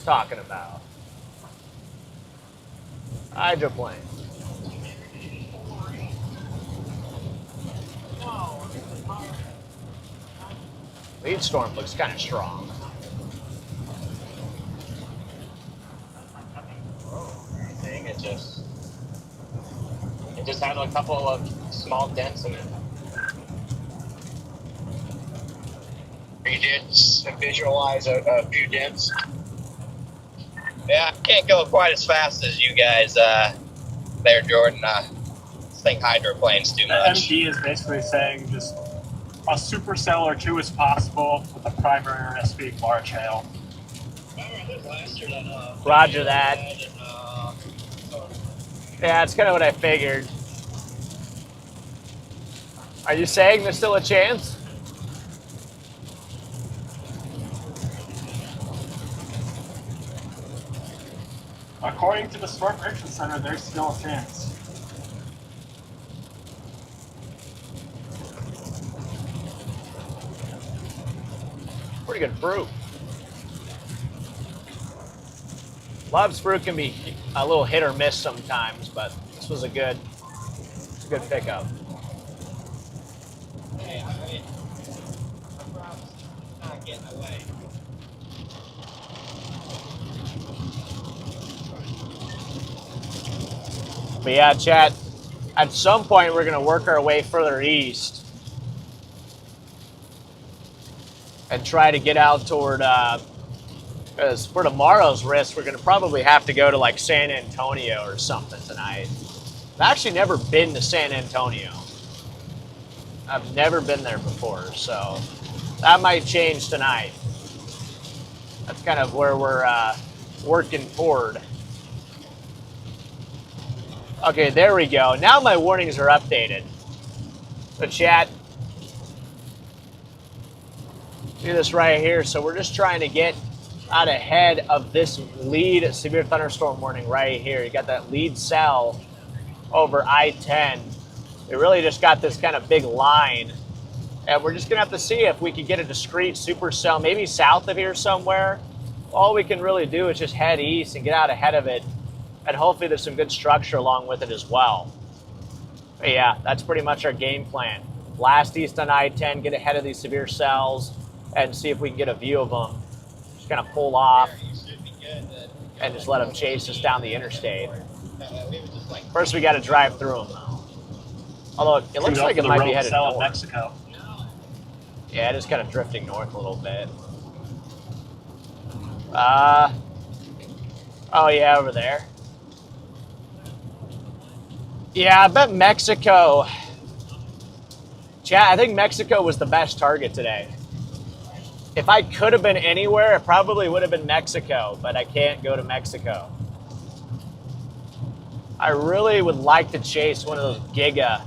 talking about? Hydroplane. Lead storm looks kind of strong. It just had a couple of small dents in it. You did visualize a few dents. Yeah, I can't go quite as fast as you guys there, Jordan. This thing hydroplanes too The much. MD is basically saying just a supercell or two is possible with a primary or speed large hail. Roger that. Yeah, it's kind of what I figured. Are you saying there's still a chance? According to the Storm Prediction Center, there's still a chance. Pretty good fruit. Love's fruit can be a little hit or miss sometimes, but this was a good pickup. Hey, I'm not getting away. But yeah, chat, at some point we're going to work our way further east and try to get out toward, because for tomorrow's risk, we're going to probably have to go to like San Antonio or something tonight. I've actually never been to San Antonio. I've never been there before, so that might change tonight. That's kind of where we're working toward. Okay, there we go. Now my warnings are updated. So chat, do this right here. So we're just trying to get out ahead of this lead severe thunderstorm warning right here. You got that lead cell over I-10. We really just got this kind of big line. And we're just going to have to see if we can get a discrete supercell, maybe south of here somewhere. All we can really do is just head east and get out ahead of it. And hopefully there's some good structure along with it as well. But yeah, that's pretty much our game plan. Blast east on I-10, get ahead of these severe cells, and see if we can get a view of them. Just kind of pull off and just let them chase us down the interstate. First, we got to drive through them, though. Although it looks like it might be headed north. Mexico. Yeah, it is kind of drifting north a little bit. Oh yeah, over there. Yeah, I bet Mexico. Chat, I think Mexico was the best target today. If I could have been anywhere, it probably would have been Mexico, but I can't go to Mexico. I really would like to chase one of those giga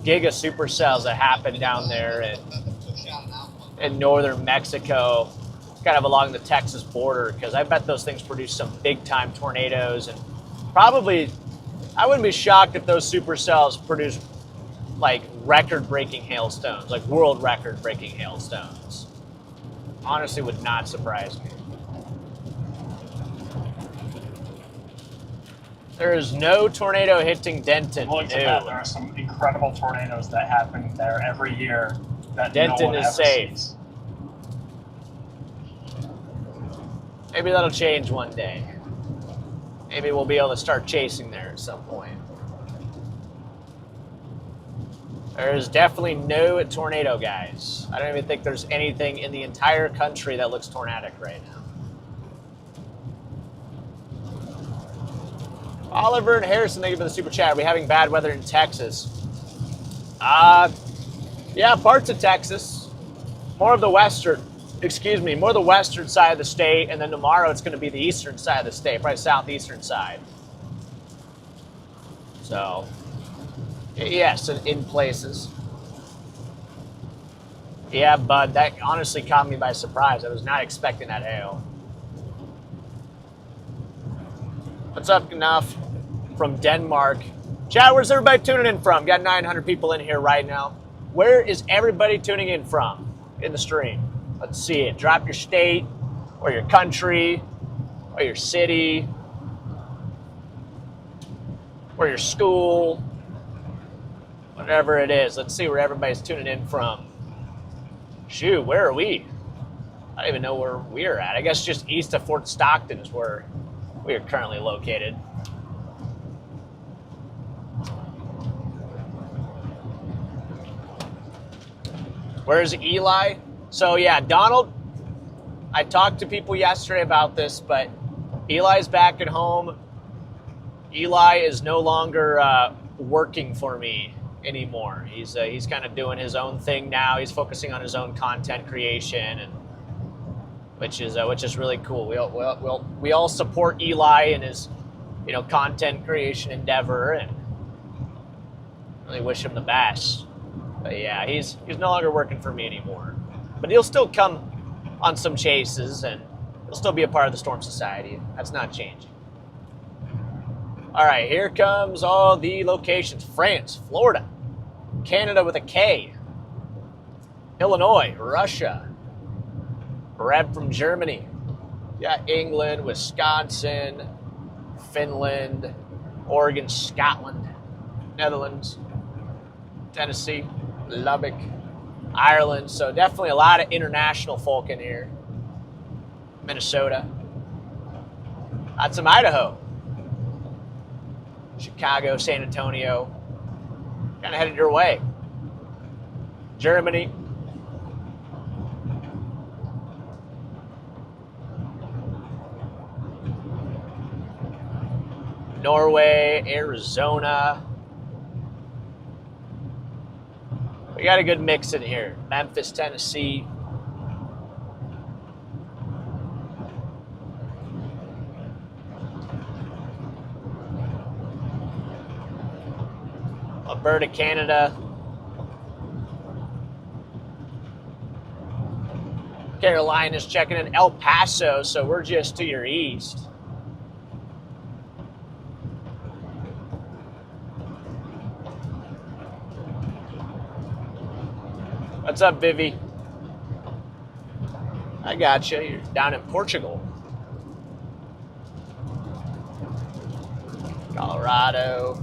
supercells that happen down there in northern Mexico, kind of along the Texas border, because I bet those things produce some big-time tornadoes, and probably, I wouldn't be shocked if those supercells produce like record-breaking hailstones, like world record-breaking hailstones. Honestly, would not surprise me. There is no tornado hitting Denton. Look at that. There are some incredible incredible tornadoes that happen there every year that Denton no one is ever safe. sees. Maybe that'll change one day. Maybe we'll be able to start chasing there at some point. There's definitely no tornado, guys. I don't even think there's anything in the entire country that looks tornadic right now. Oliver and Harrison, thank you for the super chat. Are we having bad weather in Texas? Yeah, parts of Texas. More of the western side of the state, and then tomorrow it's going to be the eastern side of the state, probably southeastern side. So, yes, in places. Yeah, bud, that honestly caught me by surprise. I was not expecting that hail. What's up, Enough from Denmark? Chat, where's everybody tuning in from? Got 900 people in here right now. Where is everybody tuning in from in the stream? Let's see it. Drop your state or your country or your city or your school, whatever it is. Let's see where everybody's tuning in from. Shoot, where are we? I don't even know where we're at. I guess just east of Fort Stockton is where we are currently located. Where's Eli? So yeah, Donald, I talked to people yesterday about this, but Eli's back at home. Eli is no longer working for me anymore. He's kind of doing his own thing now. He's focusing on his own content creation, and which is really cool. We all support Eli in his content creation endeavor, and really wish him the best. But yeah, he's no longer working for me anymore. But he'll still come on some chases, and he'll still be a part of the Storm Society. That's not changing. All right, here comes all the locations. France, Florida, Canada with a K, Illinois, Russia, Brad from Germany. Yeah, England, Wisconsin, Finland, Oregon, Scotland, Netherlands, Tennessee, Lubbock, Ireland. So definitely a lot of international folk in here. Minnesota. Got some Idaho. Chicago, San Antonio. Kind of headed your way. Germany. Norway, Arizona. We got a good mix in here. Memphis, Tennessee. Alberta, Canada. Carolina's checking in. El Paso, so we're just to your east. What's up, Vivi? I got you. You're down in Portugal. Colorado.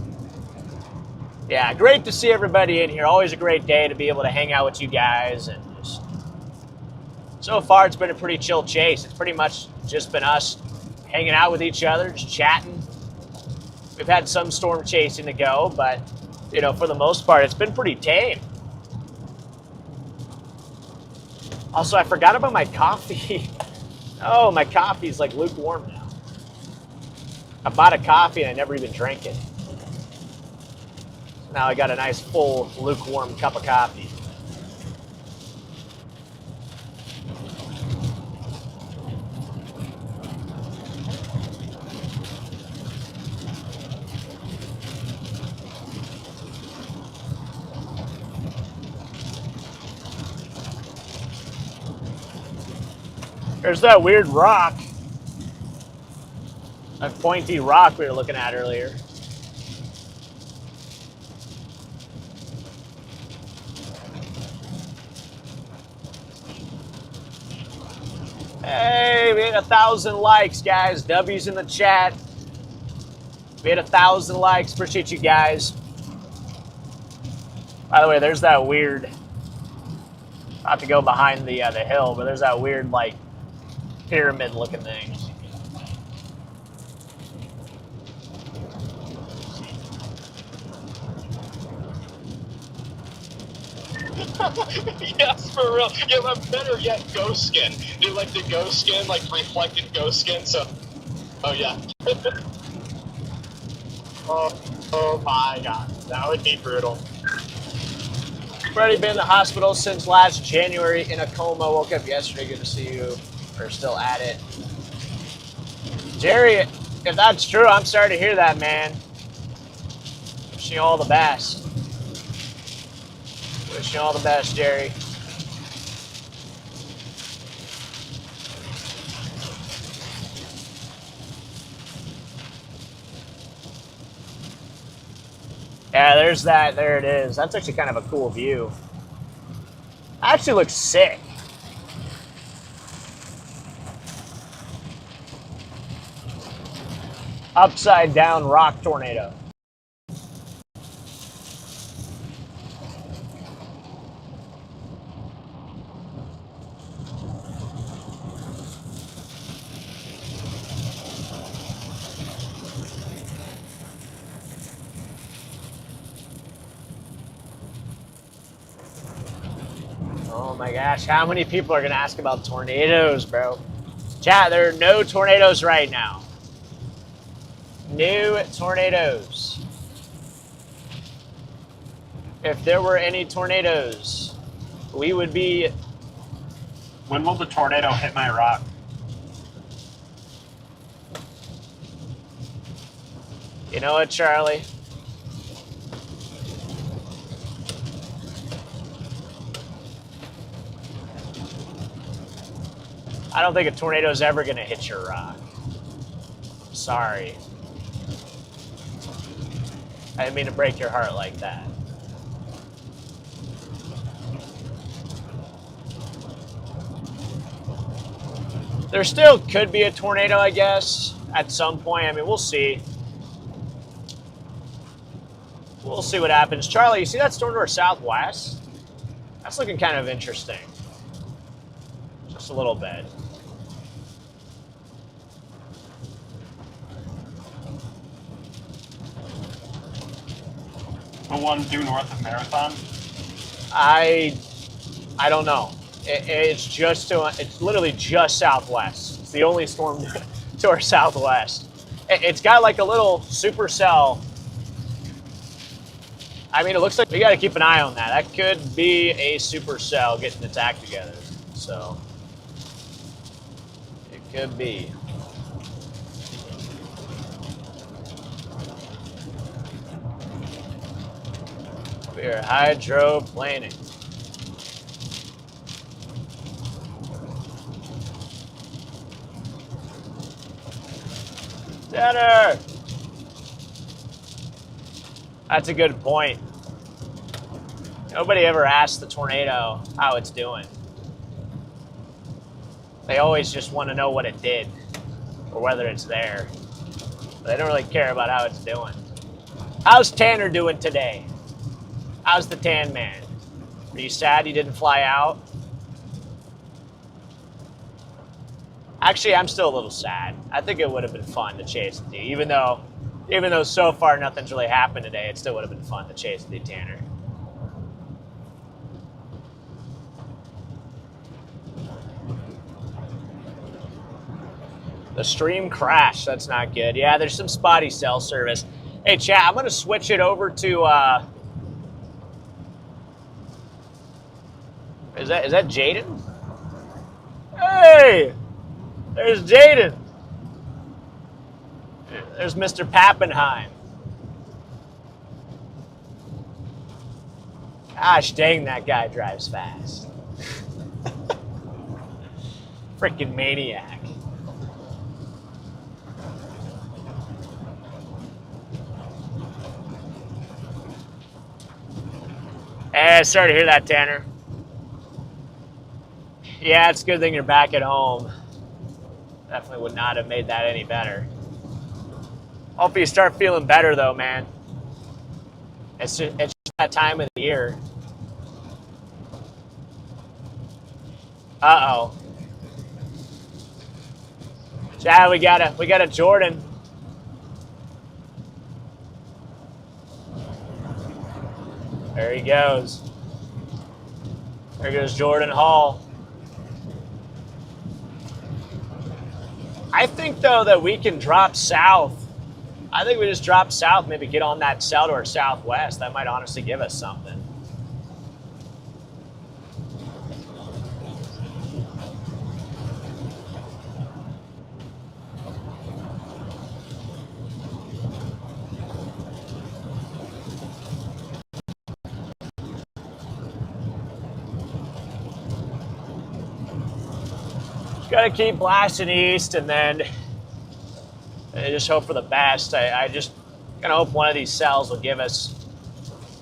Yeah, great to see everybody in here. Always a great day to be able to hang out with you guys. And just, so far, it's been a pretty chill chase. It's pretty much just been us hanging out with each other, just chatting. We've had some storm chasing to go, but, for the most part, it's been pretty tame. Also, I forgot about my coffee. Oh, my coffee's like lukewarm now. I bought a coffee and I never even drank it. Now I got a nice full lukewarm cup of coffee. There's that weird rock. That pointy rock we were looking at earlier. Hey, we had 1,000 likes, guys. W's in the chat. We had 1,000 likes. Appreciate you guys. By the way, there's that weird. Not to go behind the hill, but there's that weird like pyramid-looking thing. Yes, for real. Yeah, but better yet, ghost skin. Do like the ghost skin, like reflected ghost skin. So, oh yeah. oh my god, that would be brutal. Freddy been in the hospital since last January in a coma. Woke up yesterday. Good to see you. Are still at it. Jerry, if that's true, I'm sorry to hear that, man. Wishing you all the best. Wishing you all the best, Jerry. Yeah, there's that. There it is. That's actually kind of a cool view. Actually looks sick. Upside down rock tornado. Oh my gosh, how many people are going to ask about tornadoes, bro? Chat, there are no tornadoes right now. No tornadoes. If there were any tornadoes, we would be... When will the tornado hit my rock? You know what, Charlie? I don't think a tornado's ever going to hit your rock. Sorry. I didn't mean to break your heart like that. There still could be a tornado, I guess, at some point. I mean, we'll see. We'll see what happens. Charlie, you see that storm to our southwest? That's looking kind of interesting. Just a little bit. The one due north of Marathon? I don't know. It's literally just southwest. It's the only storm to our southwest. It's got like a little supercell. I mean, it looks like we got to keep an eye on that. That could be a supercell getting its act together. So it could be. We're hydroplaning. Tanner! That's a good point. Nobody ever asks the tornado how it's doing. They always just want to know what it did or whether it's there. They don't really care about how it's doing. How's Tanner doing today? How's the Tan Man? Are you sad he didn't fly out? Actually, I'm still a little sad. I think it would have been fun to chase the D. Even though so far nothing's really happened today, it still would have been fun to chase the Tanner. The stream crashed. That's not good. Yeah, there's some spotty cell service. Hey, chat, I'm going to switch it over to... Is that Jaden? Hey! There's Jaden. There's Mr. Pappenheim. Gosh dang, that guy drives fast. Freaking maniac. Hey, sorry to hear that, Tanner. Yeah, it's a good thing you're back at home. Definitely would not have made that any better. Hope you start feeling better, though, man. It's just that time of the year. Uh-oh. Chad, we got a Jordan. There he goes. There goes Jordan Hall. I think, though, that we can drop south. I think we just drop south, maybe get on that south or southwest. That might honestly give us something. Got to keep blasting east and then just hope for the best. I just gonna hope one of these cells will give us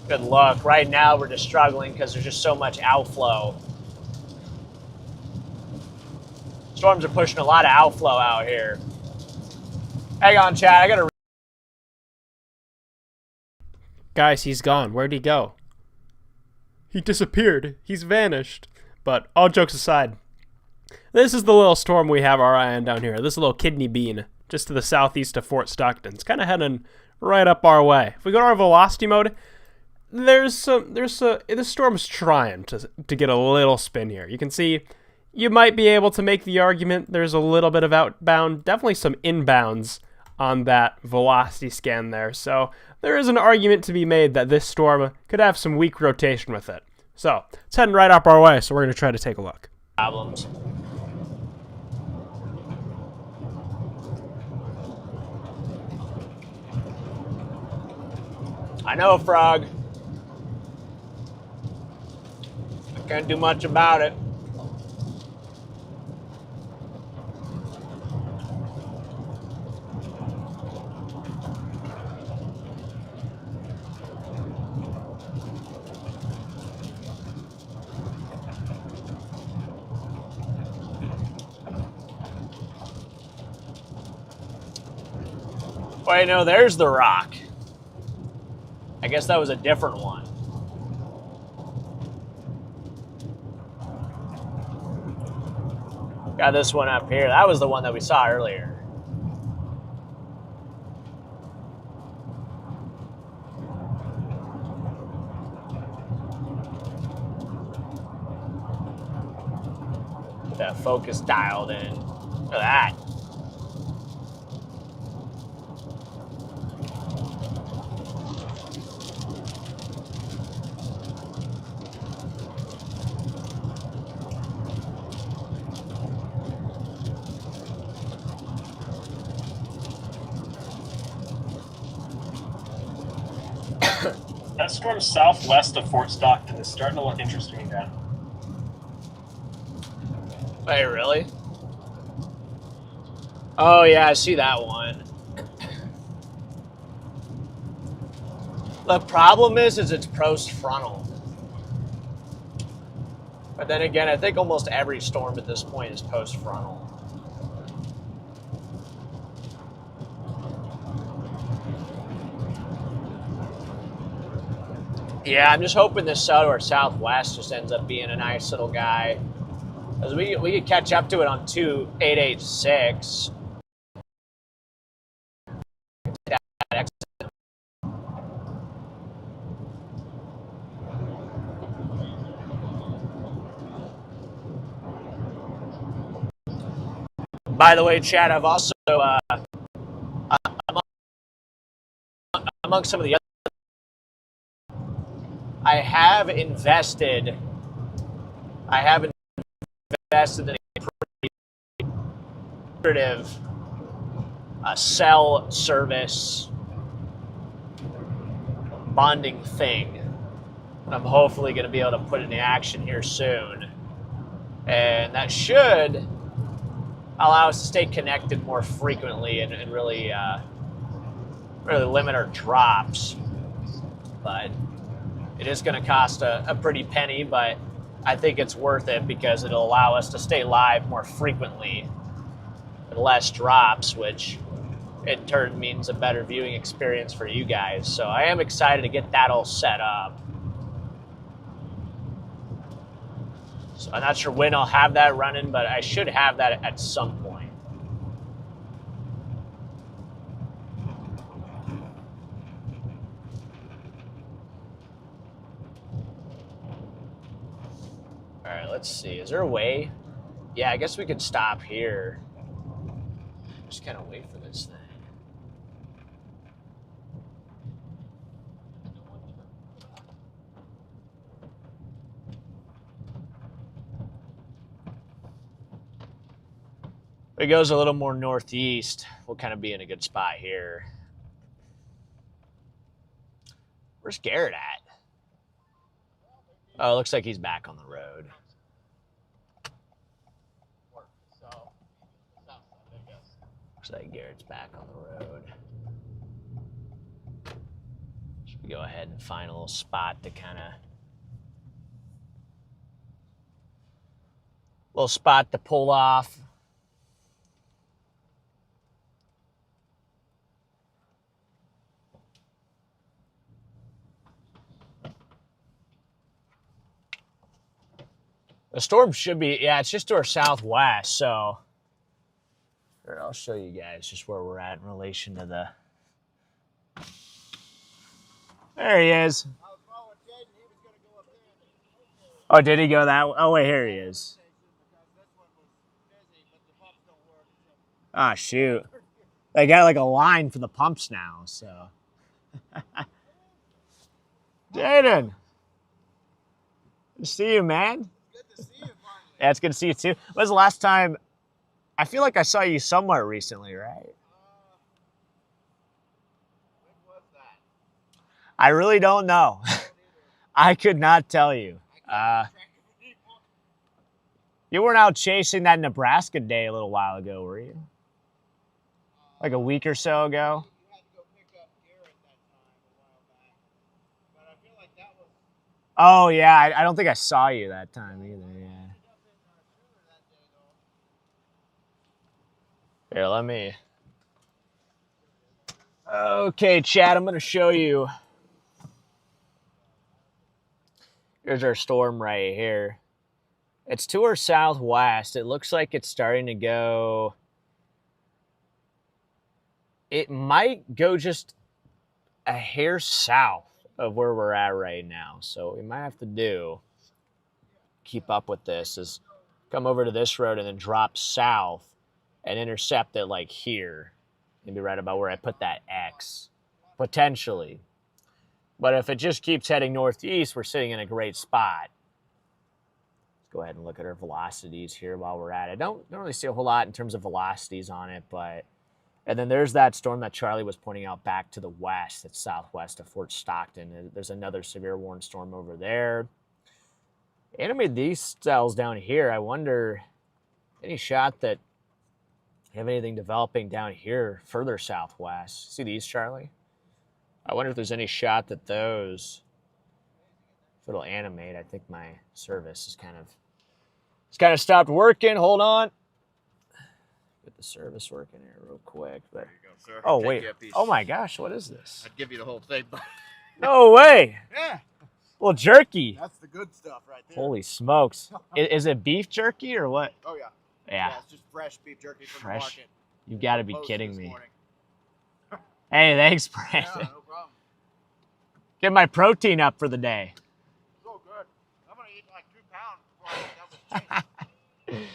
good luck. Right now we're just struggling because there's just so much outflow. Storms are pushing a lot of outflow out here. Hang on, Chad. I gotta. Guys, he's gone. Where'd he go? He disappeared. He's vanished. But all jokes aside, this is the little storm we have our eye on down here. This little kidney bean, just to the southeast of Fort Stockton. It's kind of heading right up our way. If we go to our velocity mode, this storm's trying to get a little spin here. You can see you might be able to make the argument there's a little bit of outbound, definitely some inbounds on that velocity scan there. So there is an argument to be made that this storm could have some weak rotation with it. So it's heading right up our way, so we're going to try to take a look. Problems. I know, Frog. I can't do much about it. Wait, no, there's the rock. I guess that was a different one. Got this one up here. That was the one that we saw earlier. Get that focus dialed in. Look at that. That storm southwest of Fort Stockton is starting to look interesting again. Wait, really? Oh, yeah, I see that one. The problem is it's post-frontal. But then again, I think almost every storm at this point is post-frontal. Yeah, I'm just hoping this south or southwest just ends up being a nice little guy. Because we could catch up to it on 2886. By the way, Chad, I've also, among some of the other, I have invested in a pretty lucrative cell service bonding thing. I'm hopefully going to be able to put it into action here soon. And that should allow us to stay connected more frequently and really limit our drops. But it is going to cost a pretty penny, but I think it's worth it because it'll allow us to stay live more frequently and less drops, which in turn means a better viewing experience for you guys. So I am excited to get that all set up. So I'm not sure when I'll have that running, but I should have that at some point. All right, let's see. Is there a way? Yeah, I guess we could stop here. Just kind of wait for this thing. If it goes a little more northeast, we'll kind of be in a good spot here. Where's Garrett at? Oh, it looks like he's back on the road. Looks like Garrett's back on the road. Should we go ahead and find a little spot to kind of... little spot to pull off. The storm should be, yeah, it's just to our southwest, so here, I'll show you guys just where we're at in relation to the... There he is. Oh, did he go that way? Oh, wait, here he is. Ah, shoot. They got like a line for the pumps now, so. Jaden. Good to see you, man. Good to see you finally. Yeah, it's good to see you too. When was the last time? I feel like I saw you somewhere recently, right? When was that? I really don't know. I could not tell you. You weren't out chasing that Nebraska day a little while ago, were you? Like a week or so ago? You had to go pick up Garrett that time a while back. But I feel like that was... Oh, yeah. I don't think I saw you that time either, yeah. Here, let me... Okay, Chad, I'm going to show you. Here's our storm right here. It's to our southwest. It looks like it's starting to go... It might go just a hair south of where we're at right now. So what we might have to do, keep up with this, is come over to this road and then drop south and intercept it like here. Maybe right about where I put that X, potentially. But if it just keeps heading northeast, we're sitting in a great spot. Let's go ahead and look at our velocities here while we're at it. Don't really see a whole lot in terms of velocities on it, but... And then there's that storm that Charlie was pointing out back to the west, that's southwest of Fort Stockton. There's another severe warning storm over there. Animated these cells down here. I wonder, any shot that have anything developing down here further southwest? See these, Charlie? I wonder if there's any shot that those, if it'll animate. I think my service is kind of stopped working. Hold on. Get the service working here real quick. But, There you go, sir. oh, Take wait. you a piece. Oh, my gosh. What is this? I'd give you the whole thing, but... No way. Yeah. Well, jerky. That's the good stuff right there. Holy smokes. Is it beef jerky or what? Oh, yeah. Yeah. It's just fresh beef jerky from Fresh. the market. You've got to be Posted kidding this me. morning. Hey, thanks, Yeah, Brandon. no problem. Get my protein up for the day. So good. I'm going to eat like 2 pounds before I get done with change.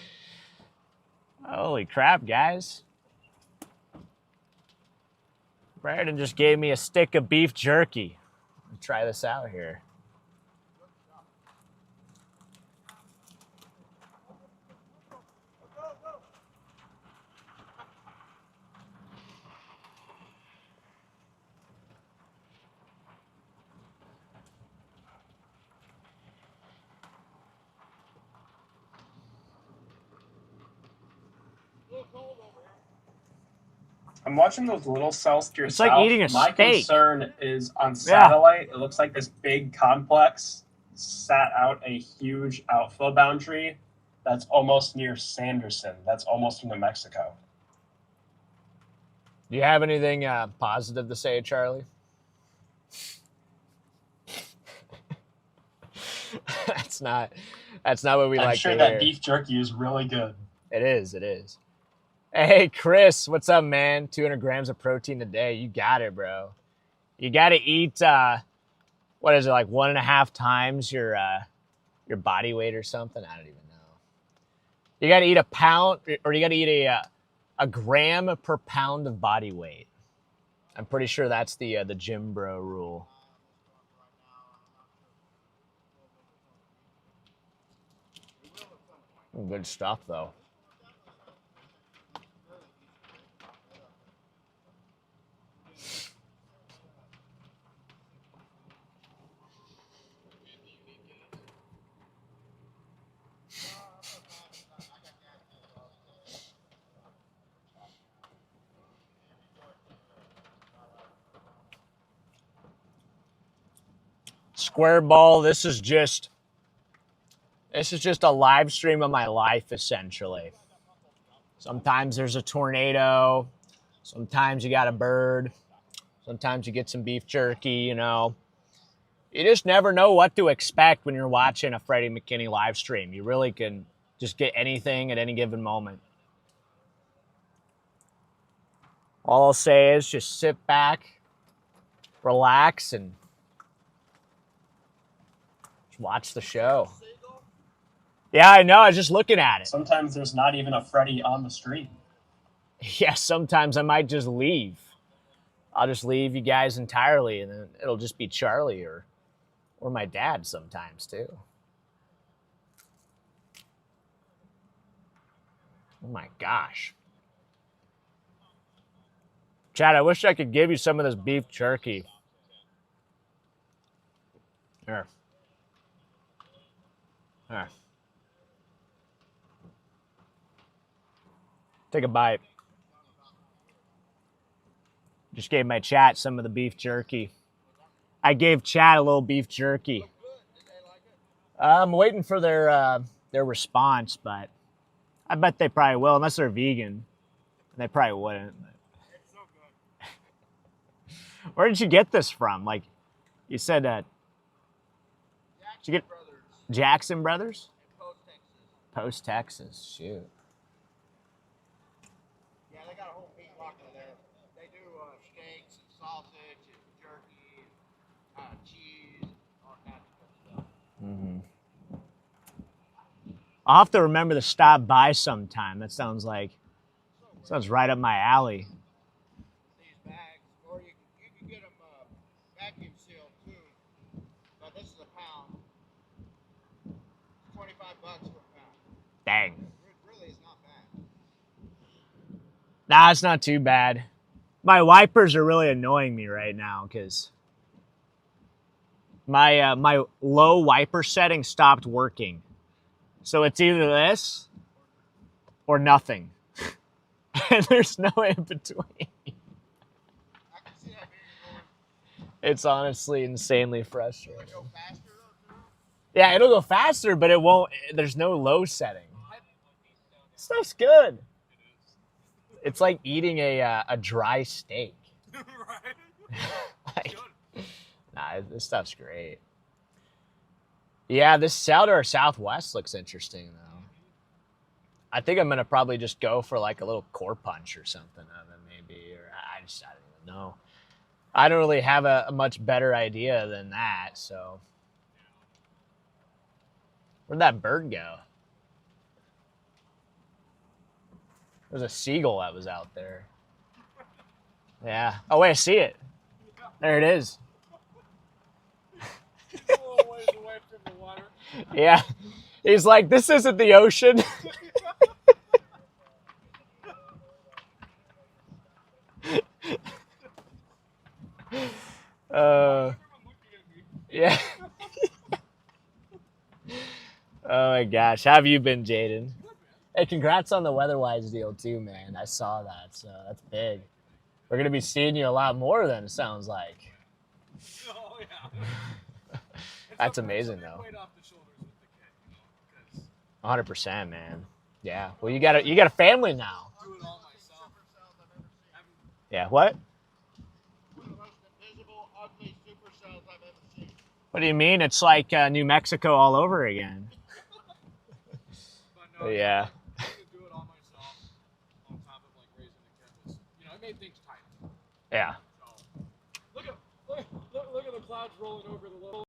Holy crap, guys. Brandon just gave me a stick of beef jerky. Let's try this out here. I'm watching those little cells to your It's like south. eating a My steak. concern is on satellite. It looks like this big complex sat out a huge outflow boundary that's almost near Sanderson. That's almost into Mexico. Do you have anything positive to say, Charlie? That's not what we I'm like sure to that hear. beef jerky is really good. It is. Hey, Chris, what's up, man? 200 grams of protein a day. You got it, bro. You got to eat, what is it, like 1.5 times your body weight or something? I don't even know. You got to eat a pound, or you got to eat a gram per pound of body weight. I'm pretty sure that's the gym bro rule. Good stuff, though. Square ball, this is just a live stream of my life, essentially. Sometimes there's a tornado. Sometimes you got a bird. Sometimes you get some beef jerky, you know. You just never know what to expect when you're watching a Freddy McKinney live stream. You really can just get anything at any given moment. All I'll say is just sit back, relax, and just watch the show. Yeah, I know. I was just looking at it. Sometimes there's not even a Freddy on the stream. Yeah, sometimes I might just leave. I'll just leave you guys entirely, and then it'll just be Charlie or my dad sometimes, too. Oh, my gosh. Chad, I wish I could give you some of this beef jerky. Here. Here. Take a bite. Just gave my chat some of the beef jerky. I gave chat a little beef jerky. I'm waiting for their response, but I bet they probably will, unless they're vegan. They probably wouldn't. It's so good. Where did you get this from? Like, you said that. Did you get Jackson Brothers? Post Texas. Shoot. Yeah, they got a whole meat locker there. They do steaks and sausage and jerky and cheese, all kinds of good stuff. Mm-hmm. I'll have to remember to stop by sometime. That sounds right up my alley. These bags, or you can get them vacuum sealed too. But this is a pound. It's $25 for a pound. Dang. It really is not bad. Nah, it's not too bad. My wipers are really annoying me right now because my low wiper setting stopped working. So it's either this or nothing. And there's no in between. I can see that being going. It's honestly insanely frustrating. It'll go faster though, too. Yeah, it'll go faster, but it won't. There's no low setting. Stuff's good. It's like eating a dry steak. Like, nah, this stuff's great. Yeah, this south or southwest looks interesting though. I think I'm gonna probably just go for like a little core punch or something of it, maybe, or I don't even know. I don't really have a much better idea than that. So, where'd that bird go? There's a seagull that was out there. Yeah. Oh wait, I see it. There it is. A little ways away from the water. Yeah. He's like, this isn't the ocean. Yeah. Oh my gosh. How have you been, Jaden? Hey, congrats on the Weatherwise deal too, man. I saw that, so that's big. We're gonna be seeing you a lot more then, it sounds like. Oh, yeah. That's amazing though. 100%, man. Yeah. Well, you got a family now. Do it all myself. Yeah. What? One of the most invisible, ugly supercells I've ever seen. What do you mean? It's like New Mexico all over again. But no, Yeah. I could do it all myself on top of like raising the kid. You know, I made things tight. Yeah. So, look at the clouds rolling over the little.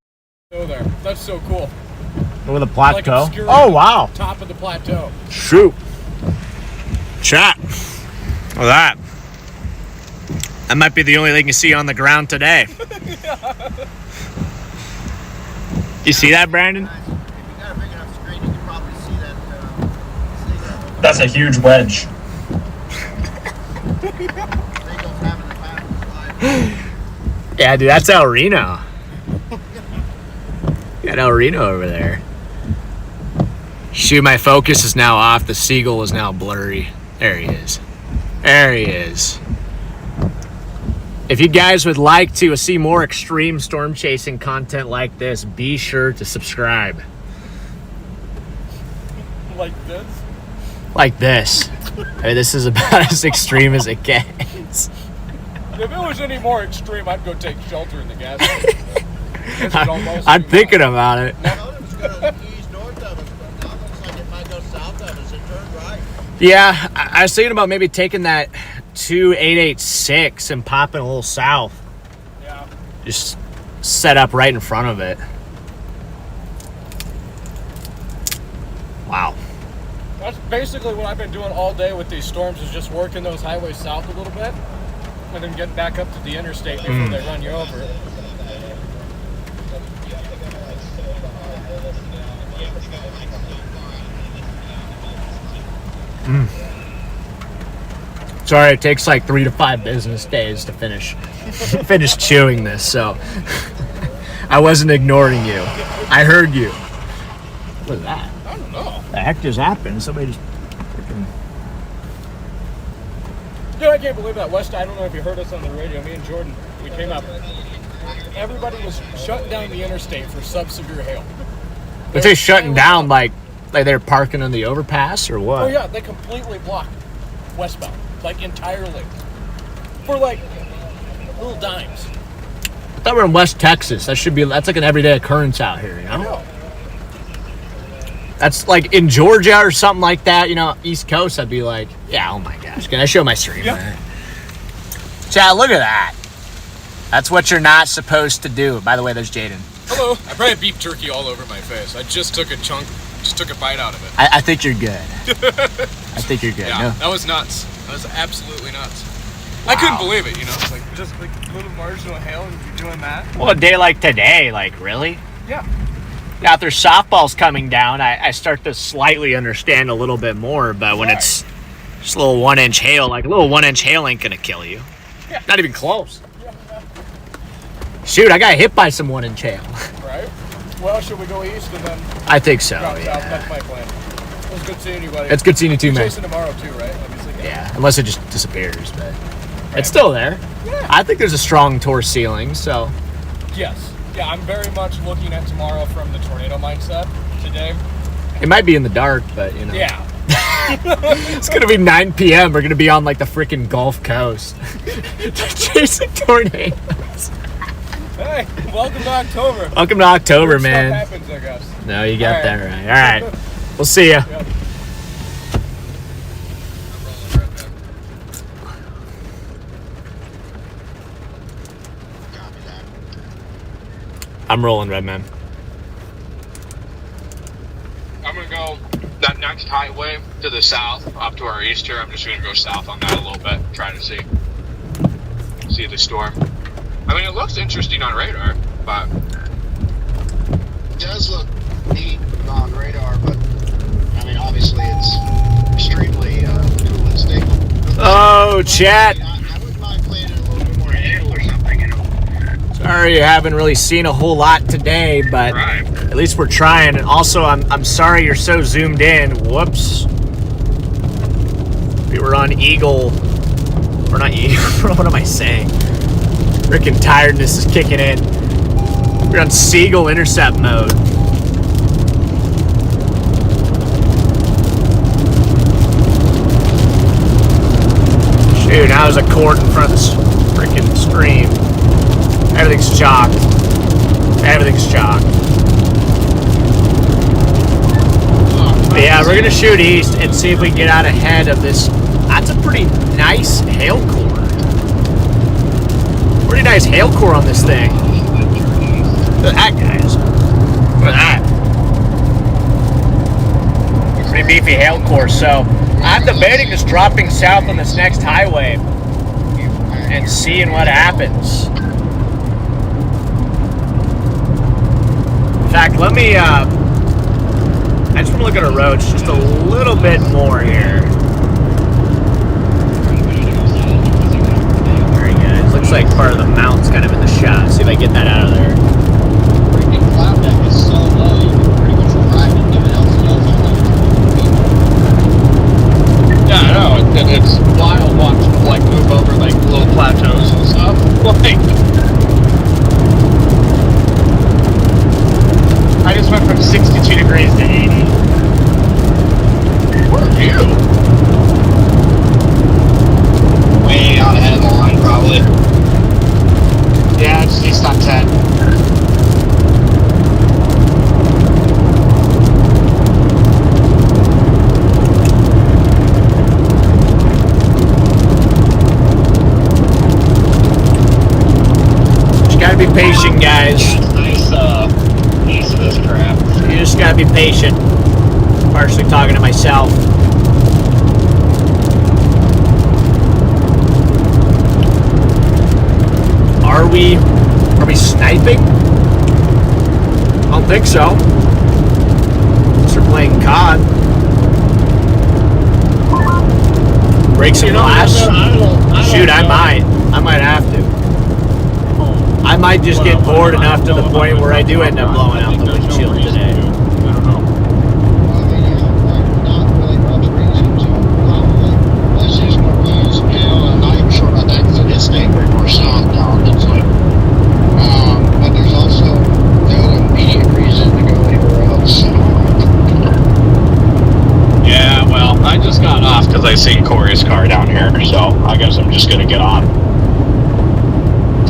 Oh, there. That's so cool. Over the Like plateau. obscuring Oh, the wow. Top of the plateau. Shoot. Chat. Well, that might be the only thing you see on the ground today. You see that, Brandon? If you got a big enough screen, you can probably see that. That's a huge wedge. Seagull's having the time of his life. Yeah, dude, that's El Reno. You got El Reno over there. Shoot, my focus is now off. The seagull is now blurry. There he is. There he is. If you guys would like to see more extreme storm chasing content like this, be sure to subscribe. Like this? Like this. I mean, this is about as extreme as it gets. If it was any more extreme, I'd go take shelter in the gas station. This is almost I'm too thinking much. about it. I told him it's going to ease north of us, but now it looks like it might go south of us and turn right. Yeah, I was thinking about maybe taking that 2886 and popping a little south. Yeah. Just set up right in front of it. Wow. That's basically what I've been doing all day with these storms is just working those highways south a little bit and then getting back up to the interstate before they run you over. Sorry, it takes like 3 to 5 business days to finish chewing this, so I wasn't ignoring you. I heard you. What is that? I don't know. The heck just happened? Somebody just freaking... Dude, I can't believe that. West, I don't know if you heard us on the radio. Me and Jordan, we came up. Everybody was shutting down the interstate for sub-severe hail. But they shutting down like they're parking on the overpass or what? Oh yeah, they completely blocked westbound, like entirely, for like little dimes. I thought we were in West Texas. That's like an everyday occurrence out here, you I know? know. That's like in Georgia or something like that, you know, East Coast, I'd be like, yeah, oh my gosh. Can I show my stream? Yeah. Chat, look at that. That's what you're not supposed to do. By the way, there's Jaden. Hello. I probably have beef jerky all over my face. I just took a bite out of it. I think you're good. I think you're good. Yeah, No. that was nuts. That was absolutely nuts. Wow. I couldn't believe it, you know? Like, just like little marginal hail and you're doing that. Well, a day like today, like, really? Yeah. Now, if there's softballs coming down, I start to slightly understand a little bit more, but when it's just a little 1-inch hail, like a little 1-inch hail ain't gonna kill you. Yeah. Not even close. Shoot, I got hit by some 1-inch hail. Right? Well, should we go east and then I think so, drop south? yeah. That's my plan. It was good seeing you, buddy. It's good seeing you too, You're man. chasing tomorrow too, right? Obviously. Yeah, unless it just disappears, but it's still there. Yeah. I think there's a strong torque ceiling, so Yes. Yeah, I'm very much looking at tomorrow from the tornado mindset. Today. it might be in the dark, but you know. Yeah. It's gonna be 9 p.m. We're gonna be on like the freaking Gulf Coast, chasing tornadoes. Hey, welcome to October. Welcome to October, Weird man. Stuff happens, I guess. No, you got All that right. right. All right, we'll see ya. Yep. I'm rolling, Redman. I'm gonna go that next highway to the south, up to our east here. I'm just gonna go south on that a little bit, try to see the storm. I mean, it looks interesting on radar, but It does look neat on radar, but I mean, obviously it's extremely cool and stable. Oh, chat. I wouldn't mind playing in a little bit more hail or something, you know. Sorry you haven't really seen a whole lot today, but right. at least we're trying. And also, I'm sorry you're so zoomed in. Whoops. We were on Eagle. We're not Eagle. What am I saying? Freaking tiredness is kicking in. We're on Seagull intercept mode. Shoot, now there's a cord in front of this freaking stream. Everything's chocked. Everything's chalk. But yeah, we're gonna shoot east and see if we can get out ahead of this. That's a pretty nice hail core. Pretty nice hail core on this thing. Look at that, guys. Look at that. Pretty beefy hail core. So I'm debating just dropping south on this next highway and seeing what happens. In fact, let me, I just want to look at our roads just a little bit more here. Alright guys, looks like part of the mountain's kind of in the shot. See if I can get that out of there. Freaking cloud deck is so low, you can pretty much drive and give it LCLs on. Yeah, I know. It's wild watching like move over like little plateaus and stuff. Like, I just went from 62 degrees to 80. where are you? Way out ahead of the line, probably. Yeah, it's east on 10. Just gotta be patient, guys. Nice piece of this crap. You just gotta be patient. Partially talking to myself. Are we sniping? I don't think so. Unless we're playing COD. Break some glass? Shoot, I might have to. I might just get bored enough to the point where I do end up blowing out the windshield today. I mean, not really much reason to. This is going to use hail, and I'm not even sure about that because it is staying pretty far south now, it looks like. But there's also no immediate reason to go anywhere else. Yeah, well, I just got off because I seen Corey's car down here, so I guess I'm just gonna get off.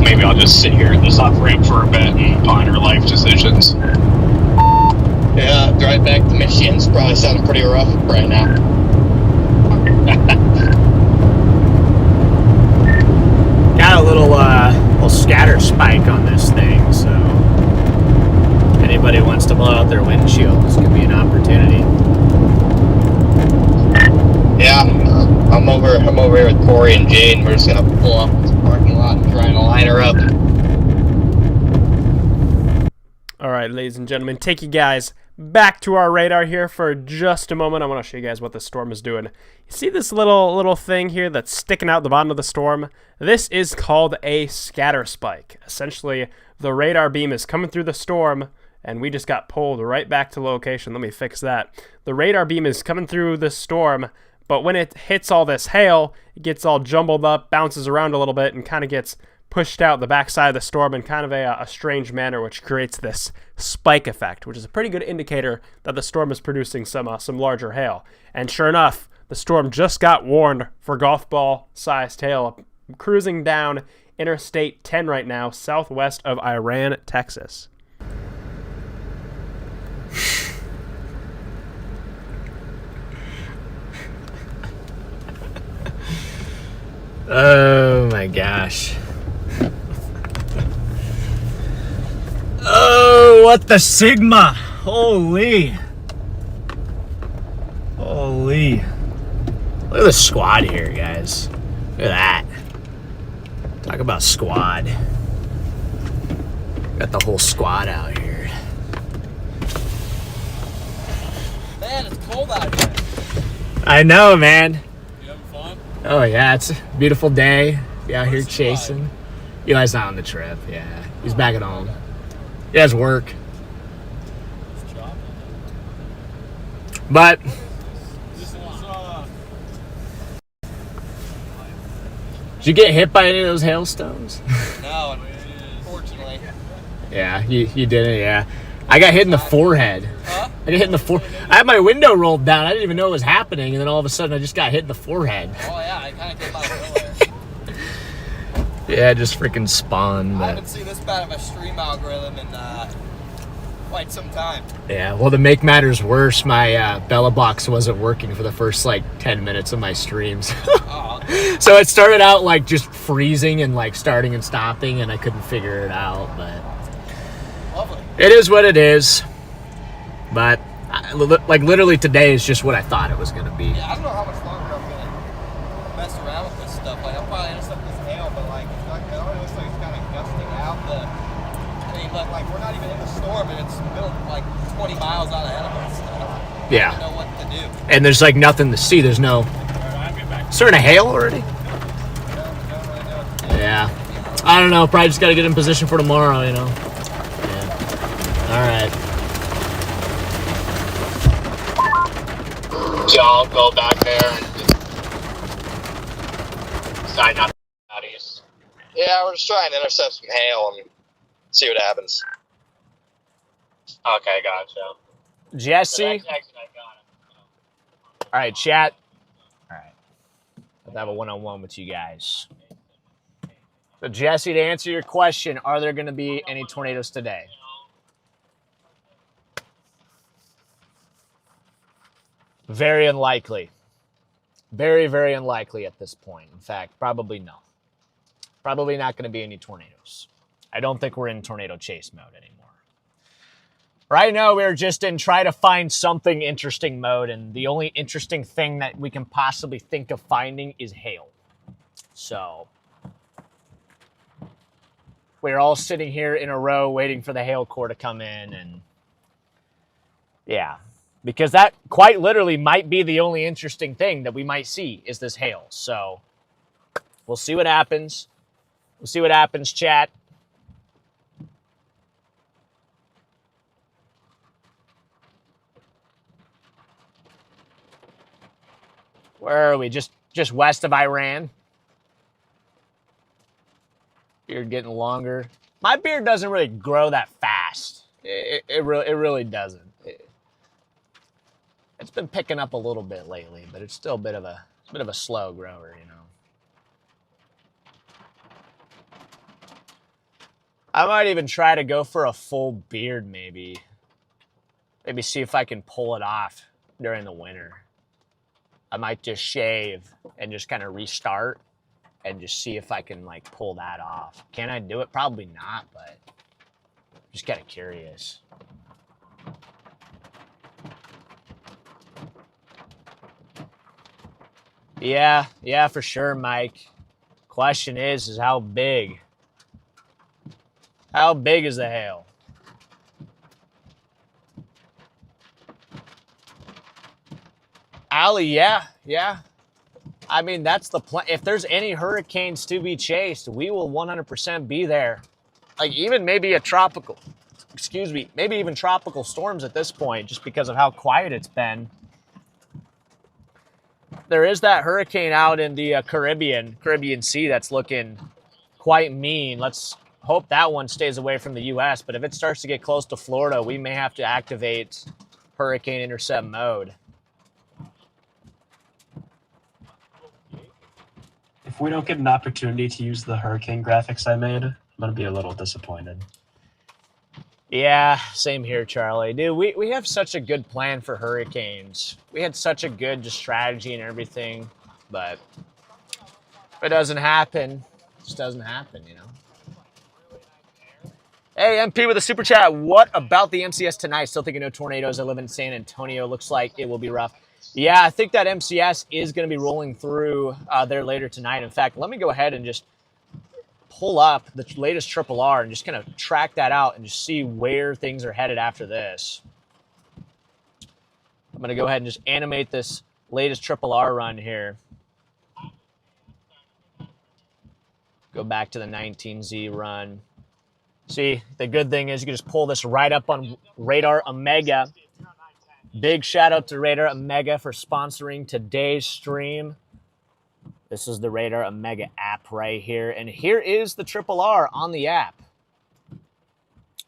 Maybe I'll just sit here at this off ramp for a bit and ponder life decisions. Yeah, drive back to Michigan's probably sounding pretty rough right now. Got a little scatter spike on this thing, so if anybody wants to blow out their windshield, this could be an opportunity. Yeah, I'm over here with Corey and Jade, and we're just gonna pull up to the parking lot and try and line her up. All right, ladies and gentlemen, take you guys back to our radar here for just a moment. I want to show you guys what the storm is doing. You see this little thing here that's sticking out the bottom of the storm? This is called a scatter spike. Essentially, the radar beam is coming through the storm, and we just got pulled right back to location. Let me fix that. The radar beam is coming through the storm, but when it hits all this hail, it gets all jumbled up, bounces around a little bit, and kind of gets pushed out the backside of the storm in kind of a strange manner, which creates this spike effect, which is a pretty good indicator that the storm is producing some larger hail. And sure enough, the storm just got warned for golf ball-sized hail, cruising down Interstate 10 right now, southwest of Iran, Texas. Oh my gosh. Oh, what the Sigma! Holy. Holy. Look at the squad here, guys. Look at that. Talk about squad. Got the whole squad out here. Man, it's cold out here. I know, man. You having fun? Oh yeah, it's a beautiful day. Be out here chasing. Eli's not on the trip, yeah. He's back at home. He has work. But did you get hit by any of those hailstones? No, unfortunately. Yeah, you didn't, yeah. I got hit in the forehead. Huh? I got hit in the forehead. I had my window rolled down. I didn't even know it was happening, and then all of a sudden I just got hit in the forehead. Oh yeah, I kind of came out of nowhere. Yeah, just freaking spawn. I haven't seen this bad of a stream algorithm in quite some time. Yeah, well, to make matters worse, my Bella box wasn't working for the first like 10 minutes of my streams. Oh, okay. So it started out like just freezing and like starting and stopping, and I couldn't figure it out. But Lovely. it is what it is. But like literally today is just what I thought it was gonna be. Yeah, I don't know how much longer I'm gonna mess around with this stuff. Like, I'm probably gonna stuff this hail, but like, it's not, it already looks like it's kind of gusting out. I mean, but like, we're not even in the storm, and it's still like 20 miles out ahead of us. So Yeah. I don't know what to do. And there's like nothing to see. There's no. Starting to hail already? Yeah. I don't know. Probably just got to get in position for tomorrow, you know. Yeah. All right. So I'll go back there and sign up out east. Yeah, we're just trying to intercept some hail and see what happens. Okay, gotcha. Jesse. The next exit I got it. All right, chat. All right. I'll have a one-on-one with you guys. So, Jesse, to answer your question, are there going to be any tornadoes today? Very unlikely. Very, very unlikely at this point. In fact, probably no. Probably not going to be any tornadoes. I don't think we're in tornado chase mode anymore. Right now, we're just in try to find something interesting mode, and the only interesting thing that we can possibly think of finding is hail. So, we're all sitting here in a row waiting for the hail core to come in, and yeah. Because that quite literally might be the only interesting thing that we might see is this hail. So, we'll see what happens. We'll see what happens, chat. Where are we? Just west of Iran. Beard getting longer. My beard doesn't really grow that fast. It really doesn't. It's been picking up a little bit lately, but it's still a bit of a slow grower, you know. I might even try to go for a full beard, maybe. Maybe see if I can pull it off during the winter. I might just shave and just kind of restart and just see if I can like pull that off. Can I do it? Probably not, but just kind of curious. Yeah, for sure, Mike. Question is how big? How big is the hail? Ali, yeah. I mean, that's the plan. If there's any hurricanes to be chased, we will 100% be there. Like even maybe maybe even tropical storms at this point, just because of how quiet it's been. There is that hurricane out in the Caribbean Sea that's looking quite mean. Let's hope that one stays away from the U.S., but if it starts to get close to Florida, we may have to activate hurricane intercept mode. If we don't get an opportunity to use the hurricane graphics I made, I'm going to be a little disappointed. Yeah, same here, Charlie. Dude, we have such a good plan for hurricanes. We had such a good just strategy and everything, but if it doesn't happen, it just doesn't happen, you know? Hey, MP with a super chat. What about the MCS tonight? Still thinking no tornadoes. I live in San Antonio. Looks like it will be rough. Yeah, I think that MCS is going to be rolling through there later tonight. In fact, let me go ahead and just pull up the latest Triple R and just kind of track that out and just see where things are headed after this. I'm going to go ahead and just animate this latest Triple R run here. Go back to the 19Z run. See, the good thing is you can just pull this right up on Radar Omega. Big shout out to Radar Omega for sponsoring today's stream. This is the Radar Omega app right here. And here is the Triple R on the app.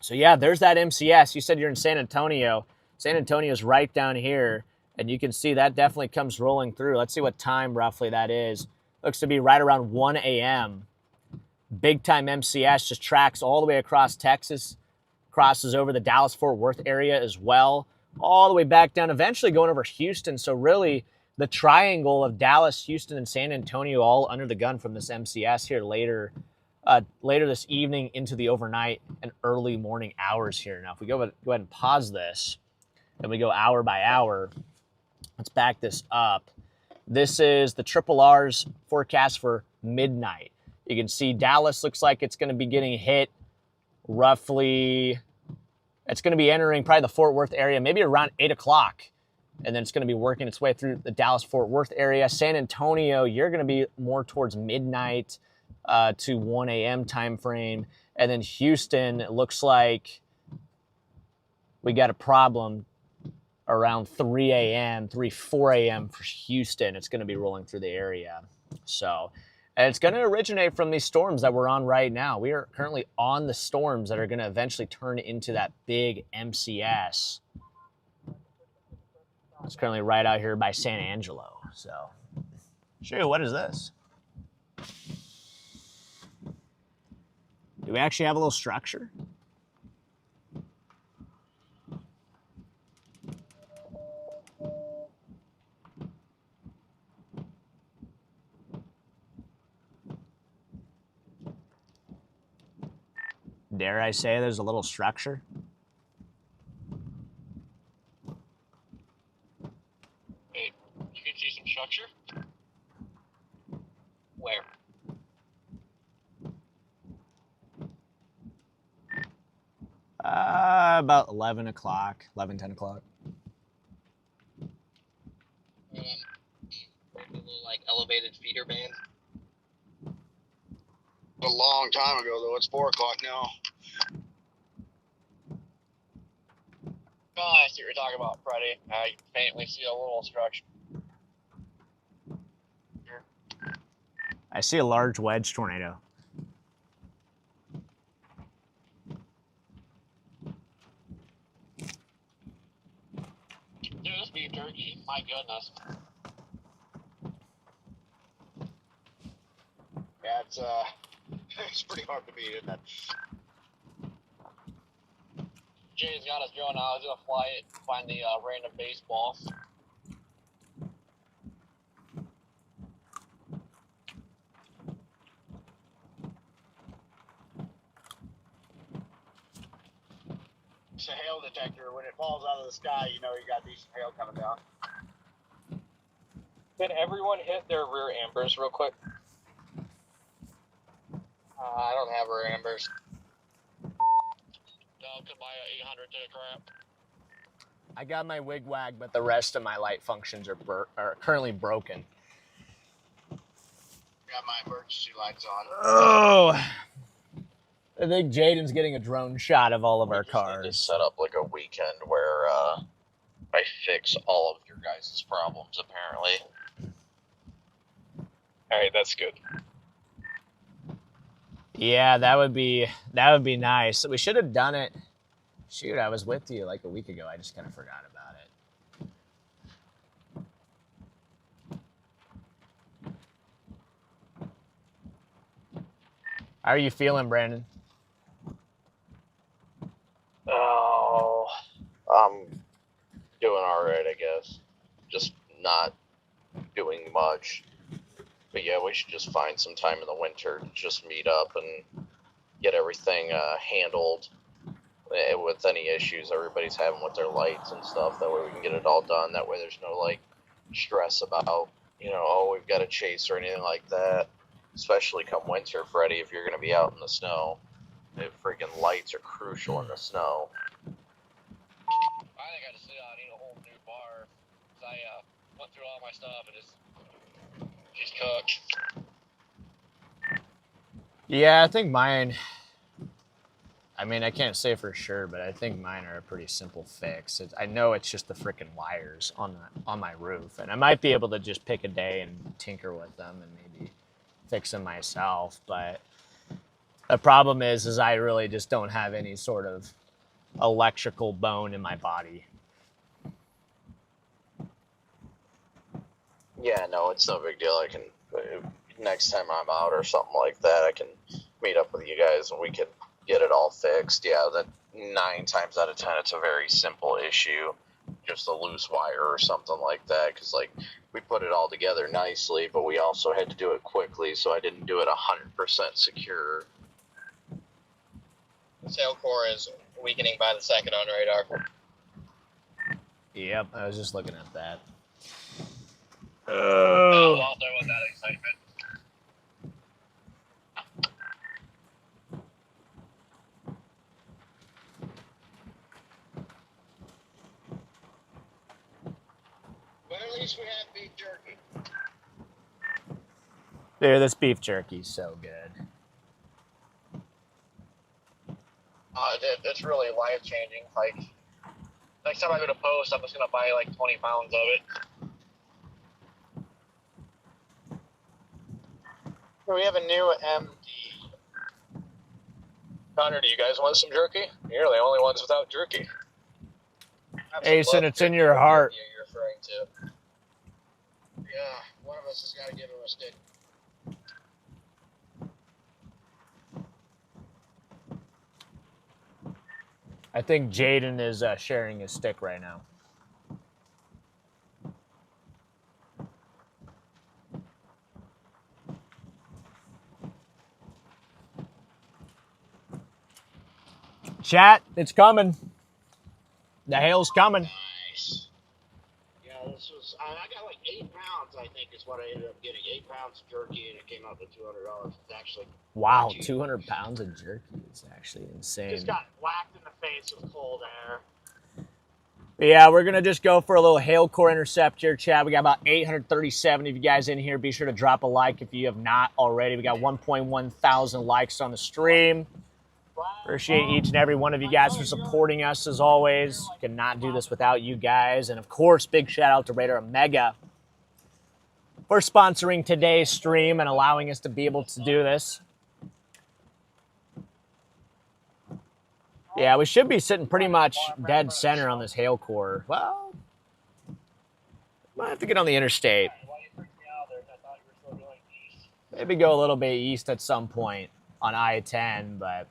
So yeah, there's that MCS. You said you're in San Antonio. San Antonio's right down here. And you can see that definitely comes rolling through. Let's see what time roughly that is. Looks to be right around 1 a.m. big time MCS, just tracks all the way across Texas, crosses over the Dallas-Fort Worth area as well, all the way back down, eventually going over Houston. So really, the triangle of Dallas, Houston, and San Antonio all under the gun from this MCS here later this evening into the overnight and early morning hours here. Now, if we go ahead and pause this and we go hour by hour, let's back this up. This is the Triple R's forecast for midnight. You can see Dallas looks like it's going to be getting hit roughly. It's going to be entering probably the Fort Worth area, maybe around 8 o'clock. And then it's going to be working its way through the Dallas-Fort Worth area. San Antonio, you're going to be more towards midnight to 1 a.m. time frame. And then Houston, it looks like we got a problem around 3 a.m., 4 a.m. for Houston. It's going to be rolling through the area. So, and it's going to originate from these storms that we're on right now. We are currently on the storms that are going to eventually turn into that big MCS. It's currently right out here by San Angelo. So, shoot, what is this? Do we actually have a little structure? Dare I say there's a little structure? Hey, you can see some structure? Where? About 11 o'clock, 10 o'clock. Maybe a little like elevated feeder band. A long time ago, though. It's 4 o'clock now. Oh, I see what you're talking about, Freddy. I faintly see a little structure. I see a large wedge tornado. Dude, this beef jerky, my goodness. Yeah, it's pretty hard to beat, isn't it? Jay's got us going now. He's gonna fly it, find the random baseball. It's a hail detector. When it falls out of the sky, you know you got decent hail coming down. Can everyone hit their rear ambers real quick? I don't have rear ambers. No, could buy a 800 to the crap. I got my wig wag, but the rest of my light functions are currently broken. Got my emergency lights on. Oh! I think Jaden's getting a drone shot of all of our Just cars. set up like a weekend where I fix all of your guys' problems, apparently. Alright, that's good. Yeah, that would be nice. We should have done it. Shoot, I was with you like a week ago. I just kind of forgot about it. How are you feeling, Brandon? Oh, I'm doing alright, I guess. Just not doing much. But yeah, we should just find some time in the winter to just meet up and get everything handled with any issues everybody's having with their lights and stuff. That way we can get it all done. That way there's no, like, stress about, you know, oh, we've got to chase or anything like that. Especially come winter, Freddy, if you're going to be out in the snow. The freaking lights are crucial in the snow. I think I just need a whole new bar. Cause I went through all my stuff and just cooked. Yeah, I think mine. I mean, I can't say for sure, but I think mine are a pretty simple fix. I know it's just the frickin' wires on my roof, and I might be able to just pick a day and tinker with them and maybe fix them myself. But the problem is I really just don't have any sort of electrical bone in my body. Yeah, no, it's no big deal. I can next time I'm out or something like that, I can meet up with you guys and we can get it all fixed. Yeah, that 9 times out of 10, it's a very simple issue, just a loose wire or something like that. Because like we put it all together nicely, but we also had to do it quickly, so I didn't do it 100% secure. Sail core is weakening by the second on radar. Yep, I was just looking at that. Oh, out there with that excitement. But at least we had beef jerky. Dude, this beef jerky's so good. It's really life changing. Like, next time I go to post, I'm just gonna buy like 20 pounds of it. We have a new MD. Connor, do you guys want some jerky? You're the only ones without jerky. Asen, it's in your heart. You're referring to. Yeah, one of us has got to give him a stick. I think Jaden is sharing his stick right now. Chat, it's coming. The hail's coming. Nice. Yeah, this was. I got like 8 pounds. I think is what I ended up getting. 8 pounds of jerky, and it came out to $200. It's actually. Wow, 200 pounds of jerky is actually insane. Just got whacked in the face with cold air. Yeah, we're going to just go for a little hail core intercept here, Chad. We got about 837 of you guys in here. Be sure to drop a like if you have not already. We got 1.1 thousand likes on the stream. Appreciate each and every one of you guys for supporting us as always. Cannot do this without you guys. And of course, big shout out to Raider Omega for sponsoring today's stream and allowing us to be able to do this. Yeah, we should be sitting pretty much dead center on this hail core. Well, might have to get on the interstate. Maybe go a little bit east at some point on I-10, but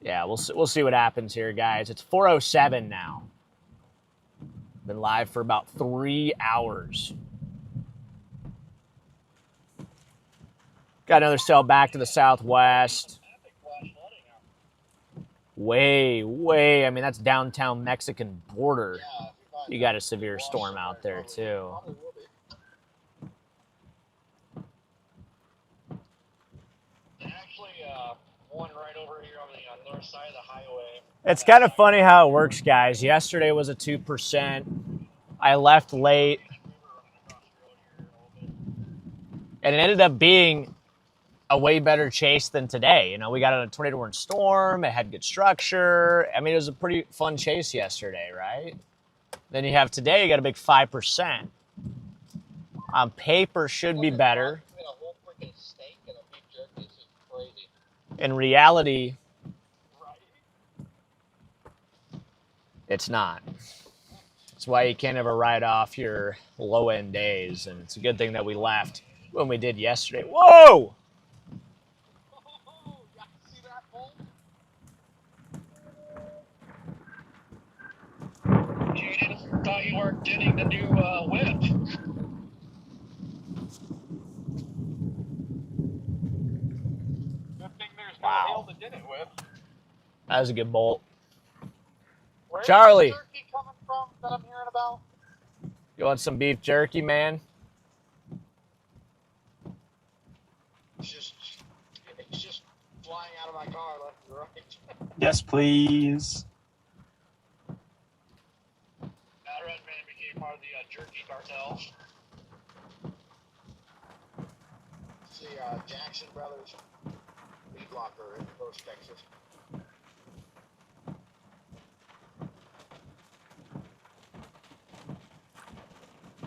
yeah, we'll see what happens here, guys. It's 4:07 now. Been live for about 3 hours. Got another cell back to the southwest. Way. I mean, that's downtown Mexican border. You got a severe storm out there, too. Actually, one right over here on the north side of the highway. It's kind of funny how it works, guys. Yesterday was a 2%. I left late. And it ended up being a way better chase than today. You know, we got on a tornado warning storm. It had good structure. I mean, it was a pretty fun chase yesterday, right? Then you have today, you got a big 5%. On paper, should be better. In reality, it's not. That's why you can't ever write off your low-end days, and it's a good thing that we left when we did yesterday. Whoa! Jaden, thought you weren't getting the new whip. Good thing there's no hail to did it with. That was a good bolt. Where's Charlie. the jerky coming from that I'm hearing about? You want some beef jerky, man? It's just flying out of my car left and right. Yes, please. That red man became part of the jerky cartel. See, Jackson Brothers meat locker in Post, Texas.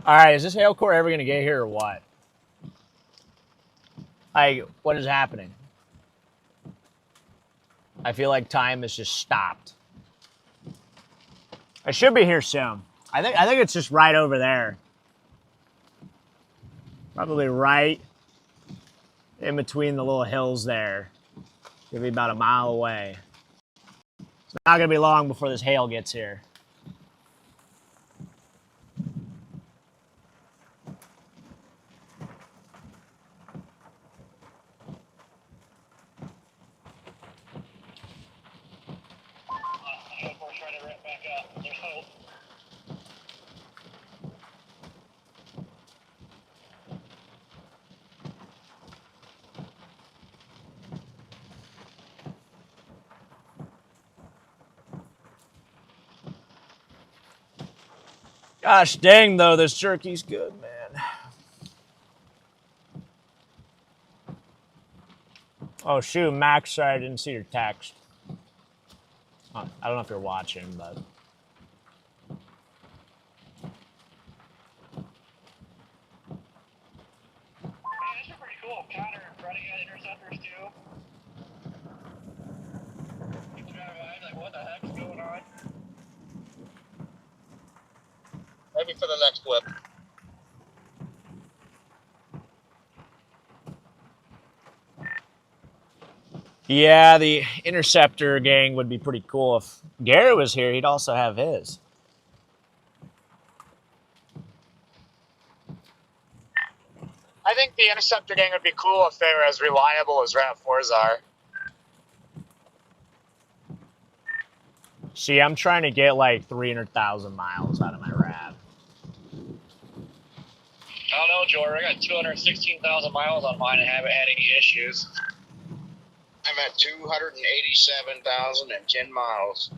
All right, is this hail core ever going to get here or what? Like, what is happening? I feel like time has just stopped. I should be here soon. I think it's just right over there. Probably right in between the little hills there. Gonna be about a mile away. It's not gonna be long before this hail gets here. Gosh dang, though, this jerky's good, man. Oh, shoot, Max, sorry, I didn't see your text. Oh, I don't know if you're watching, but... These are pretty cool. Connor and Freddy got interceptors too. Keep driving by, like, what the heck's going on? Maybe for the next flip. Yeah, the interceptor gang would be pretty cool. If Garrett was here, he'd also have his. I think the interceptor gang would be cool if they were as reliable as RAV4s are. See, I'm trying to get like 300,000 miles out of my RAV. I don't know, Jordan. I got 216,000 miles on mine and haven't had any issues. I'm at 287,010 miles.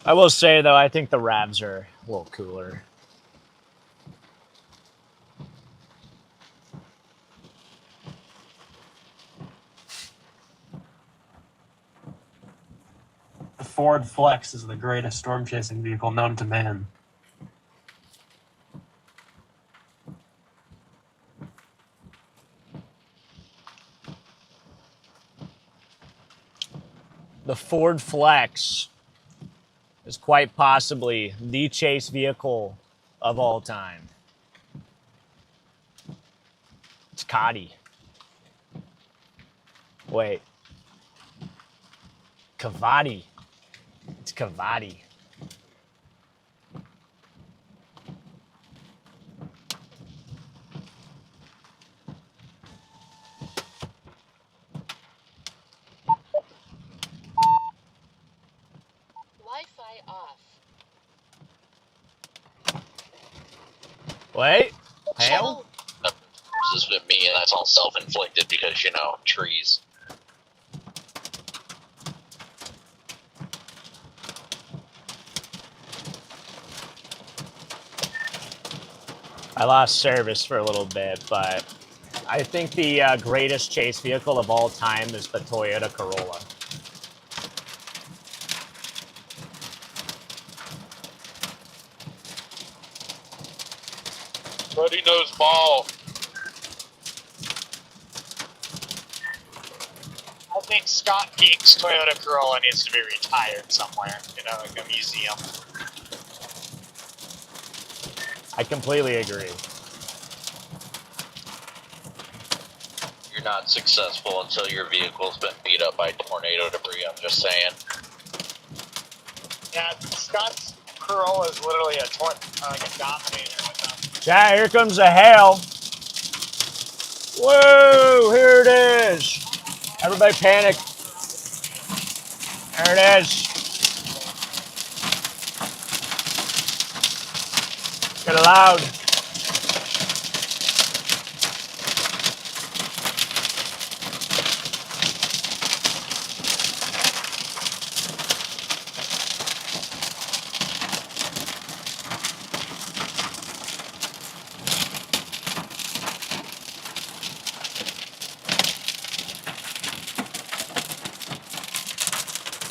I will say, though, I think the RAVs are a little cooler. The Ford Flex is the greatest storm chasing vehicle known to man. The Ford Flex is quite possibly the chase vehicle of all time. It's Cotty. Wait. Cavati. It's Cavati. Wi-Fi off. Wait. Hail? This has been me, and that's all self-inflicted because, you know, trees. I lost service for a little bit, but I think the greatest chase vehicle of all time is the Toyota Corolla. Freddy knows ball. I think Scott Peak's Toyota Corolla needs to be retired somewhere, you know, like a museum. I completely agree. You're not successful until your vehicle's been beat up by tornado debris, I'm just saying. Yeah, Scott's Corolla is literally a Dominator with them. Yeah, here comes the hail. Whoa, here it is. Everybody panic. There it is. Get it loud.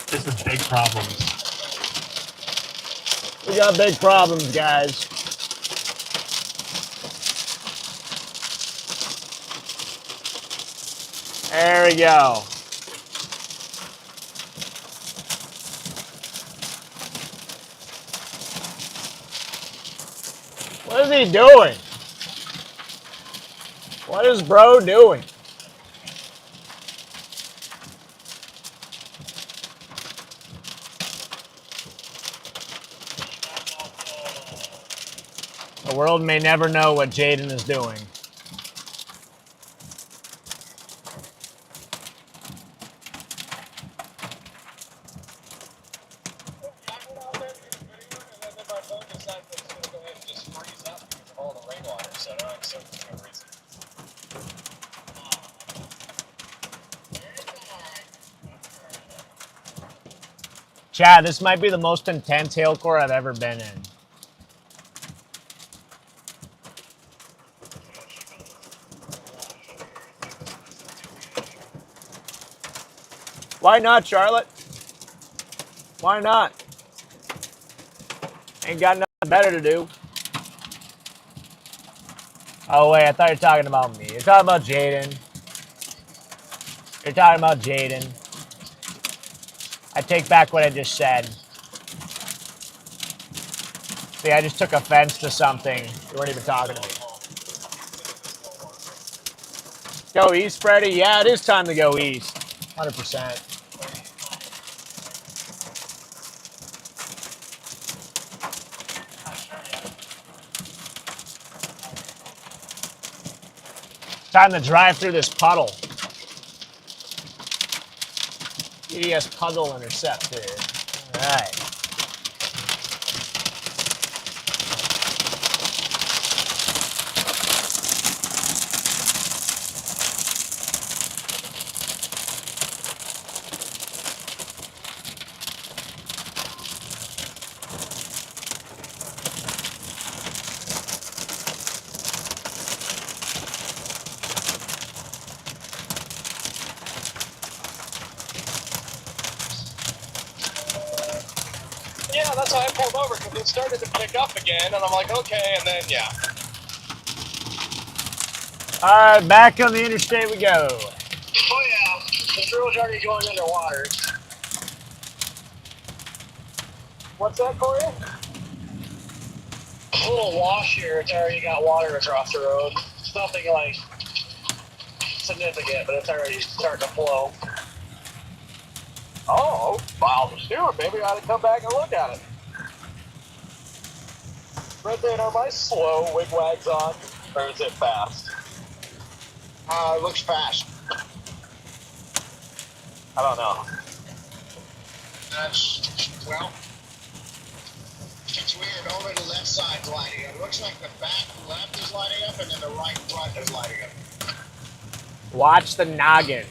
This is big problems. We got big problems, guys. There we go. he doing? What is bro doing? The world may never know what Jaden is doing. Chad, this might be the most intense hail core I've ever been in. Why not, Charlotte? Why not? Ain't got nothing better to do. Oh, wait, I thought you were talking about me. You're talking about Jaden. You're talking about Jaden. I take back what I just said. See, I just took offense to something. You weren't even talking to me. Go east, Freddy? Yeah, it is time to go east. 100%. Time to drive through this puddle. EDS puddle intercepted. All right. Yeah, that's why I pulled over, because it started to pick up again, and I'm like, okay, and then, yeah. All right, back on the interstate we go. Oh, yeah, the drill's already going underwater. What's that, Corey? A little wash here, it's already got water across the road. It's nothing, like, significant, but it's already starting to flow. Oh, wow, Stuart, maybe I ought to come back and look at it. Red Band, are my slow wigwags on, or is it fast? It looks fast. I don't know. Well, it's weird. Only the left side's lighting up. It looks like the back left is lighting up, and then the right front is lighting up. Watch the noggin.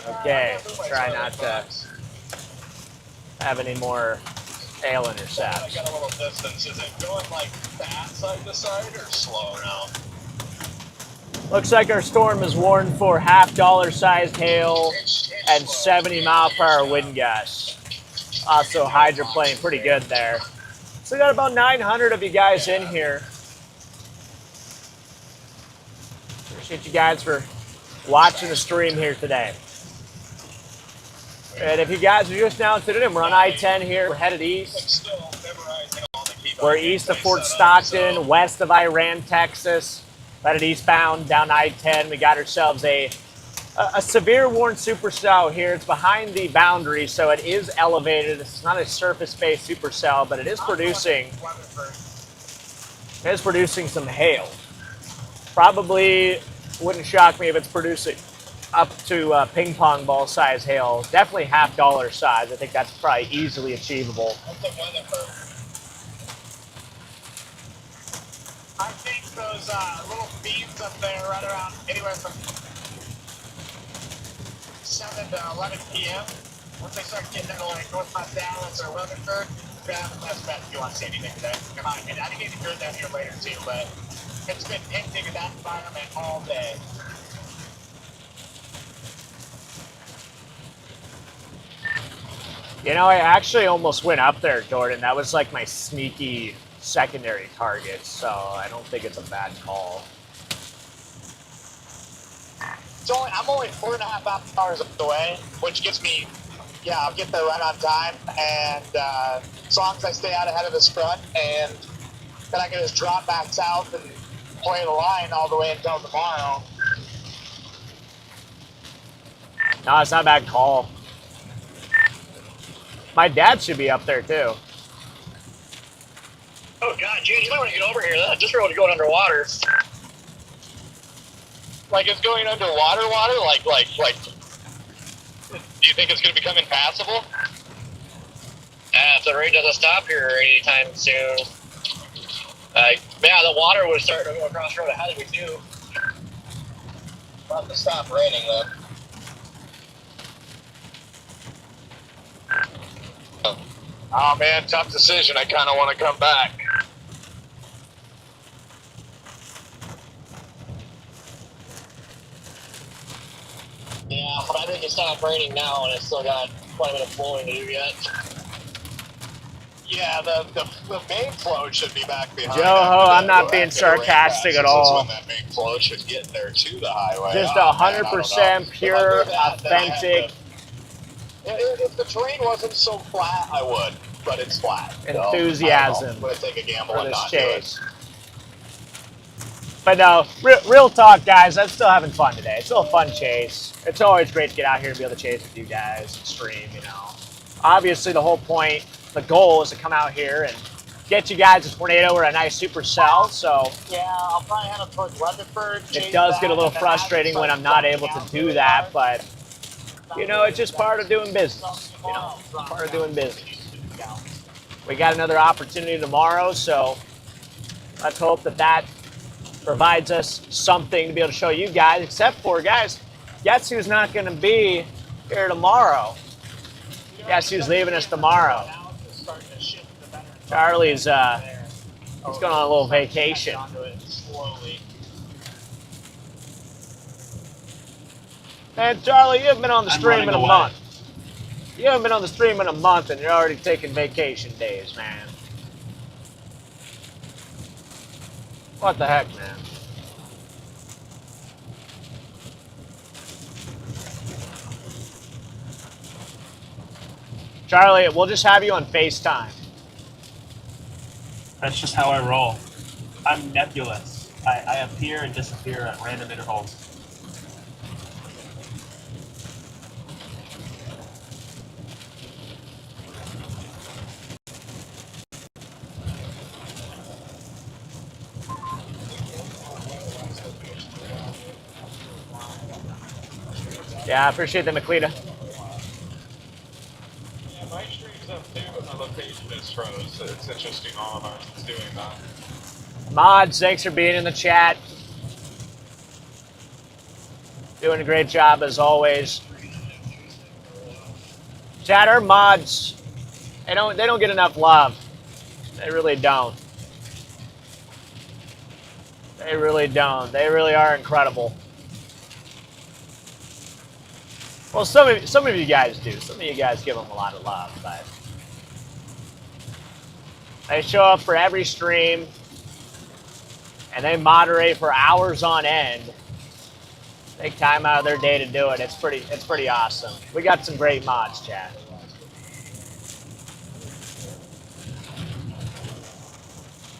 Okay, try not to have any more tail intercepts. I got a little distance. Is it going like fast side to side or slow now? Looks like our storm is warned for $50 sized hail and 70-mile-per-hour wind gusts. Also hydroplane, pretty good there. So we got about 900 of you guys in here. Appreciate you guys for watching the stream here today. And if you guys are just now tuning in, we're on I-10 here. We're headed east. We're east of Fort Stockton, west of Iran, Texas. Headed eastbound down I-10. We got ourselves a severe warned supercell here. It's behind the boundary, so it is elevated. It's not a surface-based supercell, but it is producing some hail. Probably wouldn't shock me if it's producing up to ping pong ball size hail. Definitely $50 size. I think that's probably easily achievable. I think those little beams up there right around anywhere from 7 to 11 p.m. Once they start getting into like North Mount Dallas or Weatherford, grab the best bet if you want to see anything today. In my opinion, I think it's good down here later too, but it's been hinting in that environment all day. You know, I actually almost went up there, Jordan. That was like my sneaky secondary target, so I don't think it's a bad call. I'm only 4.5 hours away, which gives me, yeah, I'll get there right on time, and as long as I stay out ahead of this front and then I can just drop back south and play the line all the way until tomorrow. No, it's not a bad call. My dad should be up there too. Oh God, Gene, you might want to get over here. This road is going underwater. Like it's going underwater, water? Like, do you think it's going to become impassable? If the rain doesn't stop here anytime soon. Yeah, the water was starting to go across the road ahead of me too. We'll have to stop raining though. Oh man, tough decision. I kind of want to come back. Yeah, but I think it stopped raining now, and it's still got quite a bit of flowing to do yet. Yeah, the main flow should be back behind. Joe, I'm not being sarcastic at all. That's when that main flow should get there to the highway. Just 100% pure, authentic. If the terrain wasn't so flat, I would, but it's flat. Enthusiasm I'm going to take a gamble for and this not do chase. But no, real talk, guys. I'm still having fun today. It's still a fun chase. It's always great to get out here and be able to chase with you guys and stream, you know. Obviously, the whole point, the goal is to come out here and get you guys a tornado or a nice supercell. So yeah, I'll probably head up towards Rutherford. It does get a little frustrating when I'm not able to do that, but you know, it's just part of doing business. You know, part of doing business. We got another opportunity tomorrow, so let's hope that provides us something to be able to show you guys. Except for, guys, guess who's not going to be here tomorrow? Guess who's leaving us tomorrow? Charlie's he's going on a little vacation. Man, Charlie, you haven't been on the stream in a month. You haven't been on the stream in a month, and you're already taking vacation days, man. What the heck, man? Charlie, we'll just have you on FaceTime. That's just how I roll. I'm nebulous. I appear and disappear at random intervals. Yeah, I appreciate the Maclita. Yeah, my stream's up too, but my location is froze, so it's interesting all of us is doing that. Mods, thanks for being in the chat. Doing a great job as always. Chatter, mods, they don't get enough love. They really don't. They really don't. They really are incredible. Well, some of you guys do. Some of you guys give them a lot of love, but they show up for every stream and they moderate for hours on end. Take time out of their day to do it. It's pretty awesome. We got some great mods, chat.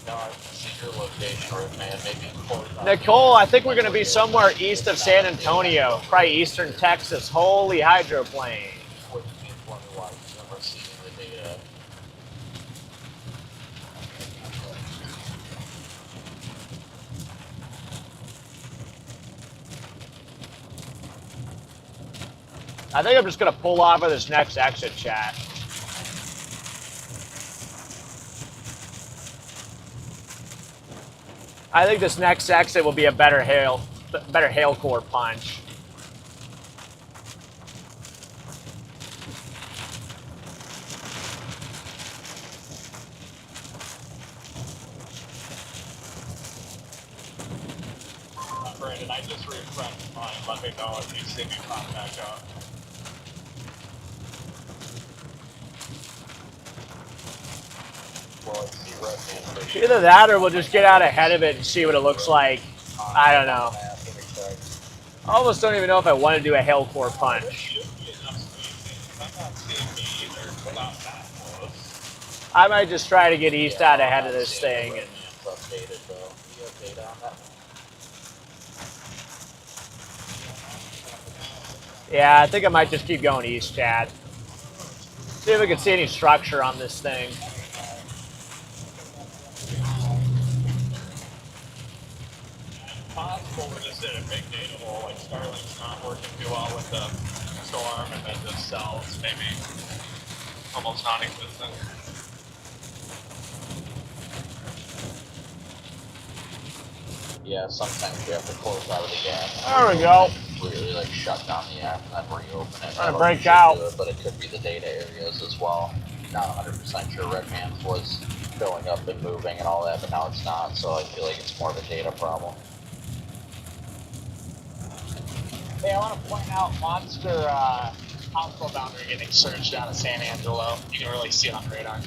No, I see your location, man. Maybe Nicole, I think we're going to be somewhere east of San Antonio, probably eastern Texas. Holy hydroplane. I think I'm just going to pull off of this next exit, chat. I think this next exit will be a better hail core punch. Brandon, I just refreshed mine. Let me know if you see me pop back up. Either that or we'll just get out ahead of it and see what it looks like. I don't know. I almost don't even know if I want to do a hail core punch. I might just try to get east out ahead of this thing and updated though. Do you have data on that? Yeah, I think I might just keep going east, Chad. See if we can see any structure on this thing. Possible we're just in a big data hole, like Starlink's not working too well with the storm, and then the cells maybe almost non-existent. Yeah, sometimes you have to close out of the app. There we go. Really like shut down the app and then reopen it. Trying to break out. But it could be the data areas as well. Not 100% sure Redman's was filling up and moving and all that, but now it's not. So I feel like it's more of a data problem. Hey, I want to point out Monster outflow boundary getting surged out of San Angelo. You can really see it on radar.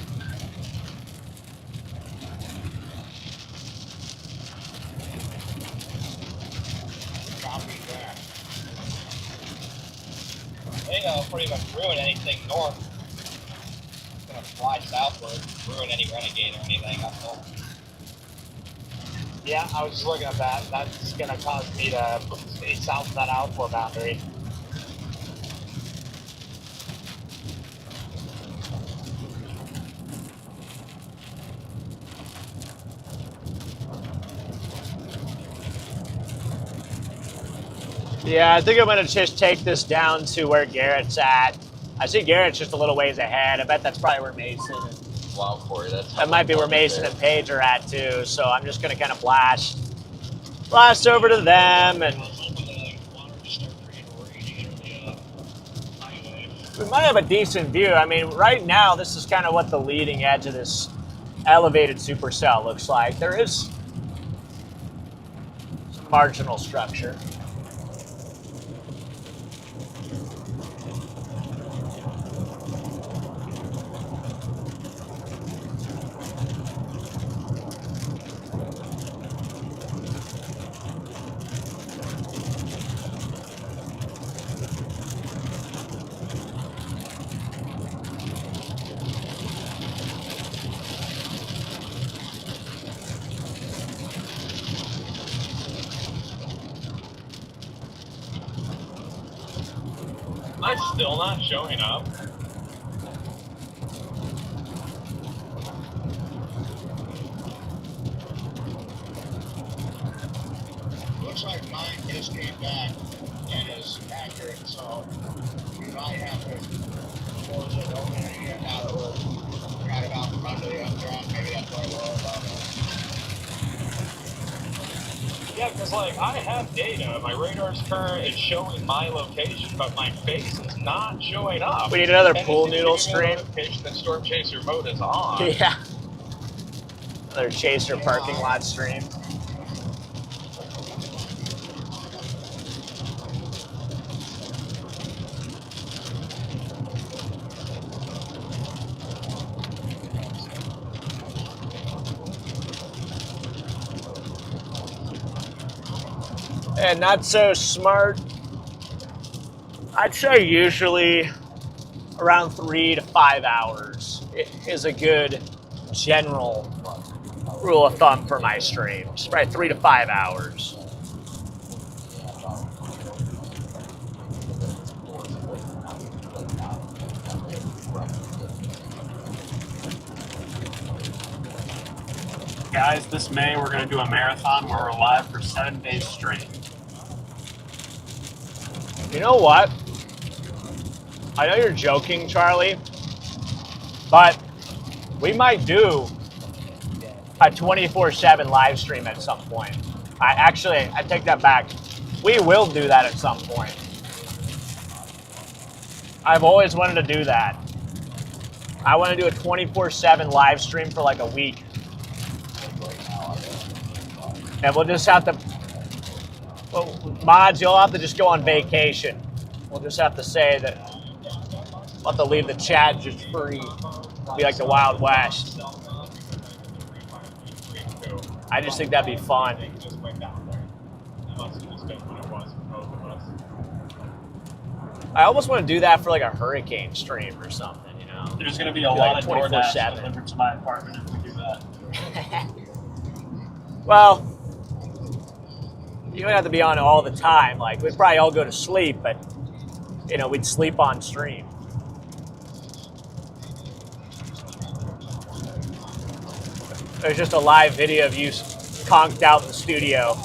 Copy that. They pretty much ruin anything north. It's gonna fly southward, ruin any renegade or anything up there. Yeah, I was just looking at that. That's going to cause me to stay south of that outflow boundary. Yeah, I think I'm going to just take this down to where Garrett's at. I see Garrett's just a little ways ahead. I bet that's probably where Mason and... Wow, Corey, that might be where Mason and Paige are at, too. So I'm just going to kind of blast over to them. And we might have a decent view. I mean, right now, this is kind of what the leading edge of this elevated supercell looks like. There is some marginal structure. Am I still not showing up? Looks like mine just came back and is accurate, so we might have to close it open again now that we're right about in front of the updraft. Maybe that's why we're all about it. Yeah, because like I have data. My radar's current is showing my location, but my face is not showing up. We need another And pool it's giving noodle me a stream. notification that Storm Chaser mode is on. Yeah. Another Chaser parking lot stream. And not so smart. I'd say usually around 3 to 5 hours is a good general rule of thumb for my streams. Right, 3 to 5 hours. Guys, this May we're going to do a marathon where we're live for 7 days straight. You know what? I know you're joking, Charlie, but we might do a 24/7 live stream at some point. I take that back. We will do that at some point. I've always wanted to do that. I want to do a 24/7 live stream for like a week. And we'll just have to, well, mods, you'll have to just go on vacation. We'll just have to say that we'll have to leave the chat just free. Be like the Wild West. I just think that'd be fun. I almost want to do that for like a hurricane stream or something, you know? There's going to be a lot of DoorDash delivered to my apartment if we do that. Well, you don't have to be on all the time. Like, we'd probably all go to sleep, but, you know, we'd sleep on stream. There's just a live video of you conked out in the studio.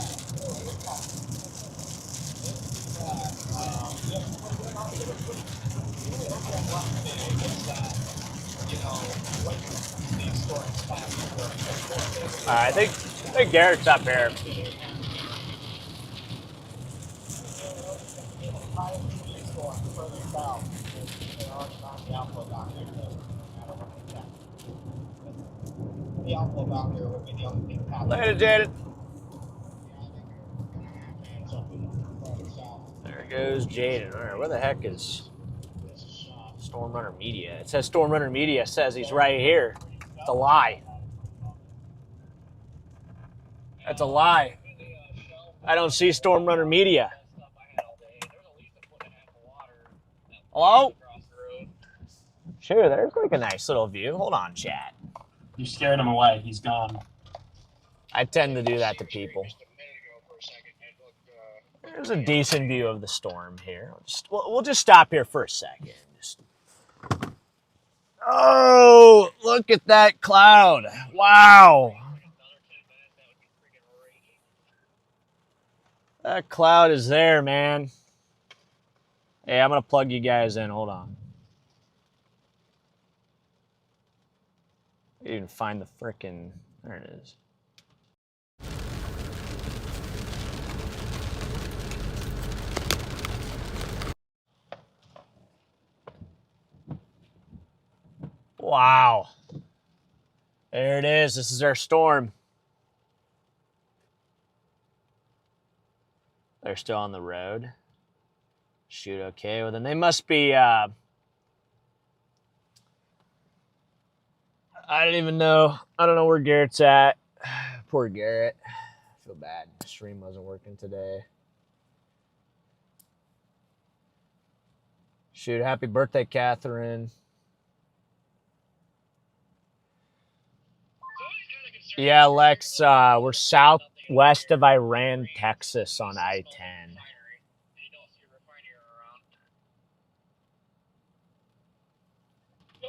I think Garrett's up here. Later, Jaden. There goes Jaden. All right, where the heck is Storm Runner Media? It says Storm Runner Media says he's right here. It's a lie. That's a lie. I don't see Storm Runner Media. Hello? Sure, there's like a nice little view. Hold on, chat. You scared him away. He's gone. I tend to do that to people. There's a decent view of the storm here. We'll just stop here for a second. Oh, look at that cloud. Wow. That cloud is there, man. Hey, I'm going to plug you guys in. Hold on. I didn't even find the frickin'... There it is. Wow. There it is. This is our storm. They're still on the road. Shoot, okay. Well, then they must be... I don't even know. I don't know where Garrett's at. Poor Garrett. I feel bad. The stream wasn't working today. Shoot, happy birthday, Catherine. Yeah, Lex, we're southwest of Iran, Texas on I-10.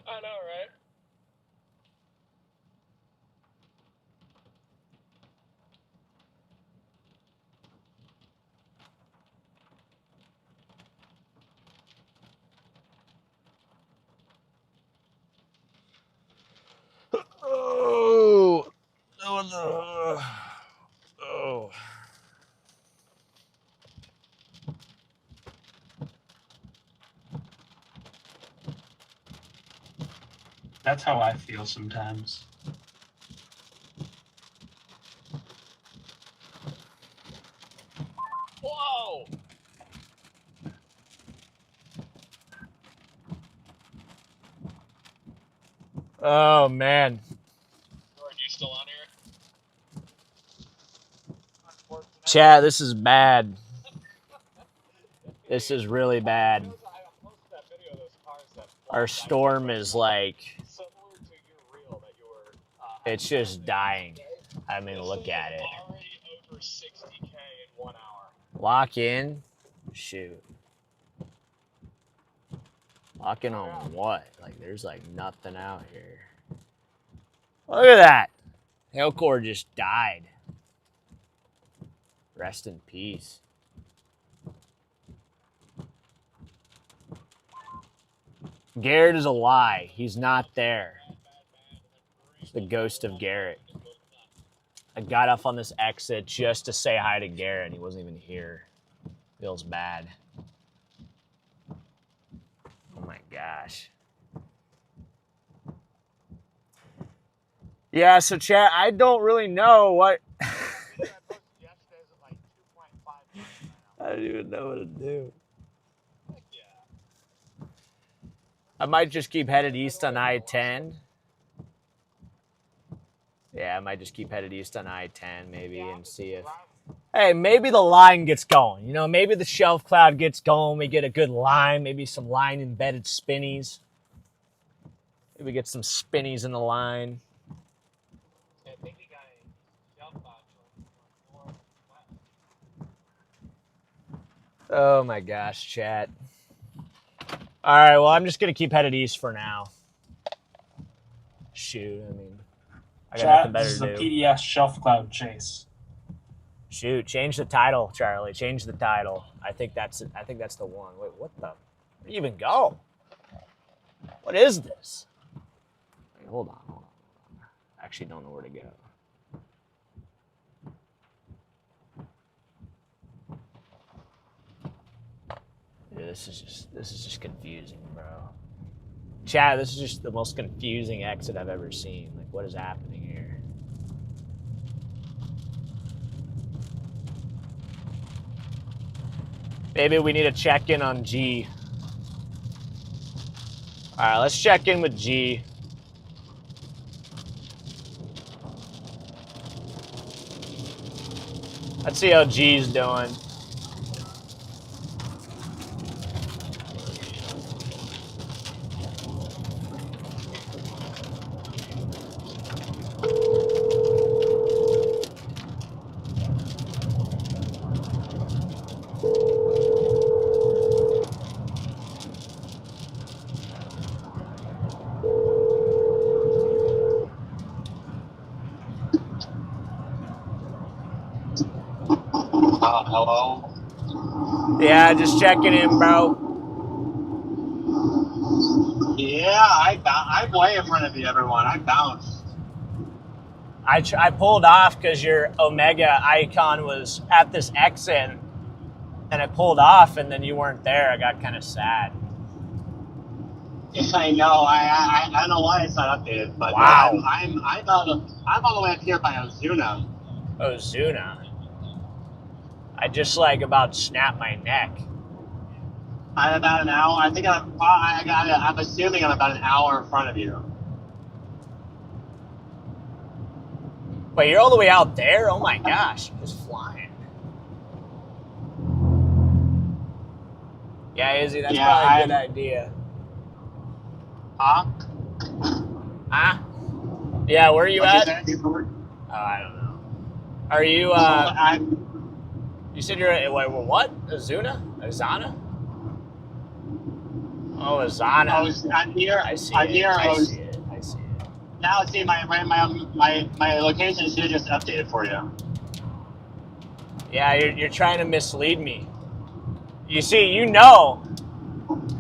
I know, right? Oh, oh. That's how I feel sometimes. Whoa! Oh, man. Are you still on here? Chat, this is bad. This is really bad. Our storm is like... It's just dying. I mean, look at it. Lock in? Shoot. Lock in on what? Like, there's like nothing out here. Look at that. Hailcore just died. Rest in peace. Garrett is a lie. He's not there. It's the ghost of Garrett. I got off on this exit just to say hi to Garrett, and he wasn't even here. Feels bad. Oh my gosh. Yeah, so chat, I don't really know what... I don't even know what to do. I might just keep headed east on I-10. Yeah, I might just keep headed east on I-10 maybe and see if... Hey, maybe the line gets going. You know, maybe the shelf cloud gets going. We get a good line. Maybe some line-embedded spinnies. Maybe we get some spinnies in the line. Oh my gosh, chat. All right, well, I'm just gonna keep headed east for now. Shoot, I mean, I got nothing Chat, better this is to a do. PDS shelf cloud chase. Shoot, change the title, Charlie. Change the title. I think that's the one. Wait, what the? Where do you even go? What is this? Wait, hold on. I actually don't know where to go. Yeah, this is just confusing, bro. Chat, this is just the most confusing exit I've ever seen. Like, what is happening here? Maybe we need to check in on G. All right, let's check in with G. Let's see how G's doing. Hello? Yeah, just checking in, bro. Yeah, I'm way in front of you, everyone. I bounced. I pulled off because your Omega icon was at this exit, and I pulled off, and then you weren't there. I got kind of sad. Yes, I know. I don't know why it's not updated, but wow. I'm all the way up here by Ozuna. Ozuna. I just like about snapped my neck. I'm about an hour. I think I'm assuming I'm about an hour in front of you. Wait, you're all the way out there? Oh my gosh, just flying. Yeah, Izzy, that's probably a good idea. Huh? Huh? Yeah, where are you at? Oh, I don't know. Are you, you said you're at, wait, what? Ozuna? Ozana? Oh, Ozana. I'm near. I see I'm it. near. I see it. Now, see, my location should have just updated for you. Yeah, you're trying to mislead me. You see, you know,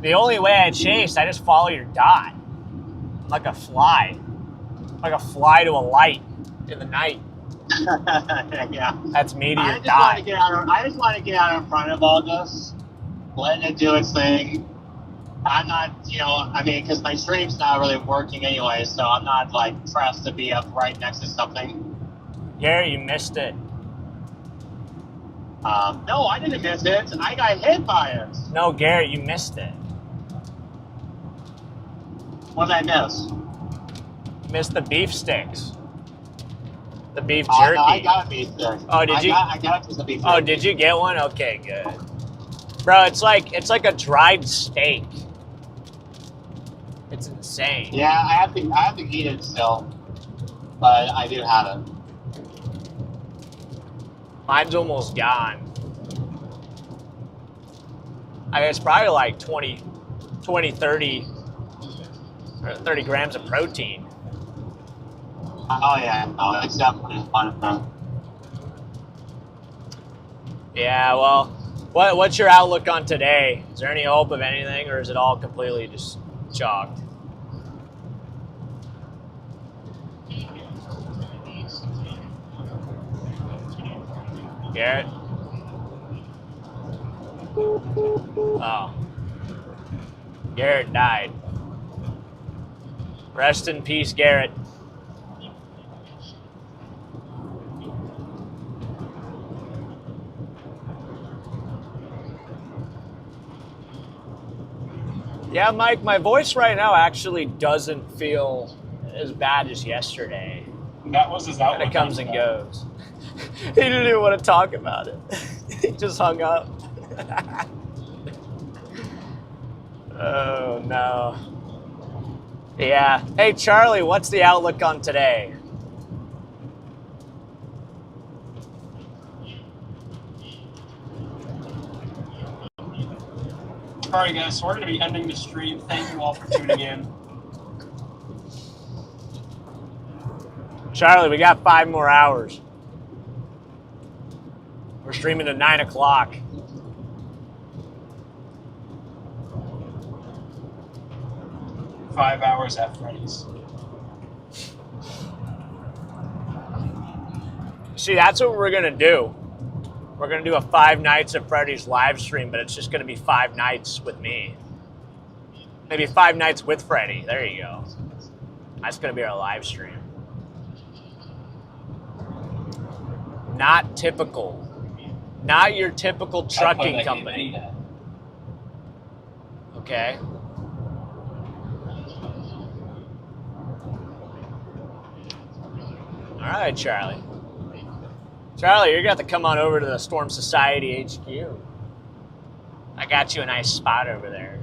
the only way I chased, I just follow your dot. Like a fly. Like a fly to a light in the night. Yeah. That's me to your I just dot. want to get out in front of all this, letting it do its thing. I'm not, because my stream's not really working anyway, so I'm not, pressed to be up right next to something. Gary, you missed it. No, I didn't miss it. I got hit by it. No, Garrett, you missed it. What did I miss? You missed the beef sticks. The beef Oh, jerky. no, I got a beef stick. Oh, did you? I got a piece of beef Oh, jerky. did you get one? Okay, good. Bro, it's like a dried steak. It's insane. Yeah, I have to eat it still, but I do have it. Mine's almost gone. I guess probably like 20, 30 grams of protein. Oh yeah, no, it's definitely fun. Yeah, well, what's your outlook on today? Is there any hope of anything, or is it all completely just chalked? Garrett? Oh. Garrett died. Rest in peace, Garrett. Yeah, Mike, my voice right now actually doesn't feel as bad as yesterday. That was his outlook. And it comes and goes. He didn't even want to talk about it. He just hung up. Oh, no. Yeah. Hey, Charlie, what's the outlook on today? All right, guys, so we're going to be ending the stream. Thank you all for tuning in. Charlie, we got 5 more hours. We're streaming at 9 o'clock. Five hours at Freddy's. See, that's what we're going to do. We're going to do a 5 nights at Freddy's live stream, but it's just going to be 5 nights with me. Maybe 5 nights with Freddy. There you go. That's going to be our live stream. Not typical. Not your typical trucking company. Okay. All right, Charlie. Charlie, you're going to have to come on over to the Storm Society HQ. I got you a nice spot over there.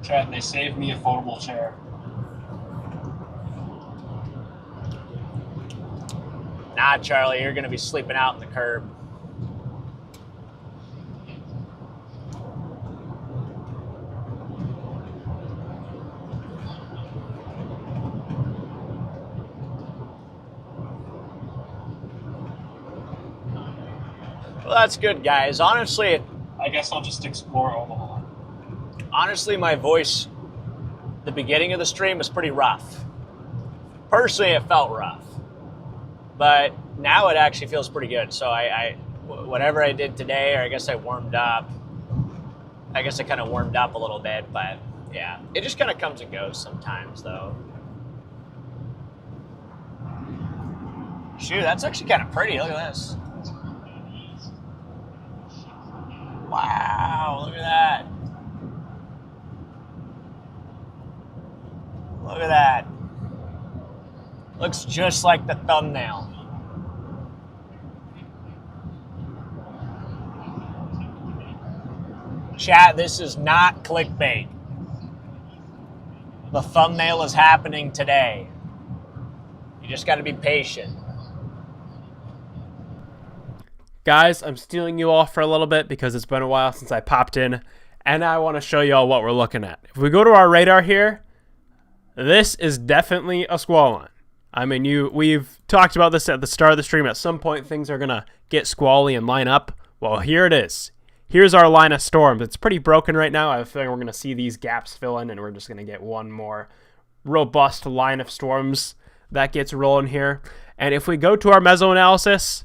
Chad, they saved me a foldable chair. Nah, Charlie, you're going to be sleeping out in the curb. Well, that's good, guys. Honestly, I guess I'll just explore Omaha. Honestly, my voice, the beginning of the stream was pretty rough. Personally, it felt rough. But now it actually feels pretty good. So whatever I did today, or I guess I warmed up. I guess I kind of warmed up a little bit, but yeah. It just kind of comes and goes sometimes, though. Shoot, that's actually kind of pretty. Look at this. Wow, look at that. Look at that. Looks just like the thumbnail. Chat, this is not clickbait. The thumbnail is happening today. You just got to be patient. Guys, I'm stealing you all for a little bit because it's been a while since I popped in, and I want to show you all what we're looking at. If we go to our radar here, this is definitely a squall line. I mean, we've talked about this at the start of the stream. At some point, things are going to get squally and line up. Well, here it is. Here's our line of storms. It's pretty broken right now. I have a feeling we're going to see these gaps fill in, and we're just going to get one more robust line of storms that gets rolling here. And if we go to our mesoanalysis,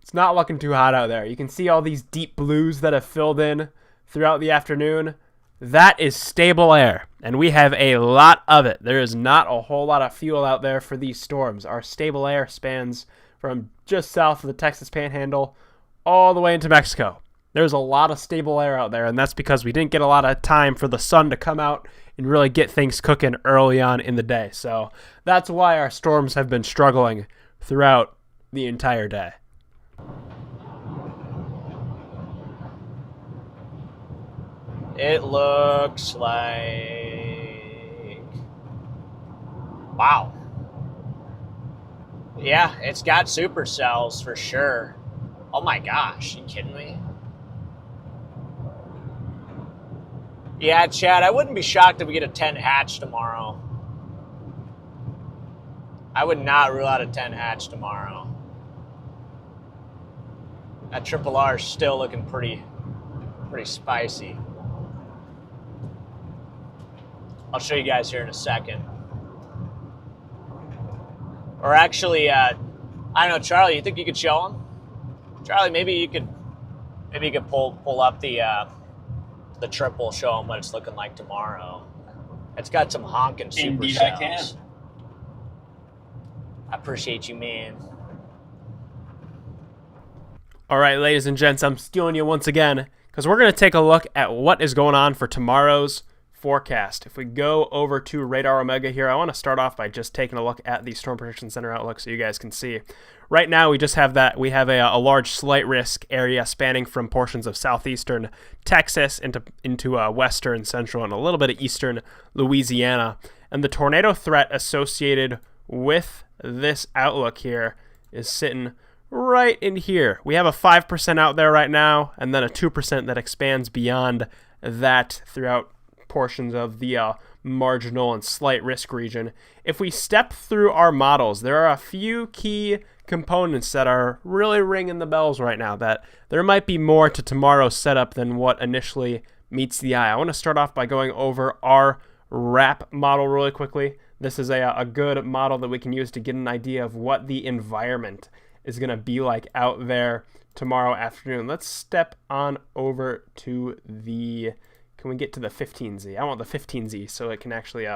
it's not looking too hot out there. You can see all these deep blues that have filled in throughout the afternoon. That is stable air, and we have a lot of it. There is not a whole lot of fuel out there for these storms. Our stable air spans from just south of the Texas Panhandle all the way into Mexico. There's a lot of stable air out there, and that's because we didn't get a lot of time for the sun to come out and really get things cooking early on in the day. So that's why our storms have been struggling throughout the entire day. It looks like... Wow. Yeah, it's got supercells for sure. Oh my gosh, you kidding me? Yeah, Chad, I wouldn't be shocked if we get a 10 hatch tomorrow. I would not rule out a 10 hatch tomorrow. That triple R is still looking pretty spicy. I'll show you guys here in a second. Or actually, I don't know, Charlie, you think you could show them? Charlie, maybe you could pull up the triple, show them what it's looking like tomorrow. It's got some honking supercells. Indeed, I can. I appreciate you, man. All right, ladies and gents, I'm stealing you once again because we're going to take a look at what is going on for tomorrow's forecast. If we go over to Radar Omega here, I want to start off by just taking a look at the Storm Prediction Center outlook so you guys can see. Right now, we just have that. We have a large slight risk area spanning from portions of southeastern Texas into western, central, and a little bit of eastern Louisiana. And the tornado threat associated with this outlook here is sitting right in here. We have a 5% out there right now, and then a 2% that expands beyond that throughout portions of the marginal and slight risk region. If we step through our models, there are a few key components that are really ringing the bells right now, that there might be more to tomorrow's setup than what initially meets the eye. I want to start off by going over our wrap model really quickly. This is a good model that we can use to get an idea of what the environment is going to be like out there tomorrow afternoon. Let's step on over to the, can we get to the 15Z? I want the 15Z so it can actually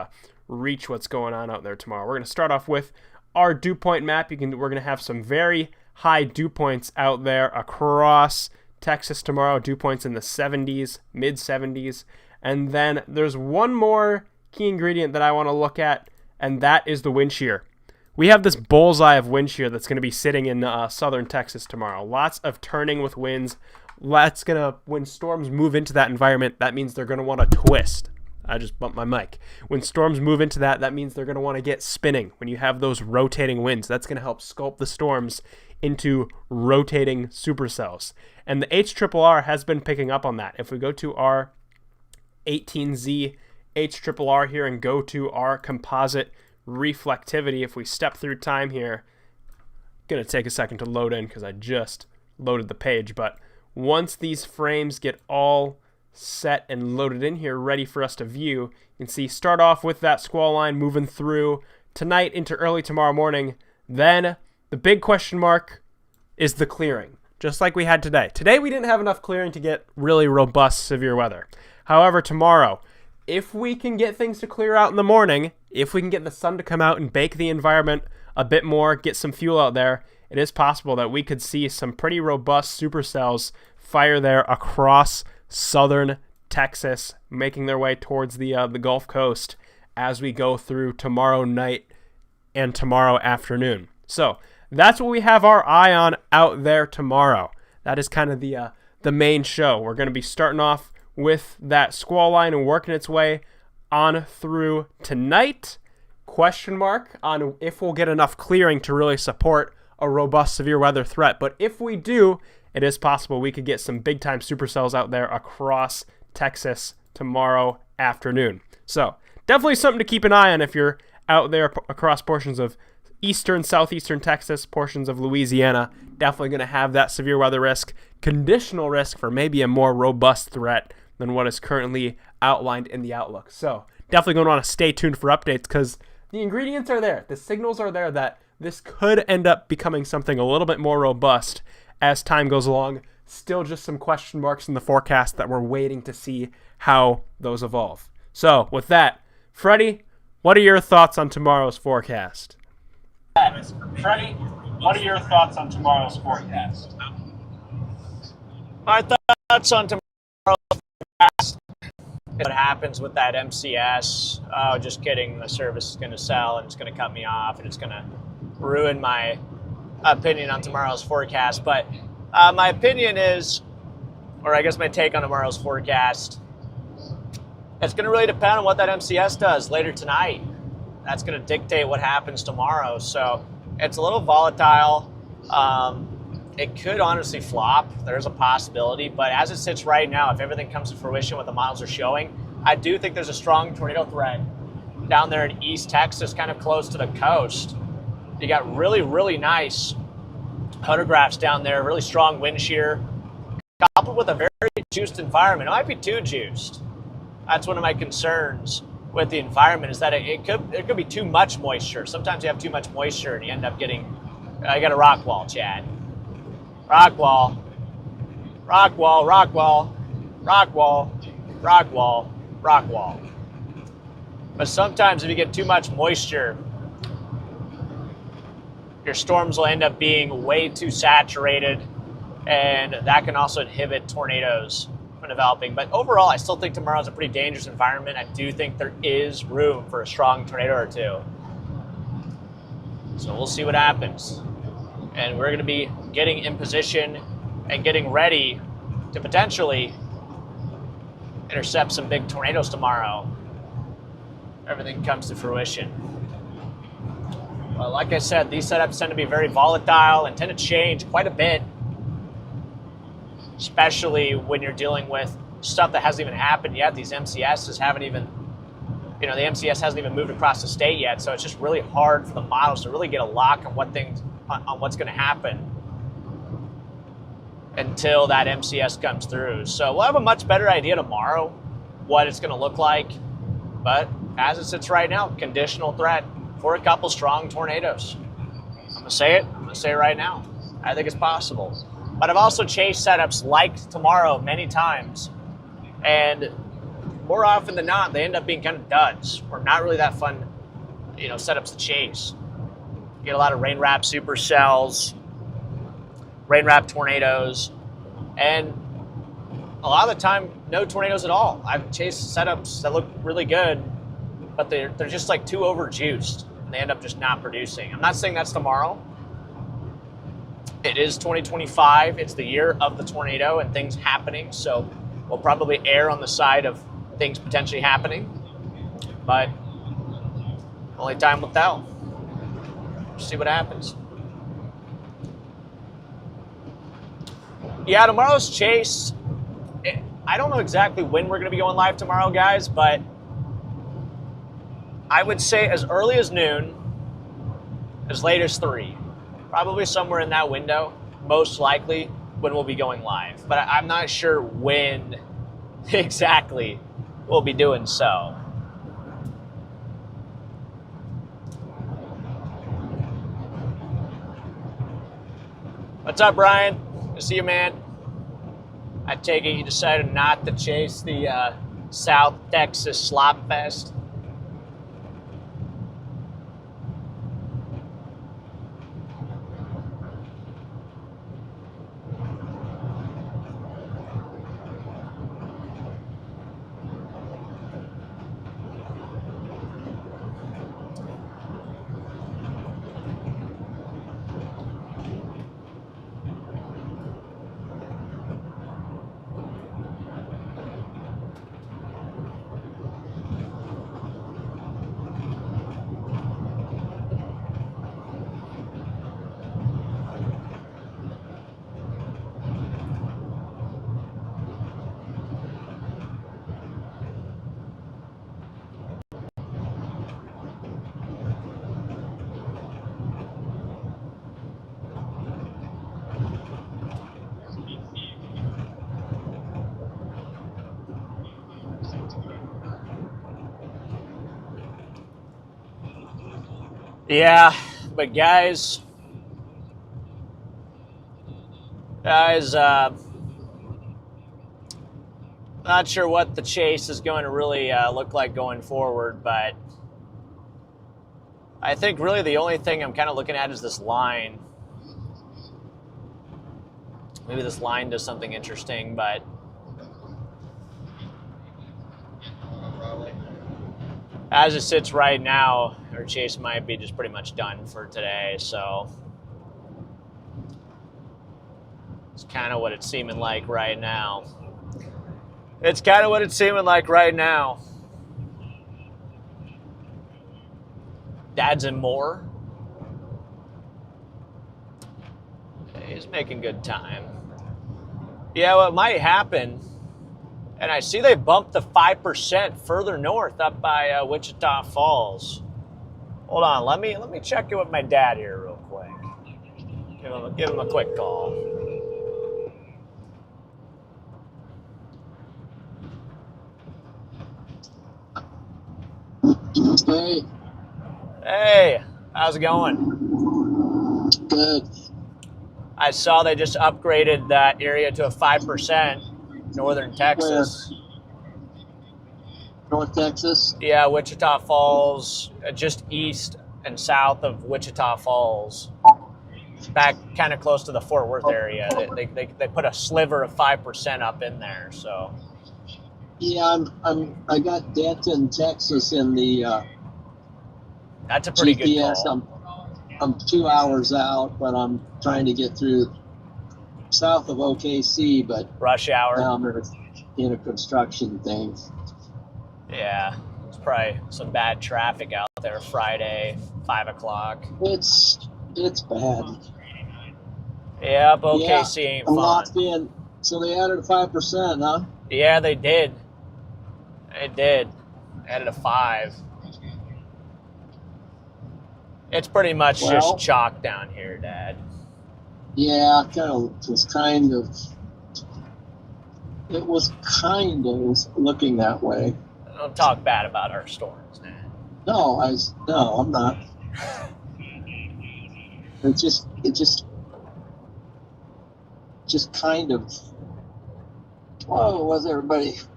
reach what's going on out there tomorrow. We're going to start off with our dew point map. We're going to have some very high dew points out there across Texas tomorrow. Dew points in the 70s, mid 70s. And then there's one more key ingredient that I want to look at, and that is the wind shear. We have this bullseye of wind shear that's going to be sitting in southern Texas tomorrow. Lots of turning with winds. When storms move into that environment, that means they're going to want to twist. I just bumped my mic. When storms move into that, that means they're going to want to get spinning. When you have those rotating winds, that's going to help sculpt the storms into rotating supercells. And the HRRR has been picking up on that. If we go to our 18Z HRRR here and go to our composite reflectivity, if we step through time here, going to take a second to load in because I just loaded the page, but once these frames get all set and loaded in here, ready for us to view, you can see start off with that squall line moving through tonight into early tomorrow morning. Then the big question mark is the clearing, just like we had today. Today we didn't have enough clearing to get really robust severe weather. However, tomorrow, if we can get things to clear out in the morning, if we can get the sun to come out and bake the environment a bit more, get some fuel out there, it is possible that we could see some pretty robust supercells fire there across southern Texas, making their way towards the Gulf Coast as we go through tomorrow night and tomorrow afternoon. So that's what we have our eye on out there tomorrow. That is kind of the main show. We're going to be starting off with that squall line and working its way on through tonight. Question mark on if we'll get enough clearing to really support a robust severe weather threat. But if we do, it is possible we could get some big time supercells out there across Texas tomorrow afternoon. So definitely something to keep an eye on if you're out there across portions of eastern, southeastern Texas, portions of Louisiana. Definitely going to have that severe weather risk, conditional risk for maybe a more robust threat than what is currently outlined in the outlook. So definitely going to want to stay tuned for updates because the ingredients are there. The signals are there that this could end up becoming something a little bit more robust as time goes along. Still just some question marks in the forecast that we're waiting to see how those evolve. So with that, Freddy, what are your thoughts on tomorrow's forecast? Freddy, what are your thoughts on tomorrow's forecast? My thoughts on tomorrow's forecast. What happens with that MCS? Oh, just kidding. The service is going to sell and it's going to cut me off and it's going to ruin my opinion on tomorrow's forecast. But my opinion is, or I guess my take on tomorrow's forecast, it's going to really depend on what that MCS does later tonight. That's going to dictate what happens tomorrow. So it's a little volatile. It could honestly flop. There's a possibility. But as it sits right now, if everything comes to fruition, what the models are showing, I do think there's a strong tornado threat down there in East Texas, kind of close to the coast. You got really, really nice photographs down there, really strong wind shear, coupled with a very juiced environment. It might be too juiced. That's one of my concerns with the environment, is that it could be too much moisture. Sometimes you have too much moisture and you end up getting, I got a rock wall, Chad. Rock wall, rock wall, rock wall, rock wall, rock wall, rock wall. But sometimes if you get too much moisture, your storms will end up being way too saturated, and that can also inhibit tornadoes from developing. But overall, I still think tomorrow's a pretty dangerous environment. I do think there is room for a strong tornado or two. So we'll see what happens. And we're going to be getting in position and getting ready to potentially intercept some big tornadoes tomorrow. everything comes to fruition. Well, like I said, these setups tend to be very volatile and tend to change quite a bit, especially when you're dealing with stuff that hasn't even happened yet. These MCSs haven't even, the MCS hasn't even moved across the state yet, so it's just really hard for the models to really get a lock on what's going to happen until that MCS comes through. So we'll have a much better idea tomorrow what it's going to look like. But as it sits right now, conditional threat for a couple strong tornadoes. I'm going to say it. I'm going to say it right now. I think it's possible. But I've also chased setups like tomorrow many times. And more often than not, they end up being kind of duds or not really that fun, setups to chase. You get a lot of rain wrap supercells, rain wrap tornadoes, and a lot of the time, no tornadoes at all. I've chased setups that look really good, but they're just like too overjuiced, and they end up just not producing. I'm not saying that's tomorrow. It is 2025. It's the year of the tornado and things happening, so we'll probably err on the side of things potentially happening, but only time will tell. See what happens. Yeah, tomorrow's chase, I don't know exactly when we're going to be going live tomorrow, guys, but I would say as early as noon, as late as 3. Probably somewhere in that window, most likely when we'll be going live. But I'm not sure when exactly we'll be doing so. What's up, Brian? Good to see you, man. I take it you decided not to chase the South Texas Slop Fest? Yeah, but guys, not sure what the chase is going to really look like going forward, but I think really the only thing I'm kind of looking at is this line. Maybe this line does something interesting, but as it sits right now, our chase might be just pretty much done for today, so it's kind of what it's seeming like right now. It's kind of what it's seeming like right now. Dad's in more. He's making good time. Yeah, what might happen, and I see they bumped the 5% further north up by Wichita Falls. Hold on, let me check in with my dad here real quick. Give him a quick call. Hey. Hey, how's it going? Good. I saw they just upgraded that area to a 5%, northern Texas. North Texas? Yeah, Wichita Falls, just east and south of Wichita Falls. Back kind of close to the Fort Worth area. They put a sliver of 5% up in there, so. Yeah, I got Denton, Texas in the that's a pretty GPS. good call. I'm 2 hours out, but I'm trying to get through south of OKC, but rush hour. now I'm in a construction thing. Yeah, it's probably some bad traffic out there Friday, 5 o'clock. It's bad. Yep, OKC Yeah, ain't I'm fun. locked in. So they added 5%, huh? Yeah, they did. They did. Added a 5. It's pretty much just chalk down here, Dad. Yeah, it was kind of looking that way. Don't talk bad about our storms, Dad. No, I'm not. It just kind of. Oh, was everybody's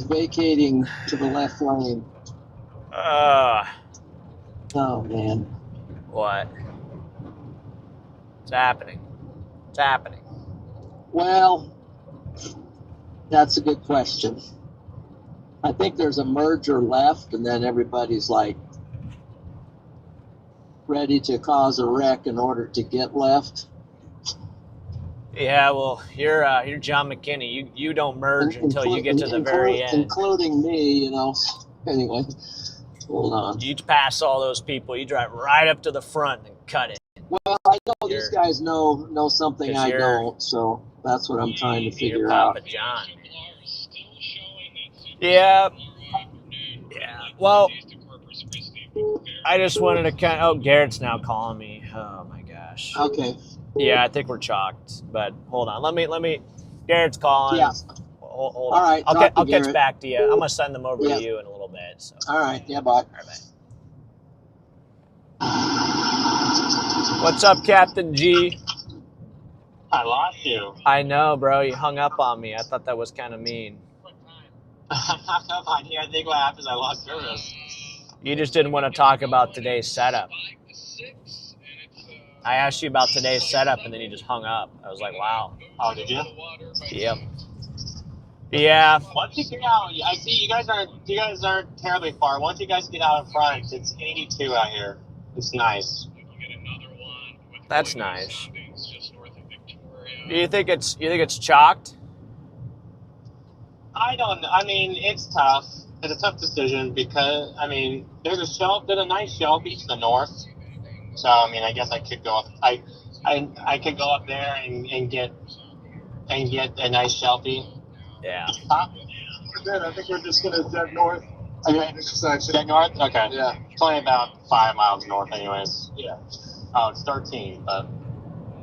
vacating to the left lane. Oh man. What? What's happening? What's happening? Well, that's a good question. I think there's a merger left, and then everybody's like ready to cause a wreck in order to get left. Yeah, well, you're John McKinney. You don't merge until you get to the very end. Including me, Anyway, hold on. You pass all those people. You drive right up to the front and cut it. Well, I know these guys know something I don't, so that's what I'm trying to figure out. Papa John. Yeah. Yeah. Well, I just wanted to oh, Garrett's now calling me. Oh my gosh. Okay. Yeah, I think we're chalked. But hold on. Let me. Garrett's calling. Yeah. Hold All right. I'll catch back to you. I'm gonna send them over to you in a little bit. So. All right. Yeah. Bye. All right, bye. What's up, Captain G? I lost you. I know, bro. You hung up on me. I thought that was kind of mean. I have no idea. I think what happens, I lost service. You just didn't want to talk about today's setup. I asked you about today's setup, and then you just hung up. I was like, wow. Oh, did you? Yep. Yeah. Once you get out, I see you guys aren't terribly far. Once you guys get out in front, it's 82 out here. It's nice. That's nice. Do you think it's chalked? I don't know. I mean, it's tough. It's a tough decision because there's a nice Shelby to the north. So I guess I could go up. I could go up there and get a nice Shelby. Yeah. I think we're just gonna dead north. Okay. Dead north. Okay. Yeah. It's only about 5 miles north, anyways. Yeah. Oh, it's 13, but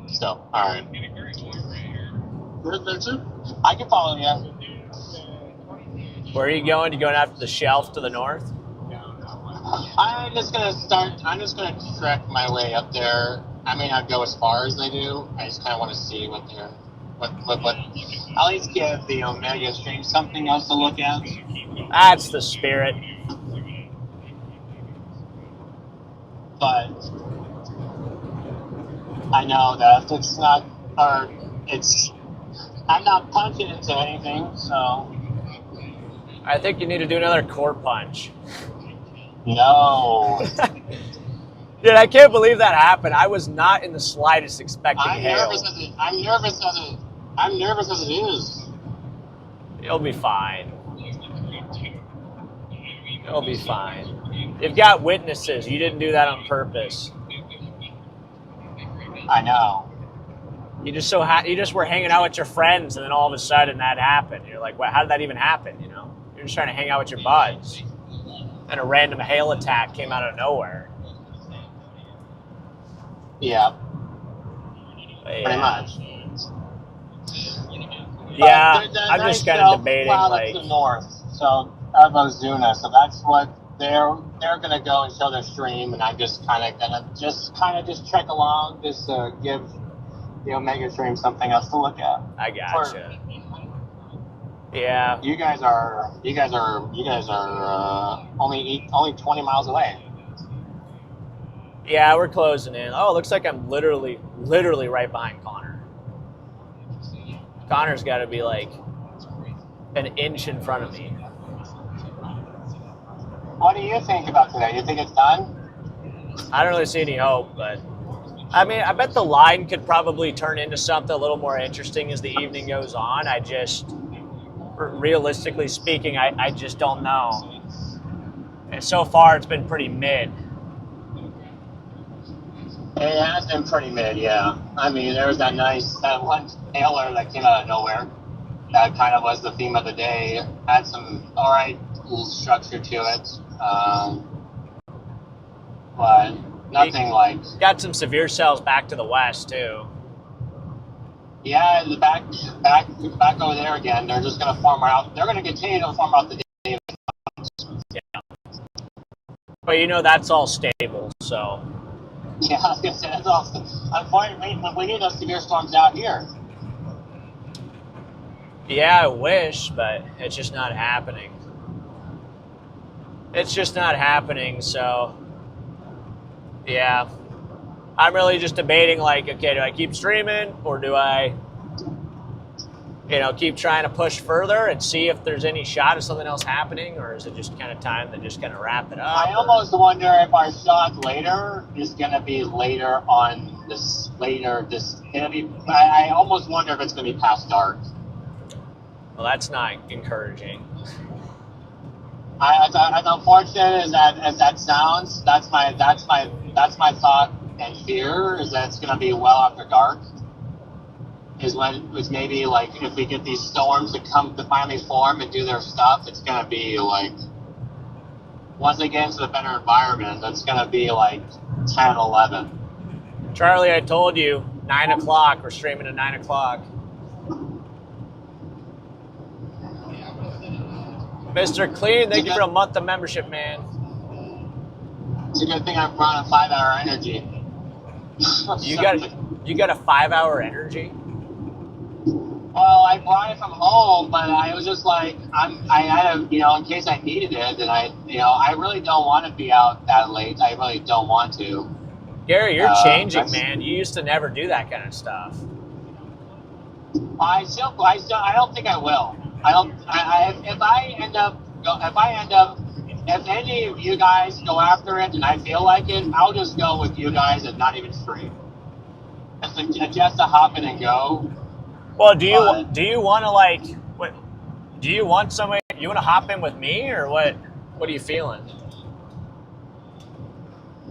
still. All right. Where's there too? I can follow you. Where are you going? You going after the shelf to the north? I'm just gonna trek my way up there. I may not go as far as they do. I just kind of want to see what at least give the Omega stream something else to look at. That's the spirit. But I know that I'm not punching into anything, so. I think you need to do another core punch. No. Dude, I can't believe that happened. I was not in the slightest expecting hail. I'm nervous as it is. You'll be fine. You'll be fine. You've got witnesses. You didn't do that on purpose. I know. You just were hanging out with your friends, and then all of a sudden that happened. You're like, "What? How did that even happen?" You're just trying to hang out with your buds, and a random hail attack came out of nowhere. Yeah. Pretty much. Yeah, I'm just kind of debating, like to the north, so of Ozuna. So that's what they're gonna go and show their stream, and I'm just kind of gonna just trek along, just give the Omega stream something else to look at. I gotcha. Yeah. You guys are only 20 miles away. Yeah, we're closing in. Oh, it looks like I'm literally right behind Connor. Connor's got to be like an inch in front of me. What do you think about today? You think it's done? I don't really see any hope, but I bet the line could probably turn into something a little more interesting as the evening goes on. realistically speaking, I just don't know. And so far, it's been pretty mid. It has been pretty mid, yeah. I mean, there was that one trailer that came out of nowhere. That kind of was the theme of the day. Had some alright cool structure to it. But nothing like... Got some severe cells back to the west, too. Yeah, back over there again. They're just going to form out. They're going to continue to form out the day. Yeah. But you know, that's all stable, so... Yeah, I was going to say, that's all... Unfortunately, we need those severe storms out here. Yeah, I wish, but it's just not happening. It's just not happening, so... Yeah. I'm really just debating, like, okay, do I keep streaming, or do I, keep trying to push further and see if there's any shot of something else happening, or is it just kind of time to just kind of wrap it up? I almost wonder if our shot later is going to be later on this, I almost wonder if it's going to be past dark. Well, that's not encouraging. As unfortunate as that sounds, that's my thought and fear, is that it's going to be well after dark. Is maybe like if we get these storms to finally form and do their stuff, it's going to be like, once they get into the better environment, it's going to be like 10, 11. Charlie, I told you, 9 o'clock. We're streaming at 9 o'clock. Mr. Clean, thank you for a month of membership, man. It's a good thing I'm running 5-hour energy. You got a 5-hour energy? Well, I brought it from home, but I was just like, I had a, in case I needed it, and I really don't want to be out that late. I really don't want to. Gary, you're changing, man. You used to never do that kind of stuff. I don't think I will. If any of you guys go after it and I feel like it, I'll just go with you guys and not even stream. Just to hop in and go. Well, do you want to do you want somebody? You want to hop in with me, or what? What are you feeling?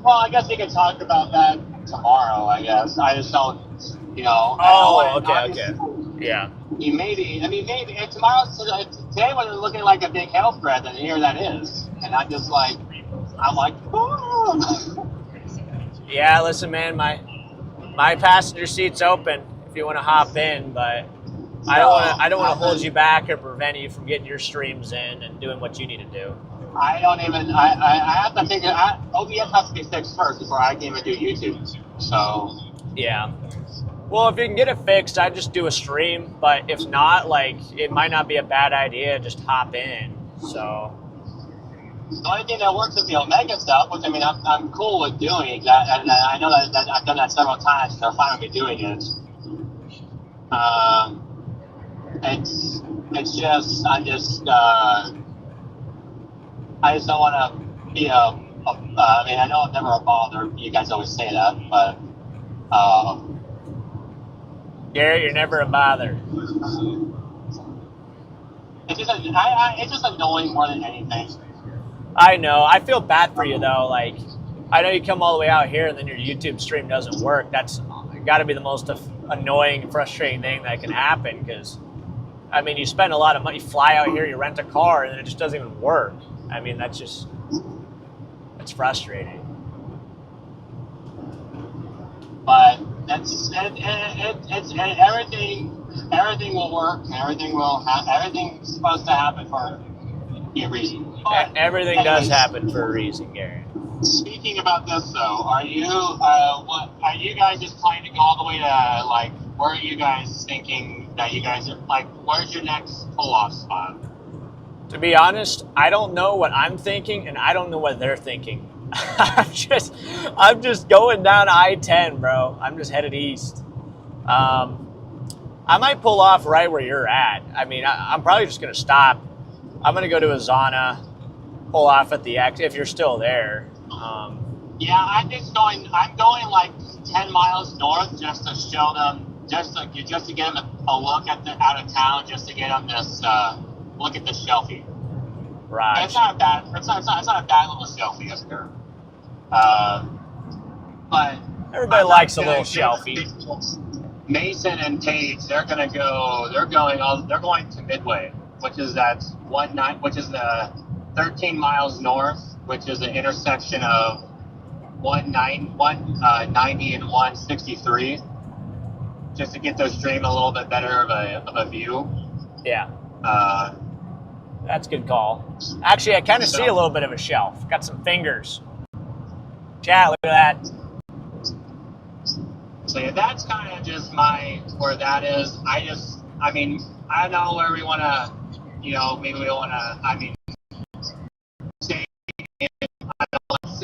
Well, I guess we can talk about that tomorrow. I guess I just don't, Oh, okay. Yeah. Maybe and today when it's looking like a big health threat, and here that is, and I'm like, oh. Yeah, listen, man, my passenger seat's open if you want to hop in, but I don't want to hold you back or prevent you from getting your streams in and doing what you need to do. I have to figure OBS has to be fixed first before I can even do YouTube. So yeah. Well, if you can get it fixed, I'd just do a stream. But if not, it might not be a bad idea. Just hop in. So the only thing that works is the Omega stuff, which I'm cool with doing that, and I know that I've done that several times. And they're fine with me doing it. It's just I just don't want to be I know I'm never a bother. You guys always say that, but. Gary, you're never a bother. It's just annoying more than anything. I know. I feel bad for you, though. I know you come all the way out here and then your YouTube stream doesn't work. That's got to be the most annoying, frustrating thing that can happen because, you spend a lot of money, you fly out here, you rent a car, and then it just doesn't even work. That's frustrating. But it's everything will work. Everything's supposed to happen for a reason. But everything does happen for a reason, Gary. Speaking about this though, are you guys just planning to go all the way to where are you guys thinking that you guys are where's your next pull-off spot? To be honest, I don't know what I'm thinking and I don't know what they're thinking. I'm just going down I-10, bro. I'm just headed east. I might pull off right where you're at. I'm probably just going to stop. I'm going to go to Azana, pull off at the X if you're still there. Yeah, I'm going 10 miles north just to show them, just to get them a look at the out of town, just to get them look at the shelfie. Right. And it's not a bad little shelfie up here. But everybody likes a little shelfie. Mason and Page, they're going to Midway, which is 13 miles north, which is an intersection of 190 and 163, just to get those stream a little bit better of a view. Yeah. That's a good call. Actually, I kind of see a little bit of a shelf. Got some fingers. Chat, look at that. So yeah, that's kind of just where that is. I don't know where we want to, maybe we want to, stay in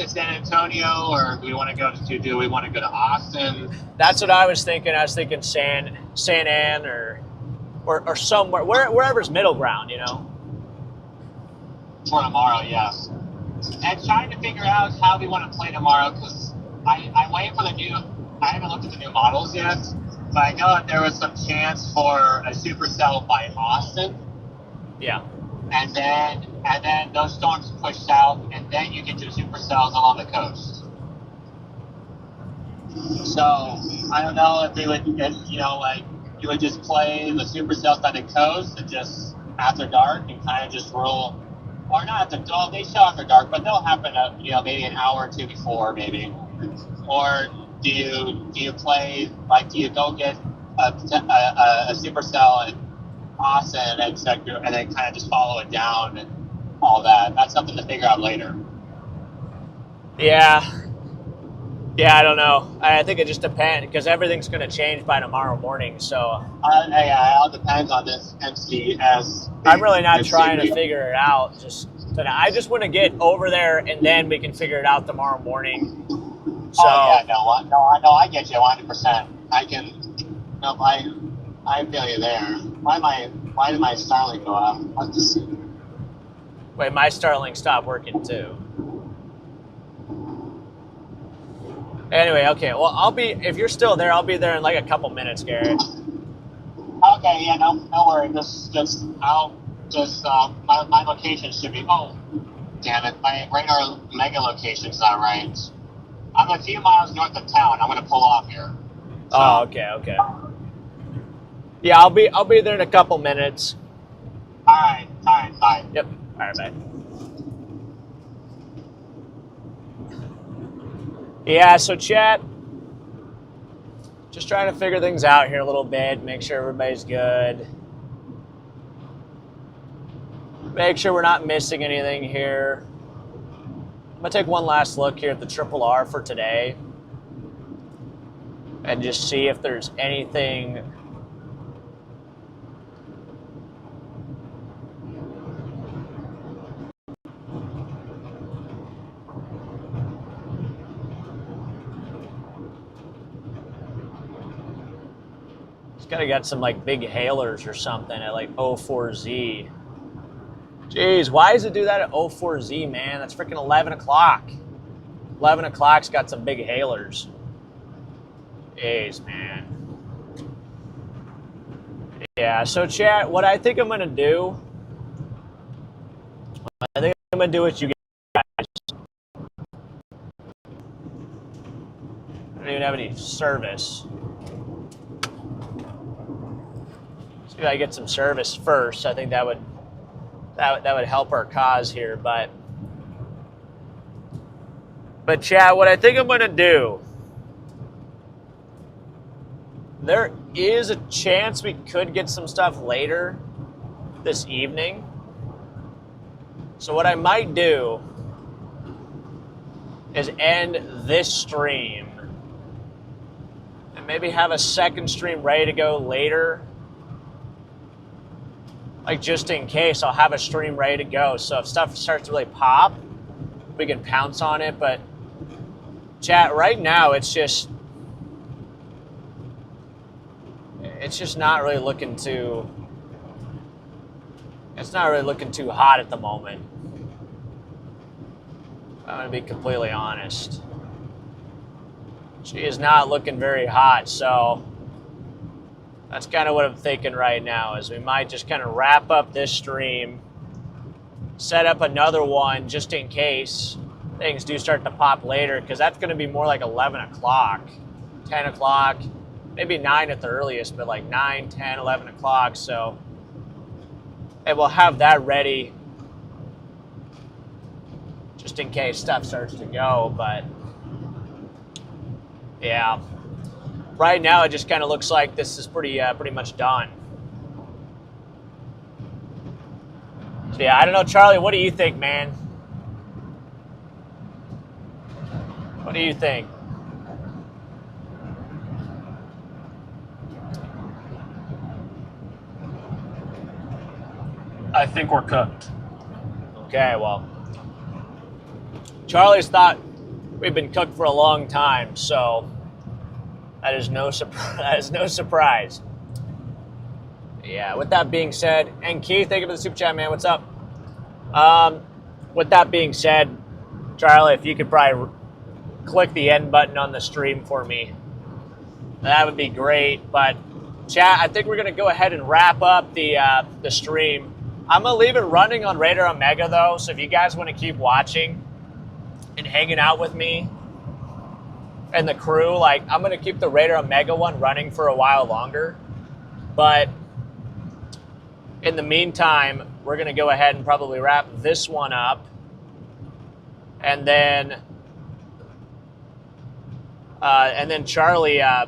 San Antonio, or do we want to go to Austin? That's what I was thinking. I was thinking San Ann or somewhere, wherever's middle ground, For tomorrow, yes. And trying to figure out how we want to play tomorrow, because I'm waiting for I haven't looked at the new models yet, but I know that there was some chance for a supercell by Austin. Yeah. And then those storms push south, and then you get your supercells along the coast. So I don't know if they would, you would just play the supercells by the coast and just after dark and kind of just roll, or not after dark. They show after dark, but they'll happen, maybe an hour or two before, maybe. Or do you play, do you go get a supercell in Austin and then kind of just follow it down and all that? That's something to figure out later. Yeah, I don't know. I think it just depends, because everything's going to change by tomorrow morning. So it all depends on this MCS. I'm really not trying to figure it out. I just want to get over there, and then we can figure it out tomorrow morning. So, I get you 100%. I feel you there. Why did my Starlink go out? Let's just see. Wait, my Starlink stopped working too. Anyway, okay. Well, if you're still there, I'll be there in like a couple minutes, Garrett. Okay, yeah, no worry. My location should be. Oh, damn it! My radar mega location's not right. I'm a few miles north of town. I'm gonna pull off here. So. Oh, okay. Yeah, I'll be there in a couple minutes. All right, bye. Yep. All right, bye. Yeah, so chat, just trying to figure things out here a little bit, make sure everybody's good. Make sure we're not missing anything here. I'm going to take one last look here at the Triple R for today and just see if there's anything it's gotta got some like big hailers or something at like 04Z. Jeez, why does it do that at 04Z, man? That's freaking 11 o'clock. 11 o'clock's got some big hailers. Jeez, man. Yeah, so chat, what I think I'm gonna do, I think I'm gonna do what you guys. I don't even have any service. See if I get some service first. I think that would help our cause here, but chat, what I think I'm gonna do, there is a chance we could get some stuff later this evening. So what I might do is end this stream and maybe have a second stream ready to go later. Like, just in case, I'll have a stream ready to go. So if stuff starts to really pop, we can pounce on it. But chat, right now, it's just not really looking too, it's not really looking too hot at the moment. I'm going to be completely honest. She is not looking very hot, so That's kind of what I'm thinking right now, is we might just kind of wrap up this stream, set up another one just in case things do start to pop later, because that's going to be more like 11 o'clock, 10 o'clock, maybe 9 at the earliest, but like 9, 10, 11 o'clock. So, and we'll have that ready just in case stuff starts to go. But yeah, right now it just kind of looks like this is pretty much done. So yeah, I don't know, Charlie, what do you think, man? What do you think? I think we're cooked. Okay, well, Charlie's thought we've been cooked for a long time, so that is no surprise. That is no surprise. Yeah. With that being said, and Keith, thank you for the super chat, man. What's up? With that being said, Charlie, if you could probably click the end button on the stream for me, that would be great. But chat, I think we're gonna go ahead and wrap up the stream. I'm gonna leave it running on Raider Omega though, so if you guys want to keep watching and hanging out with me and the crew, like, I'm gonna keep the Raider Omega one running for a while longer. But in the meantime, we're gonna go ahead and probably wrap this one up, and then Charlie, I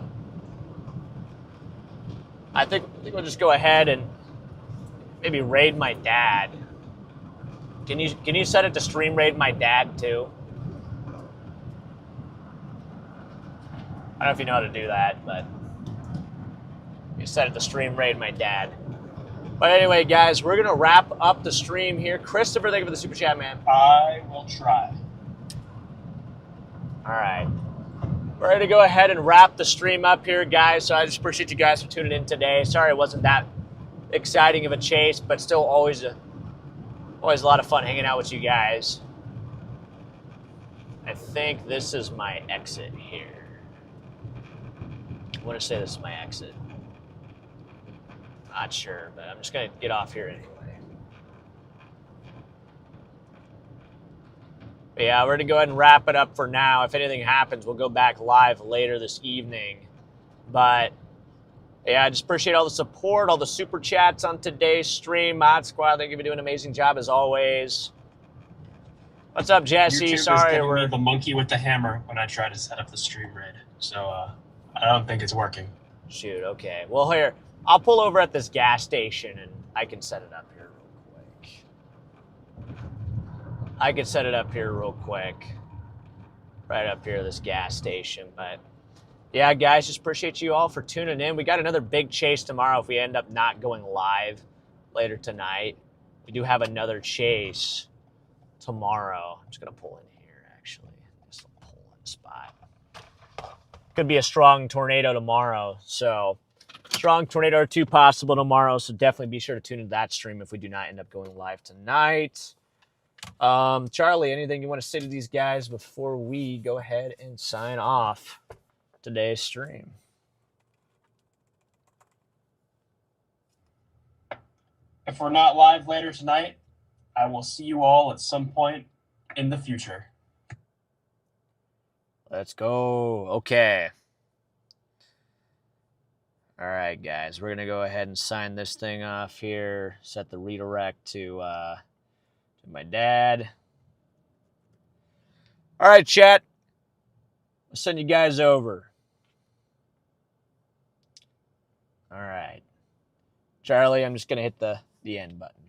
think we'll just go ahead and maybe raid my dad. Can you set it to stream raid my dad too? I don't know if you know how to do that, but you set it to stream raid my dad. But anyway, guys, we're gonna wrap up the stream here. Christopher, thank you for the super chat, man. I will try. All right. We're ready to go ahead and wrap the stream up here, guys. So I just appreciate you guys for tuning in today. Sorry it wasn't that exciting of a chase, but still always a lot of fun hanging out with you guys. I think this is my exit here. I want to say this is my exit. Not sure, but I'm just going to get off here anyway. But yeah, we're going to go ahead and wrap it up for now. If anything happens, we'll go back live later this evening. But yeah, I just appreciate all the support, all the super chats on today's stream. Mod Squad, thank you for doing an amazing job as always. What's up, Jesse? YouTube Sorry, is giving me the monkey with the hammer when I try to set up the stream raid. So I don't think it's working. Shoot, okay. Well, here, I'll pull over at this gas station and I can set it up here real quick. I can set it up here real quick. Right up here, this gas station. But yeah, guys, just appreciate you all for tuning in. We got another big chase tomorrow if we end up not going live later tonight. We do have another chase tomorrow. I'm just going to pull in here, actually. Just a pull in spot. Could be a strong tornado tomorrow. So, strong tornado or two possible tomorrow. So, definitely be sure to tune into that stream if we do not end up going live tonight. Charlie, anything you want to say to these guys before we go ahead and sign off today's stream? If we're not live later tonight, I will see you all at some point in the future. Let's go. Okay. All right, guys. We're going to go ahead and sign this thing off here. Set the redirect to my dad. All right, chat. I'll send you guys over. All right. Charlie, I'm just going to hit the end button.